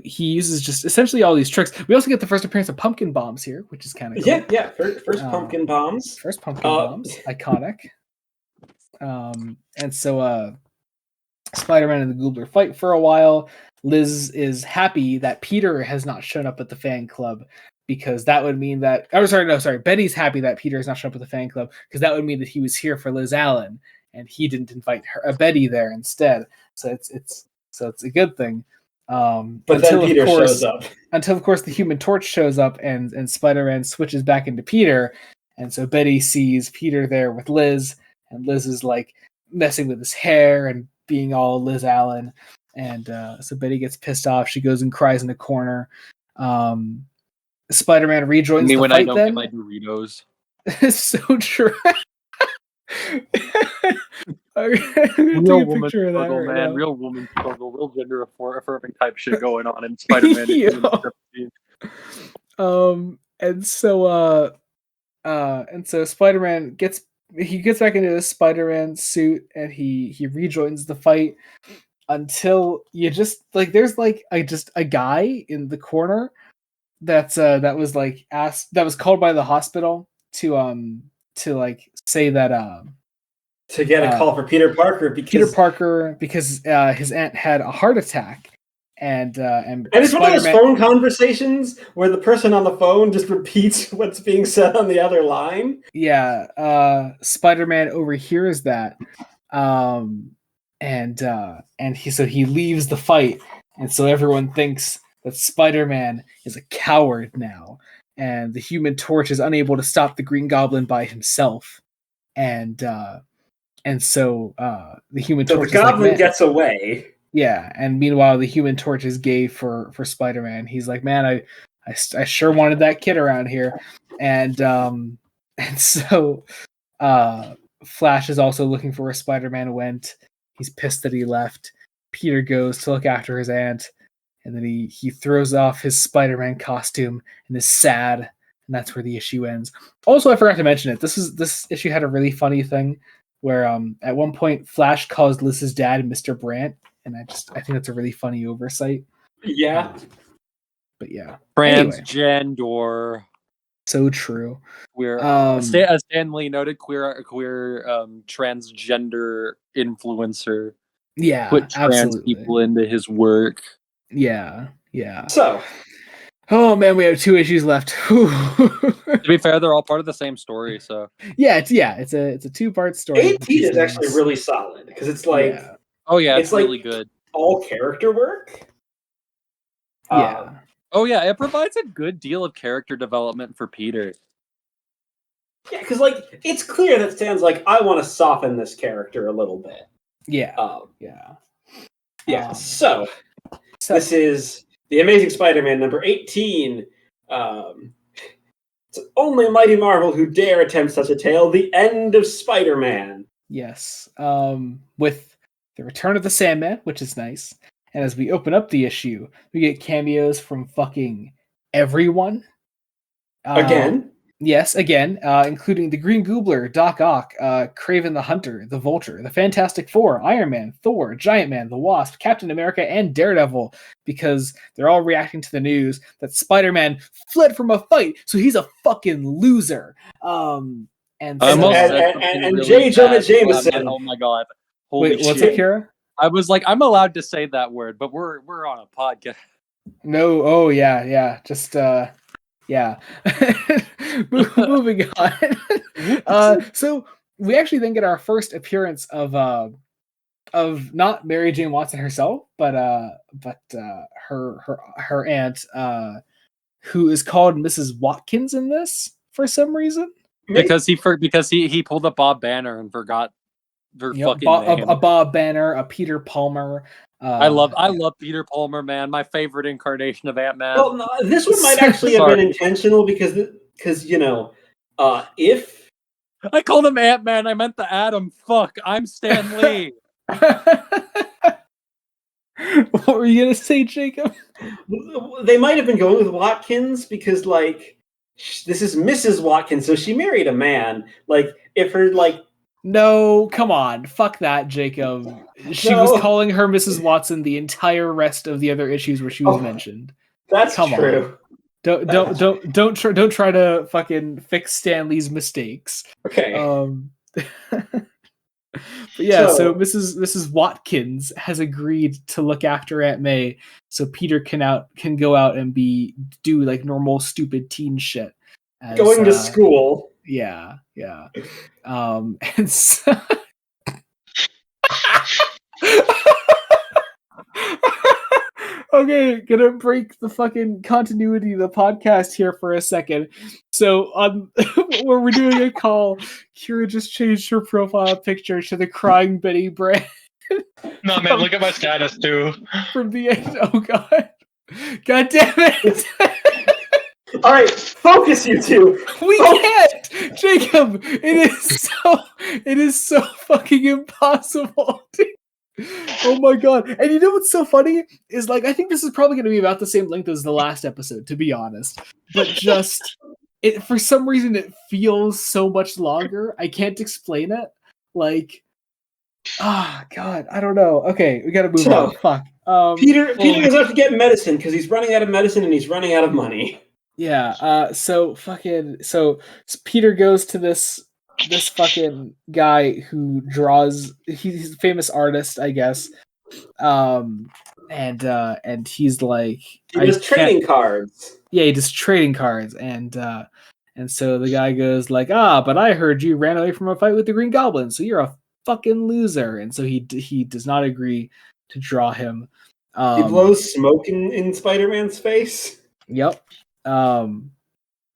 he uses just essentially all these tricks. We also get the first appearance of pumpkin bombs here, which is kind of cool. Yeah. First pumpkin bombs. First pumpkin bombs, iconic. And so Spider-Man and the Goobler fight for a while. Liz is happy that Peter has not shown up at the fan club because that would mean that. Oh, sorry. Betty's happy that Peter has not shown up at the fan club because that would mean that he was here for Liz Allen and he didn't invite Betty there instead. So it's a good thing. But then Peter shows up. Until of course the Human Torch shows up and Spider-Man switches back into Peter, and so Betty sees Peter there with Liz, and Liz is like messing with his hair and being all Liz Allen, and so Betty gets pissed off. She goes and cries in a corner. Spider-Man rejoins the when fight. I don't then get my Doritos. it's so true. Real woman struggle, man. Real woman struggle. Real gender affirming type shit going on in Spider-Man. And so Spider-Man gets back into his Spider-Man suit and he rejoins the fight until you just like there's like a guy in the corner that was like asked, that was called by the hospital to like say that to get a call for Peter Parker because his aunt had a heart attack, and it's one of those phone conversations where the person on the phone just repeats what's being said on the other line. Yeah, Spider-Man overhears that, and he leaves the fight, and so everyone thinks that Spider-Man is a coward now, and the Human Torch is unable to stop the Green Goblin by himself, and so the Human Torch. So the Goblin gets away. Yeah, and meanwhile the Human Torch is gay for Spider-Man. He's like, man, I sure wanted that kid around here, and so Flash is also looking for where Spider-Man went. He's pissed that he left. Peter goes to look after his aunt, and then he throws off his Spider-Man costume and is sad, and that's where the issue ends. Also, I forgot to mention it. This issue had a really funny thing where at one point Flash calls Liz's dad Mr. Brandt, and I think that's a really funny oversight. Yeah. But yeah. Transgender. Anyway. So true. Queer, as Stan Lee noted, queer transgender influencer. Yeah, put trans absolutely. people into his work. Yeah. So, oh man, we have 2 issues left. To be fair, they're all part of the same story. So it's a 2-part story. 18 is actually really solid because it's like, it's really like good. All character work. Yeah. It provides a good deal of character development for Peter. Yeah, because like it's clear that Stan's like, I want to soften this character a little bit. Yeah. So this is the Amazing Spider-Man number 18. It's only Mighty Marvel who dare attempt such a tale. The end of Spider-Man. Yes. With the return of the Sandman, which is nice. And as we open up the issue, we get cameos from fucking everyone. Again? Yes, again, including the Green Goobler, Doc Ock, Kraven the Hunter, the Vulture, the Fantastic Four, Iron Man, Thor, Giant Man, the Wasp, Captain America, and Daredevil, because they're all reacting to the news that Spider-Man fled from a fight, so he's a fucking loser. And J. Jonah Jameson. Oh my god! Holy Wait, what's up, Kira? I was like, I'm allowed to say that word, but we're on a podcast. No, oh yeah, just yeah. Moving on. So we actually then get our first appearance of not Mary Jane Watson herself, but her aunt, who is called Mrs. Watkins in this for some reason. Because he pulled up Bob Banner and forgot her fucking name. A Bob Banner, a Peter Palmer. I love Peter Palmer, man. My favorite incarnation of Ant-Man. Well, no, this one might actually have been intentional because if I called him Ant-Man. I meant the Atom. Fuck, I'm Stan Lee. What were you gonna say, Jacob? They might have been going with Watkins because, like, this is Mrs. Watkins, so she married a man. Like, if her, like... No, come on. Fuck that, Jacob. She was calling her Mrs. Watson the entire rest of the other issues where she was mentioned. That's come true. On. Don't try to fucking fix Stanley's mistakes. Okay. But yeah, so Mrs. Watkins has agreed to look after Aunt May, so Peter can go out and do like normal stupid teen shit. Going to school. Yeah. And so okay, gonna break the fucking continuity of the podcast here for a second. So when we're doing a call, Kira just changed her profile picture to the crying Betty Brant. No, man, look at my status too. From the end. Oh god. God damn it. All right, focus, you two. We can't, Jacob. It is so fucking impossible. Oh my god. And you know what's so funny is, like, I think this is probably going to be about the same length as the last episode, to be honest. But just it, for some reason, it feels so much longer. I can't explain it. Like, god, I don't know. Okay, we got to move on. Fuck. Peter goes out to get medicine because he's running out of medicine and he's running out of money. Yeah. So Peter goes to this fucking guy who draws. He's a famous artist, I guess. And he's like, he does trading cards. Yeah, he does trading cards, and so the guy goes like, but I heard you ran away from a fight with the Green Goblin, so you're a fucking loser. And so he does not agree to draw him. He blows smoke in Spider-Man's face. Yep. And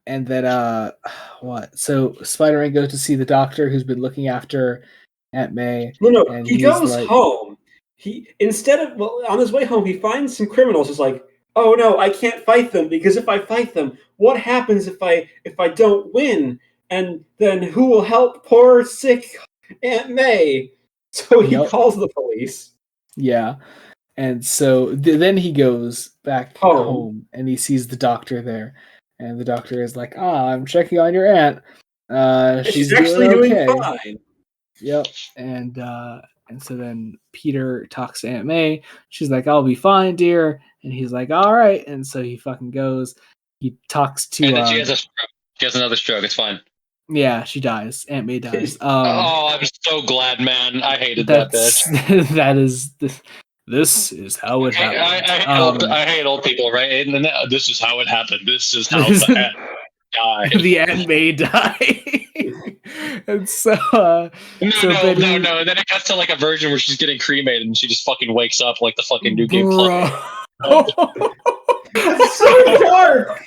then what? So Spider-Man goes to see the doctor who's been looking after Aunt May. No, he goes home. He on his way home, he finds some criminals. He's like, oh no, I can't fight them because if I fight them, what happens if I don't win? And then who will help poor sick Aunt May? So he calls the police. Yeah. And so then he goes back home and he sees the doctor there. And the doctor is like, I'm checking on your aunt. She's actually doing fine. Yep. And so then Peter talks to Aunt May. She's like, I'll be fine, dear. And he's like, all right. And so he fucking goes. He talks to... And then she has a stroke. She has another stroke. It's fine. Yeah, she dies. Aunt May dies. I'm so glad, man. I hated that bitch. That is... This is how it happened. I hate old people, right? And this is how it happened. This is how the Aunt died. The Aunt May died. And so... No. And then it cuts to like a version where she's getting cremated and she just fucking wakes up like the fucking new game play. That's so dark!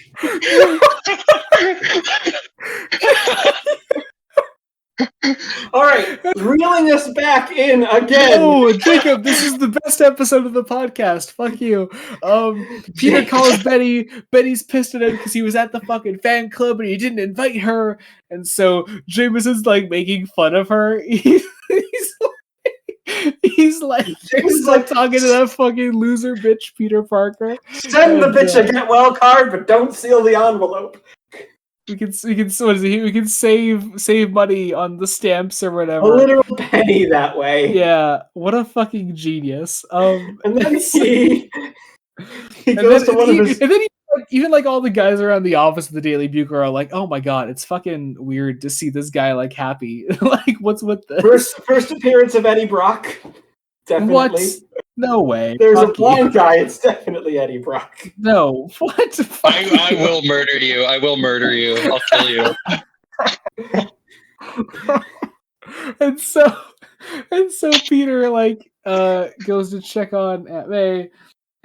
All right, reeling us back in again. Oh, Jacob, this is the best episode of the podcast. Fuck you. Peter calls Betty. Betty's pissed at him because he was at the fucking fan club and he didn't invite her. And so Jameson's like making fun of her. He's like talking to that fucking loser bitch, Peter Parker. Send the bitch a get well card, but don't seal the envelope. We can what is it? We can save money on the stamps or whatever. A literal penny that way. Yeah, what a fucking genius. And then he goes to one of his... And then even like all the guys around the office of the Daily Bugle are like, oh my god, it's fucking weird to see this guy like happy. Like, what's with this? First appearance of Eddie Brock. Definitely. What? No way. There's a blind guy. It's definitely Eddie Brock. No. What? I will murder you. I will murder you. I'll kill you. And so Peter like goes to check on Aunt May,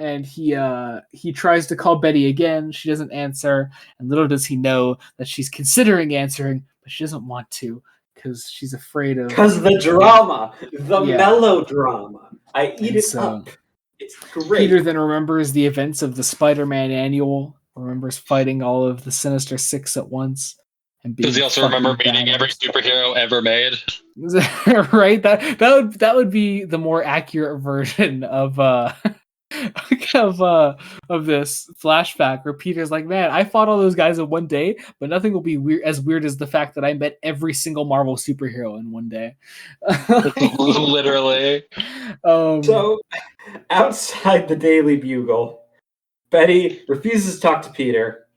and he tries to call Betty again. She doesn't answer, and little does he know that she's considering answering, but she doesn't want to because she's afraid of... Because the drama, the melodrama. I eat it up. It's great. Peter then remembers the events of the Spider-Man annual, remembers fighting all of the Sinister Six at once, and being Does he also remember fucking meeting every badass. superhero ever made? Right? That would be the more accurate version of of this flashback where Peter's like, man, I fought all those guys in one day, but nothing will be as weird as the fact that I met every single Marvel superhero in one day. Literally. So, outside the Daily Bugle, Betty refuses to talk to Peter,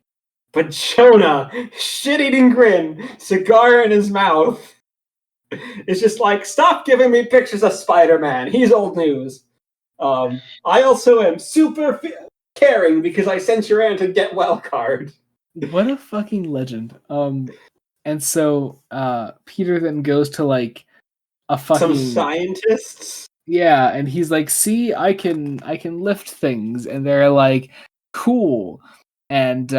but Jonah, shit-eating grin, cigar in his mouth, is just like, stop giving me pictures of Spider-Man. He's old news. I also am super caring because I sent your aunt a get well card. What a fucking legend. And so Peter then goes to like a fucking Some scientists. Yeah, and he's like, "See, I can lift things," and they're like, "Cool." And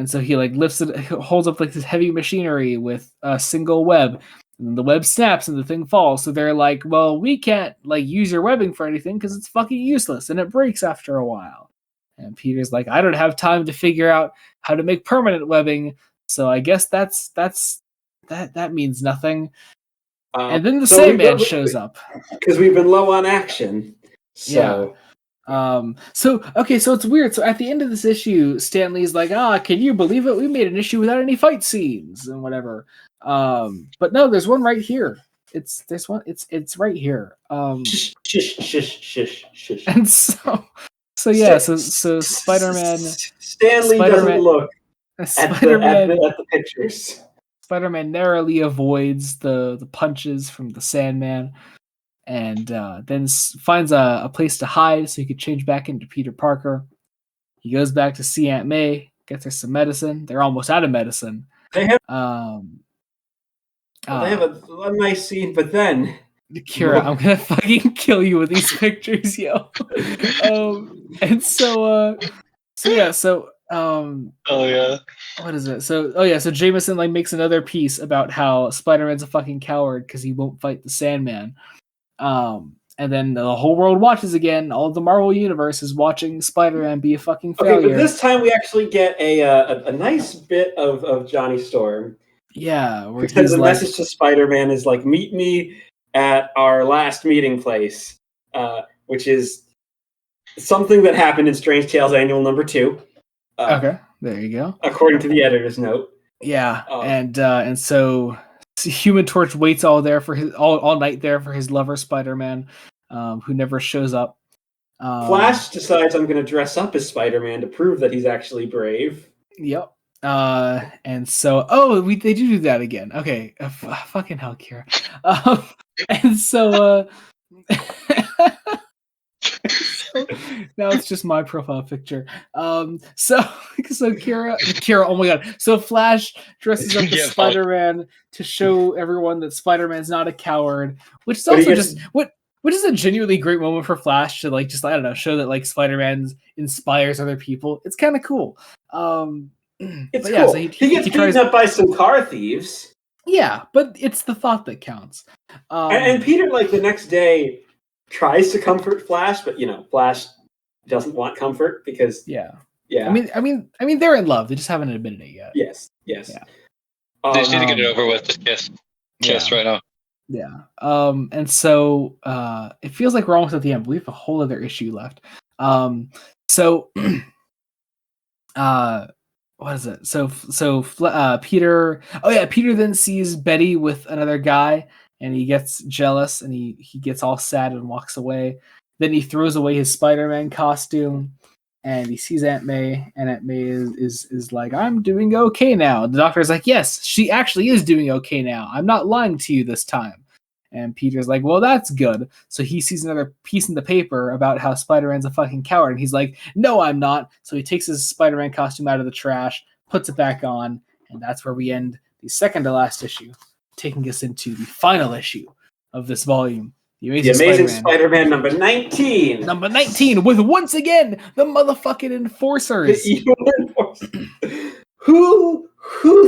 so he like lifts it, holds up like this heavy machinery with a single web, and then the web snaps and the thing falls. So they're like, "Well, we can't like use your webbing for anything because it's fucking useless and it breaks after a while." And Peter's like, "I don't have time to figure out how to make permanent webbing, so I guess that means nothing." And then the Sandman shows up because we've been low on action. So. Yeah. So it's weird. So at the end of this issue, Stanley's like, can you believe it? We made an issue without any fight scenes and whatever. But no, there's one right here. It's right here. Shush. And so Spider-Man. Stanley doesn't look at the pictures. Spider-Man narrowly avoids the punches from the Sandman. And then finds a place to hide so he could change back into Peter Parker. He goes back to see Aunt May, gets her some medicine. They're almost out of medicine. They have a nice scene, but then... Kira, I'm gonna fucking kill you with these pictures, yo. And so oh yeah. What is it? So Jameson like makes another piece about how Spider-Man's a fucking coward because he won't fight the Sandman. And then the whole world watches again. All of the Marvel universe is watching Spider-Man be a fucking failure. Okay, but this time we actually get a nice bit of Johnny Storm. Yeah, where because the message to Spider-Man is like, meet me at our last meeting place, which is something that happened in Strange Tales Annual number 2. Okay, there you go. According to the editor's note. Yeah, and so Human Torch waits all night there for his lover Spider-Man, who never shows up. Flash decides I'm going to dress up as Spider-Man to prove that he's actually brave. Yep. And so they do that again. Okay, fucking hell, Kira. And so now it's just my profile picture. So Kira, oh my god. So Flash dresses up as Spider-Man to show everyone that Spider-Man's not a coward, which is also which is a genuinely great moment for Flash to like just, I don't know, show that like Spider-Man inspires other people. It's kind of cool. It's cool. So he gets beaten up by some car thieves. Yeah, but it's the thought that counts. And Peter, like the next day, tries to comfort Flash, but Flash doesn't want comfort because yeah. I mean they're in love. They just haven't admitted it yet. Yes. Yeah. They just need to get it over with. Just kiss right now. Yeah. And so it feels like we're almost at the end, but we have a whole other issue left. So what is it? So Peter. Oh yeah, Peter then sees Betty with another guy, and he gets jealous, and he gets all sad and walks away. Then he throws away his Spider-Man costume, and he sees Aunt May, and Aunt May is like, "I'm doing okay now." The doctor is like, "Yes, she actually is doing okay now. I'm not lying to you this time." And Peter's like, well, that's good. So he sees another piece in the paper about how Spider-Man's a fucking coward. And he's like, no, I'm not. So he takes his Spider-Man costume out of the trash, puts it back on, and that's where we end the second to last issue, taking us into the final issue of this volume. The Amazing Spider-Man number 19. Number 19, with once again, the motherfucking enforcers. Who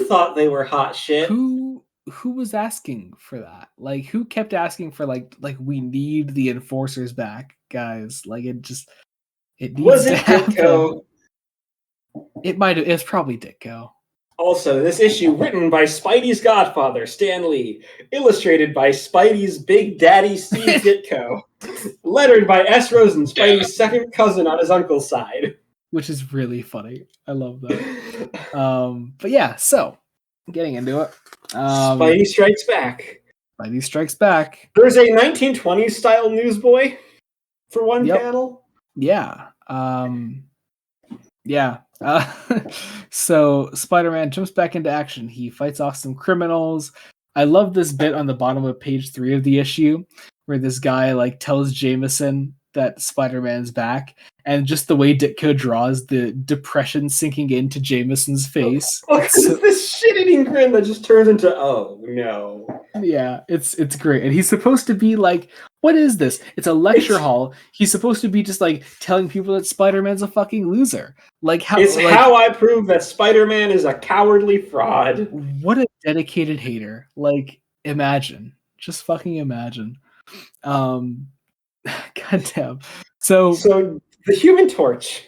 thought they were hot shit? Who was asking for that? Like, who kept asking for like we need the enforcers back, guys? Like, it needs to happen. Ditko? It's probably Ditko. Also, this issue written by Spidey's godfather, Stan Lee, illustrated by Spidey's big daddy, Steve Ditko, lettered by S. Rosen, Spidey's second cousin on his uncle's side. Which is really funny. I love that. But yeah, so getting into it. Spidey Strikes Back. Spidey Strikes Back. There's a 1920s style newsboy for one Yep. panel. Yeah. Yeah. So Spider-Man jumps back into action. He fights off some criminals. I love this bit on the bottom of page 3 of the issue where this guy like tells Jameson that Spider-Man's back, and just the way Ditko draws the depression sinking into Jameson's face. It's this shit-eating grin that just turns into, oh no. Yeah, it's great. And he's supposed to be like, what is this? It's a lecture hall. He's supposed to be just like telling people that Spider-Man's a fucking loser. Like how how I prove that Spider-Man is a cowardly fraud. What a dedicated hater. Like, imagine. Just fucking imagine. Goddamn. So the Human Torch,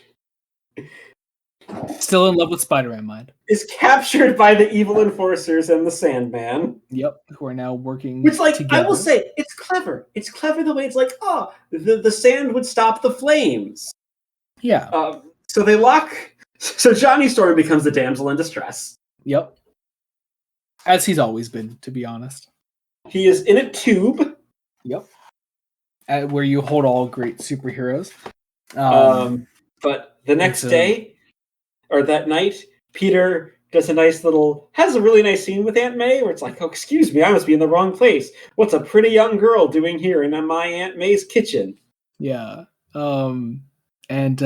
still in love with Spider-Man mind, is captured by the evil enforcers and the Sandman. Yep, who are now working Which, like, together. I will say, it's clever. It's clever the way it's like, oh, the sand would stop the flames. Yeah. So they lock. So Johnny Storm becomes the damsel in distress. Yep. As he's always been, to be honest. He is in a tube. Yep. Where you hold all great superheroes. But the next day, or that night, Peter has a really nice scene with Aunt May where it's like, oh, excuse me, I must be in the wrong place. What's a pretty young girl doing here in my Aunt May's kitchen? Yeah. It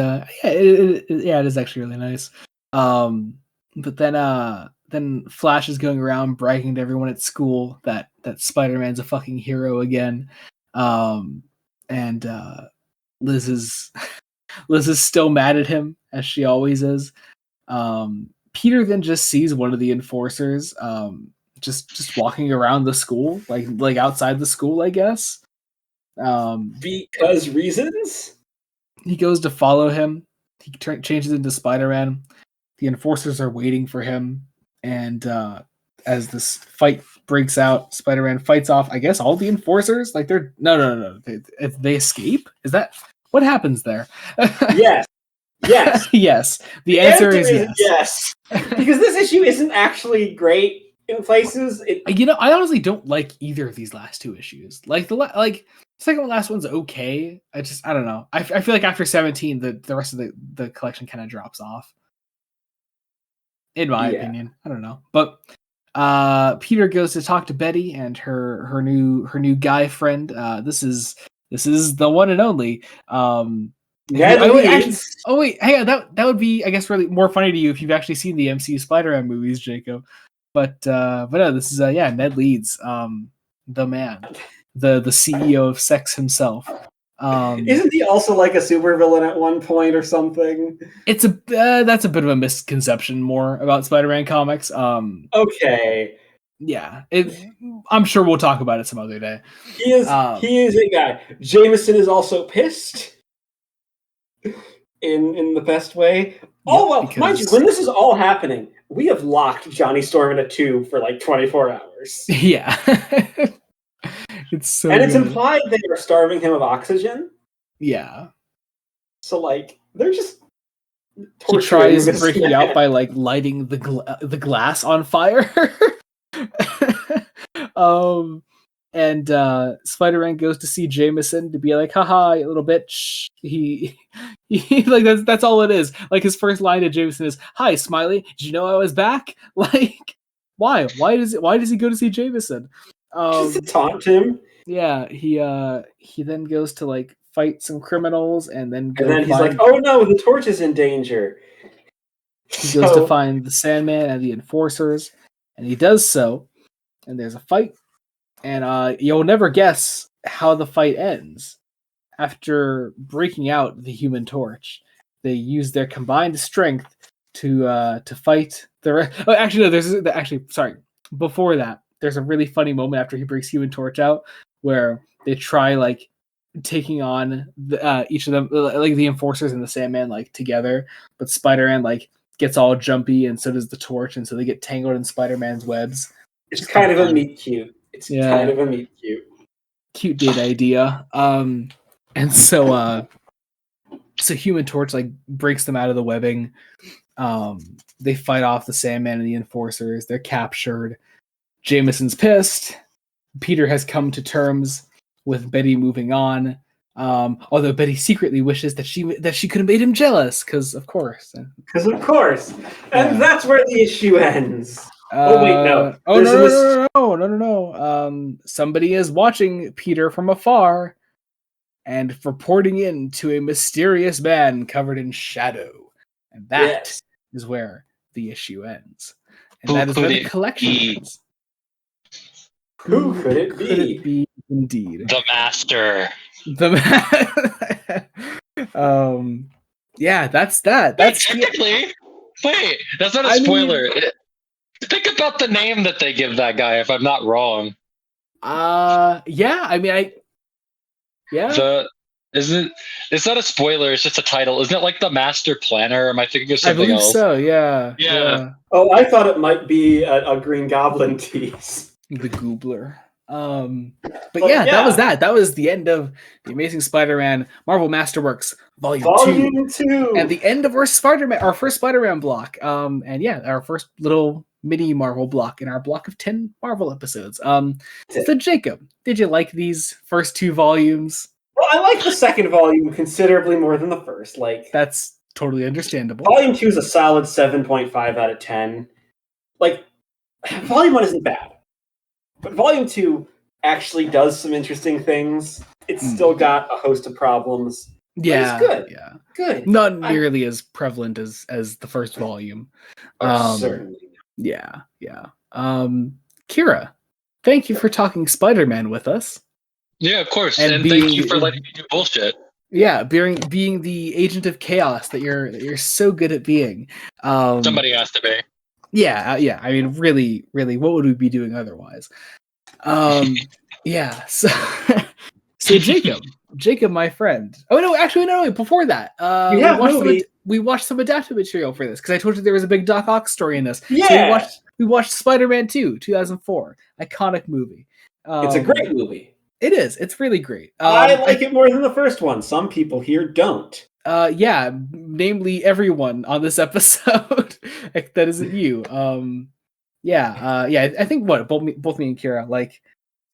is actually really nice. But then Flash is going around bragging to everyone at school that Spider-Man's a fucking hero again. And Liz is still mad at him, as she always is. Peter then just sees one of the enforcers just walking around the school, like outside the school, I guess. Because reasons? He goes to follow him. He changes into Spider-Man. The enforcers are waiting for him, and as this fight breaks out, Spider-Man fights off, I guess, all the enforcers. Like they're no. They escape. Is that what happens there? Yes. Yes. Yes. The answer is yes. Because this issue isn't actually great in places. I honestly don't like either of these last two issues. Like the second to last one's okay. I don't know. I feel like after 17, the rest of the collection kind of drops off. In my opinion, I don't know. But Peter goes to talk to Betty and her new guy friend. This is the one and only. Hang on. That would be, I guess, really more funny to you if you've actually seen the MCU Spider-Man movies, Jacob. But no, this is Ned Leeds, the man, the CEO of sex himself. Isn't he also like a supervillain at one point or something? It's that's a bit of a misconception more about Spider-Man comics. Okay. Yeah, I'm sure we'll talk about it some other day. He is a guy. Jameson is also pissed in the best way. Mind you, when this is all happening, we have locked Johnny Storm in a tube for like 24 hours. Yeah. It's it's implied they are starving him of oxygen. Yeah. So like they're just he tries breaking out by like lighting the glass on fire. And Spider-Man goes to see Jameson to be like, haha, you little bitch. He like that's all it is. Like his first line to Jameson is, "Hi, Smiley. Did you know I was back?" Like, why? Why does he go to see Jameson? Just to taunt him. Yeah, he then goes to like fight some criminals and then he's like, "Oh no, the torch is in danger." He goes to find the Sandman and the enforcers, and he does so. And there's a fight, and you'll never guess how the fight ends. After breaking out the Human Torch, they use their combined strength to fight the. Before that, there's a really funny moment after he breaks Human Torch out where they try like taking on each of them, like the enforcers and the Sandman, like together, but Spider-Man like gets all jumpy, and so does the Torch, and so they get tangled in Spider-Man's webs. It's kind of a meet cute. It's Yeah. kind of a meet cute. Cute date idea. And so Human Torch like breaks them out of the webbing. They fight off the Sandman and the Enforcers. They're captured. Jameson's pissed. Peter has come to terms with Betty moving on. Although Betty secretly wishes that she could have made him jealous, because of course. And that's where the issue ends. No. No. Somebody is watching Peter from afar and reporting in to a mysterious man covered in shadow. And that is where the issue ends. And that is where the collection ends. Who could it be? Could it be indeed? The Master. Yeah, that's that. That's technically. Wait, that's not a spoiler. Think about the name that they give that guy, if I'm not wrong. Yeah. It's not a spoiler, it's just a title. Isn't it like the Master Planner? Am I thinking of something else? I believe so, yeah. Oh, I thought it might be a Green Goblin tease. The Goobler. But yeah, that was that. That was the end of the Amazing Spider-Man Marvel Masterworks Volume 2. And the end of our first Spider-Man block. And yeah, our first little mini Marvel block in our block of 10 Marvel episodes. So Jacob, did you like these first 2 volumes? Well, I like the second volume considerably more than the first. Like, that's totally understandable. Volume 2 is a solid 7.5 out of 10. Like, Volume 1 isn't bad. But Volume 2 actually does some interesting things. It's still got a host of problems. Yeah. It's good. Yeah. Good. Not nearly as prevalent as the first volume. Certainly. Yeah. Kira, thank you for talking Spider-Man with us. Yeah, of course. And thank you for letting me do bullshit. Yeah, being the agent of chaos that you're so good at being. Somebody has to be. Yeah. I mean, really, what would we be doing otherwise? Yeah. So Jacob, my friend. Oh no, actually no. Before that, we watched some adapted material for this because I told you there was a big Doc Ock story in this. Yeah. So we watched Spider-Man 2, 2004, iconic movie. It's a great movie. It is. It's really great. I like it more than the first one. Some people here don't. Yeah, namely everyone on this episode. That isn't you. I think both me and Kira like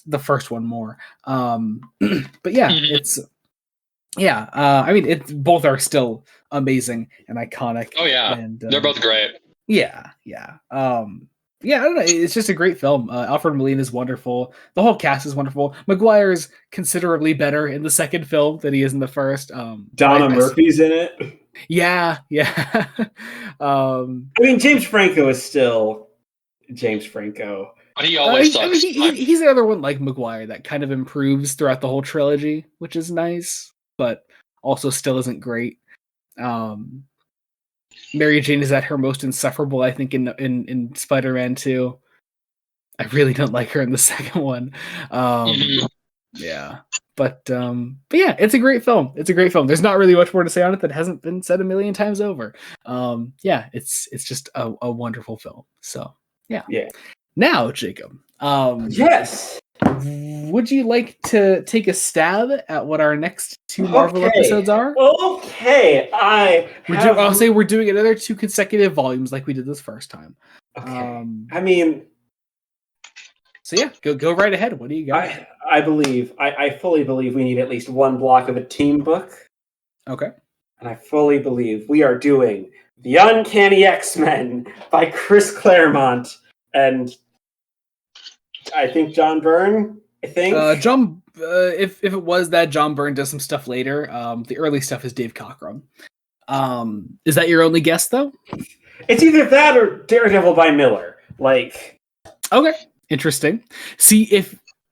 the first one more. But yeah, it's I mean, both are still amazing and iconic. Oh yeah, and they're both great. Yeah. I don't know. It's just a great film. Alfred Molina is wonderful. The whole cast is wonderful. Maguire's considerably better in the second film than he is in the first. Donna Murphy's in it. Yeah. I mean, James Franco is still James Franco. But he always sucks. He's the other one like Maguire that kind of improves throughout the whole trilogy, which is nice, but also still isn't great. Mary Jane is at her most insufferable, I think, in Spider-Man 2. I really don't like her in the second one. Yeah. But yeah, it's a great film. There's not really much more to say on it that hasn't been said a million times over. Yeah, it's just a wonderful film. So yeah. Now, Jacob. Yes. Would you like to take a stab at what our next 2 Marvel episodes are? Okay, I'll say we're doing another 2 consecutive volumes like we did this first time. Okay. I mean, so yeah, go right ahead. What do you got? I fully believe we need at least 1 block of a team book. Okay. And I fully believe we are doing The Uncanny X-Men by Chris Claremont and I think John Byrne. John. If it was that, John Byrne does some stuff later. The early stuff is Dave Cockrum. Is that your only guess though? It's either that or Daredevil by Miller. Like, okay, interesting. See,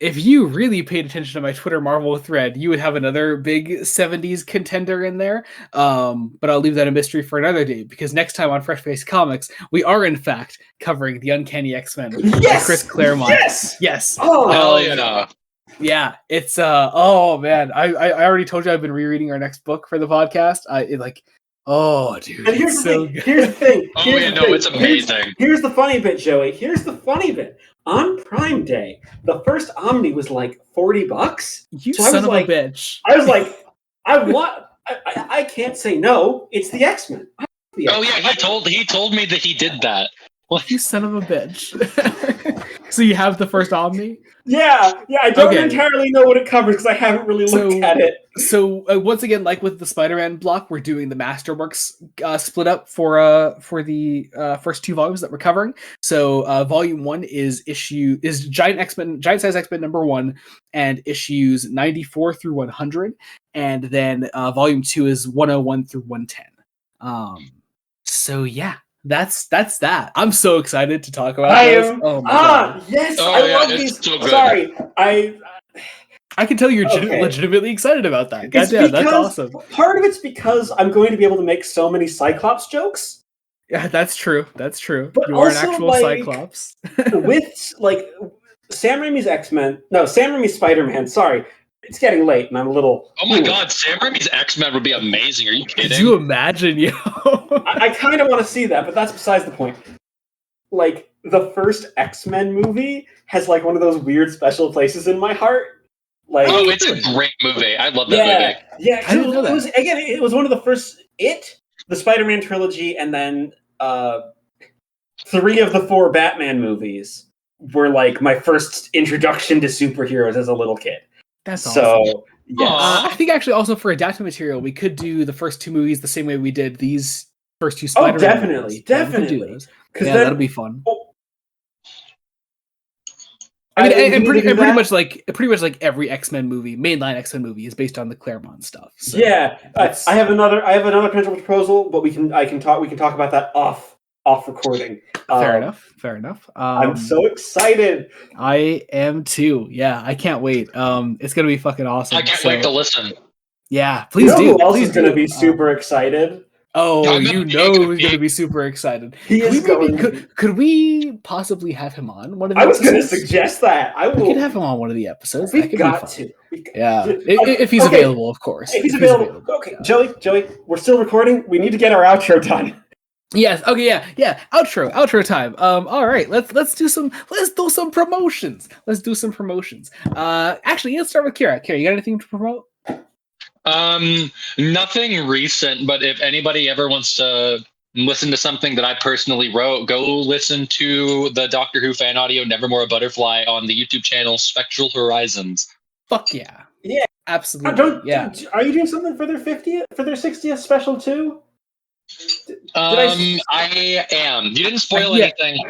if you really paid attention to my Twitter Marvel thread, you would have another big 70s contender in there. But I'll leave that a mystery for another day, because next time on Fresh Face Comics, we are in fact covering The Uncanny X-Men by Chris Claremont. Yes. Oh, hell yeah. Yeah, it's oh man, I already told you I've been rereading our next book for the podcast. Oh, dude. And here's it's the so thing. good. Here's the thing. Oh, Here's yeah, the no, thing. it's amazing. Here's the funny bit, Joey. Here's the funny bit. On Prime Day, the first Omni was like $40. You So son of like, a bitch. I was like, I can't say no. It's the X-Men. Oh yeah, he told me that he did that. You son of a bitch. So you have the first Omni? Yeah. I don't Okay. entirely know what it covers because I haven't really looked at it. So once again, like with the Spider-Man block, we're doing the Masterworks split up for the first 2 volumes that we're covering. So volume 1 is Giant Size X-Men number 1 and issues 94 through 100, and then volume 2 is 101 through 110. So yeah. That's that. I'm so excited to talk about this. Oh my god! Yes, Oh, I yeah, love it's these. so good. Sorry, I can tell you're Okay. legitimately excited about that. It's Goddamn, that's because- awesome. Part of it's because I'm going to be able to make so many Cyclops jokes. Yeah, that's true. That's true. But You are an also, actual like, Cyclops. With like Sam Raimi's Sam Raimi's Spider-Man. Sorry, it's getting late, and I'm a little. Oh my god, Sam Raimi's X-Men would be amazing. Are you kidding? Could you imagine, yo? I kind of want to see that, but that's besides the point. Like, the first X-Men movie has like one of those weird special places in my heart. Like, Oh, it's a great movie. I love that movie. Yeah. I didn't know that. It was one of the first the Spider-Man trilogy, and then 3 of the 4 Batman movies were like my first introduction to superheroes as a little kid. That's awesome. Yeah. I think actually also for adapted material, we could do the first 2 movies the same way we did these first 2 Spider-Man definitely, movies. definitely. Yeah, that'll be fun. I mean, and pretty much like every X-Men movie, mainline X-Men movie, is based on the Claremont stuff. So yeah, I have another potential proposal, but we can talk about that off recording. Fair enough. I'm so excited. I am too. Yeah, I can't wait. It's gonna be fucking awesome. I can't wait to listen. Yeah, please do. Who else please is going to do. be super excited? Oh, I'm you not know being a who's going to pig. be super excited. Could we possibly have him on one of the I was going to episodes? suggest that. We could have him on one of the episodes. That We've could got be fun. to. Yeah, if he's available, of course. If he's available. Okay, Joey, we're still recording. We need to get our outro done. Yes. Okay. Yeah. Outro time. All right. Let's do some promotions. Actually, let's start with Kira. Kira, you got anything to promote? Nothing recent, but if anybody ever wants to listen to something that I personally wrote, go listen to the Doctor Who fan audio Nevermore a Butterfly on the YouTube channel Spectral Horizons. Fuck yeah. Yeah. Absolutely. Are you doing something for their 60th special too? I am. You didn't spoil Yeah. anything.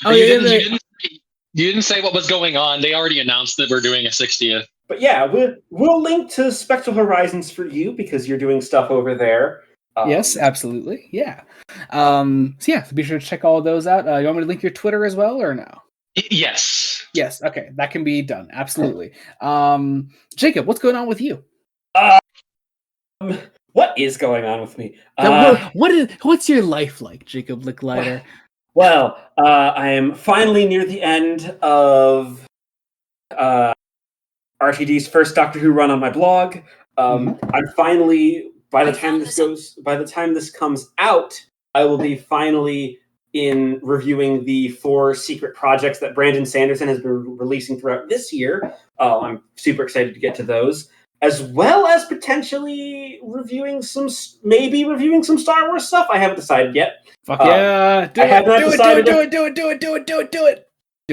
Oh, You didn't say what was going on. They already announced that we're doing a 60th. But yeah, we'll link to Spectral Horizons for you because you're doing stuff over there. Yes, absolutely. Yeah. So be sure to check all of those out. You want me to link your Twitter as well, or no? Yes. Yes. Okay, that can be done. Absolutely. Jacob, what's going on with you? What is going on with me? What's your life like, Jacob Licklider? Well, I am finally near the end of RTD's first Doctor Who run on my blog. I'm finally, by the time this comes out, I will be finally in reviewing the 4 secret projects that Brandon Sanderson has been releasing throughout this year. I'm super excited to get to those, as well as potentially reviewing some Star Wars stuff. I haven't decided yet. Fuck yeah! Do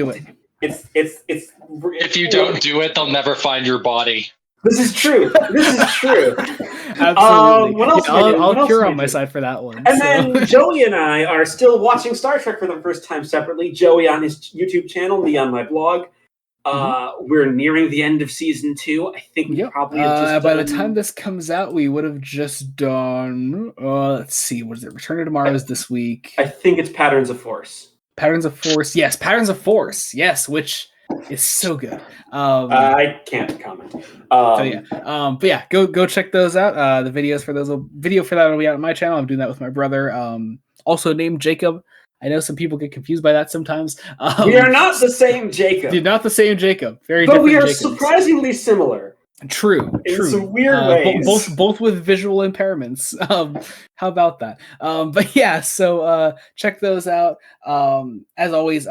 it. It's If you don't do it, they'll never find your body. This is true. Absolutely. What else? I'll cure on my side for that one. And then Joey and I are still watching Star Trek for the first time separately. Joey on his YouTube channel, me on my blog. We're nearing the end of season 2. I think we probably have just by the time this comes out, we would have just done. Let's see, what is it? Return to Tomorrow is this week. I think it's Patterns of Force. Patterns of Force, yes, which is so good. I can't comment. But yeah, go check those out. The video for that will be out on my channel. I'm doing that with my brother, also named Jacob. I know some people get confused by that sometimes. We are not the same Jacob. You're not the same Jacob. But we are surprisingly similar. True. In some weird ways. Both with visual impairments. How about that? But yeah, so check those out. As always,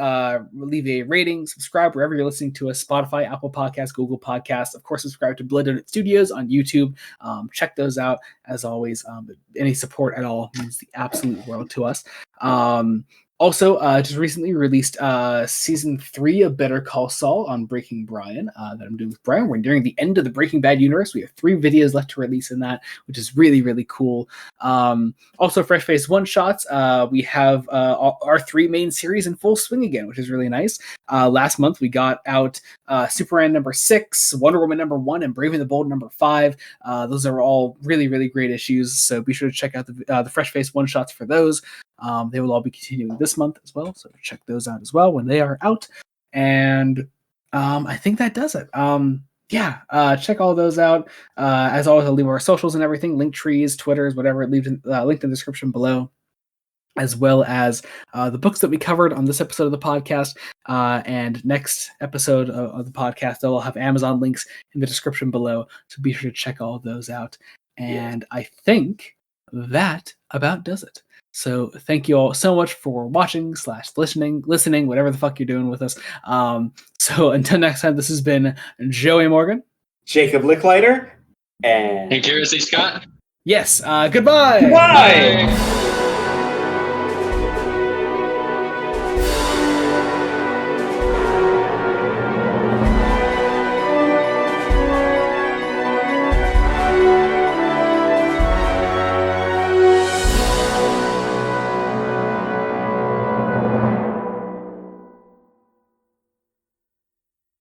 leave a rating, subscribe wherever you're listening to us: Spotify, Apple Podcasts, Google Podcasts. Of course, subscribe to Blood Donut Studios on YouTube. Check those out. As always, any support at all means the absolute world to us. Also, just recently released season 3 of Better Call Saul on Breaking Brian that I'm doing with Brian. We're nearing the end of the Breaking Bad universe. We have 3 videos left to release in that, which is really, really cool. Also, Fresh Face One Shots. We have our 3 main series in full swing again, which is really nice. Last month, we got out Superman number 6, Wonder Woman number 1, and Brave and the Bold number 5. Those are all really, really great issues. So be sure to check out the Fresh Face One Shots for those. They will all be continuing this month as well, so check those out as well when they are out. And I think that does it. Check all those out. As always, I'll leave our socials and everything, link trees, Twitters, whatever, linked in the description below, as well as the books that we covered on this episode of the podcast. And next episode of the podcast, I'll have Amazon links in the description below, so be sure to check all of those out. And I think that about does it. So thank you all so much for watching / listening, whatever the fuck you're doing with us. So until next time, this has been Joey Morgan, Jacob Licklider, and Garrett C. Scott. Yes. Goodbye. Goodbye. Bye.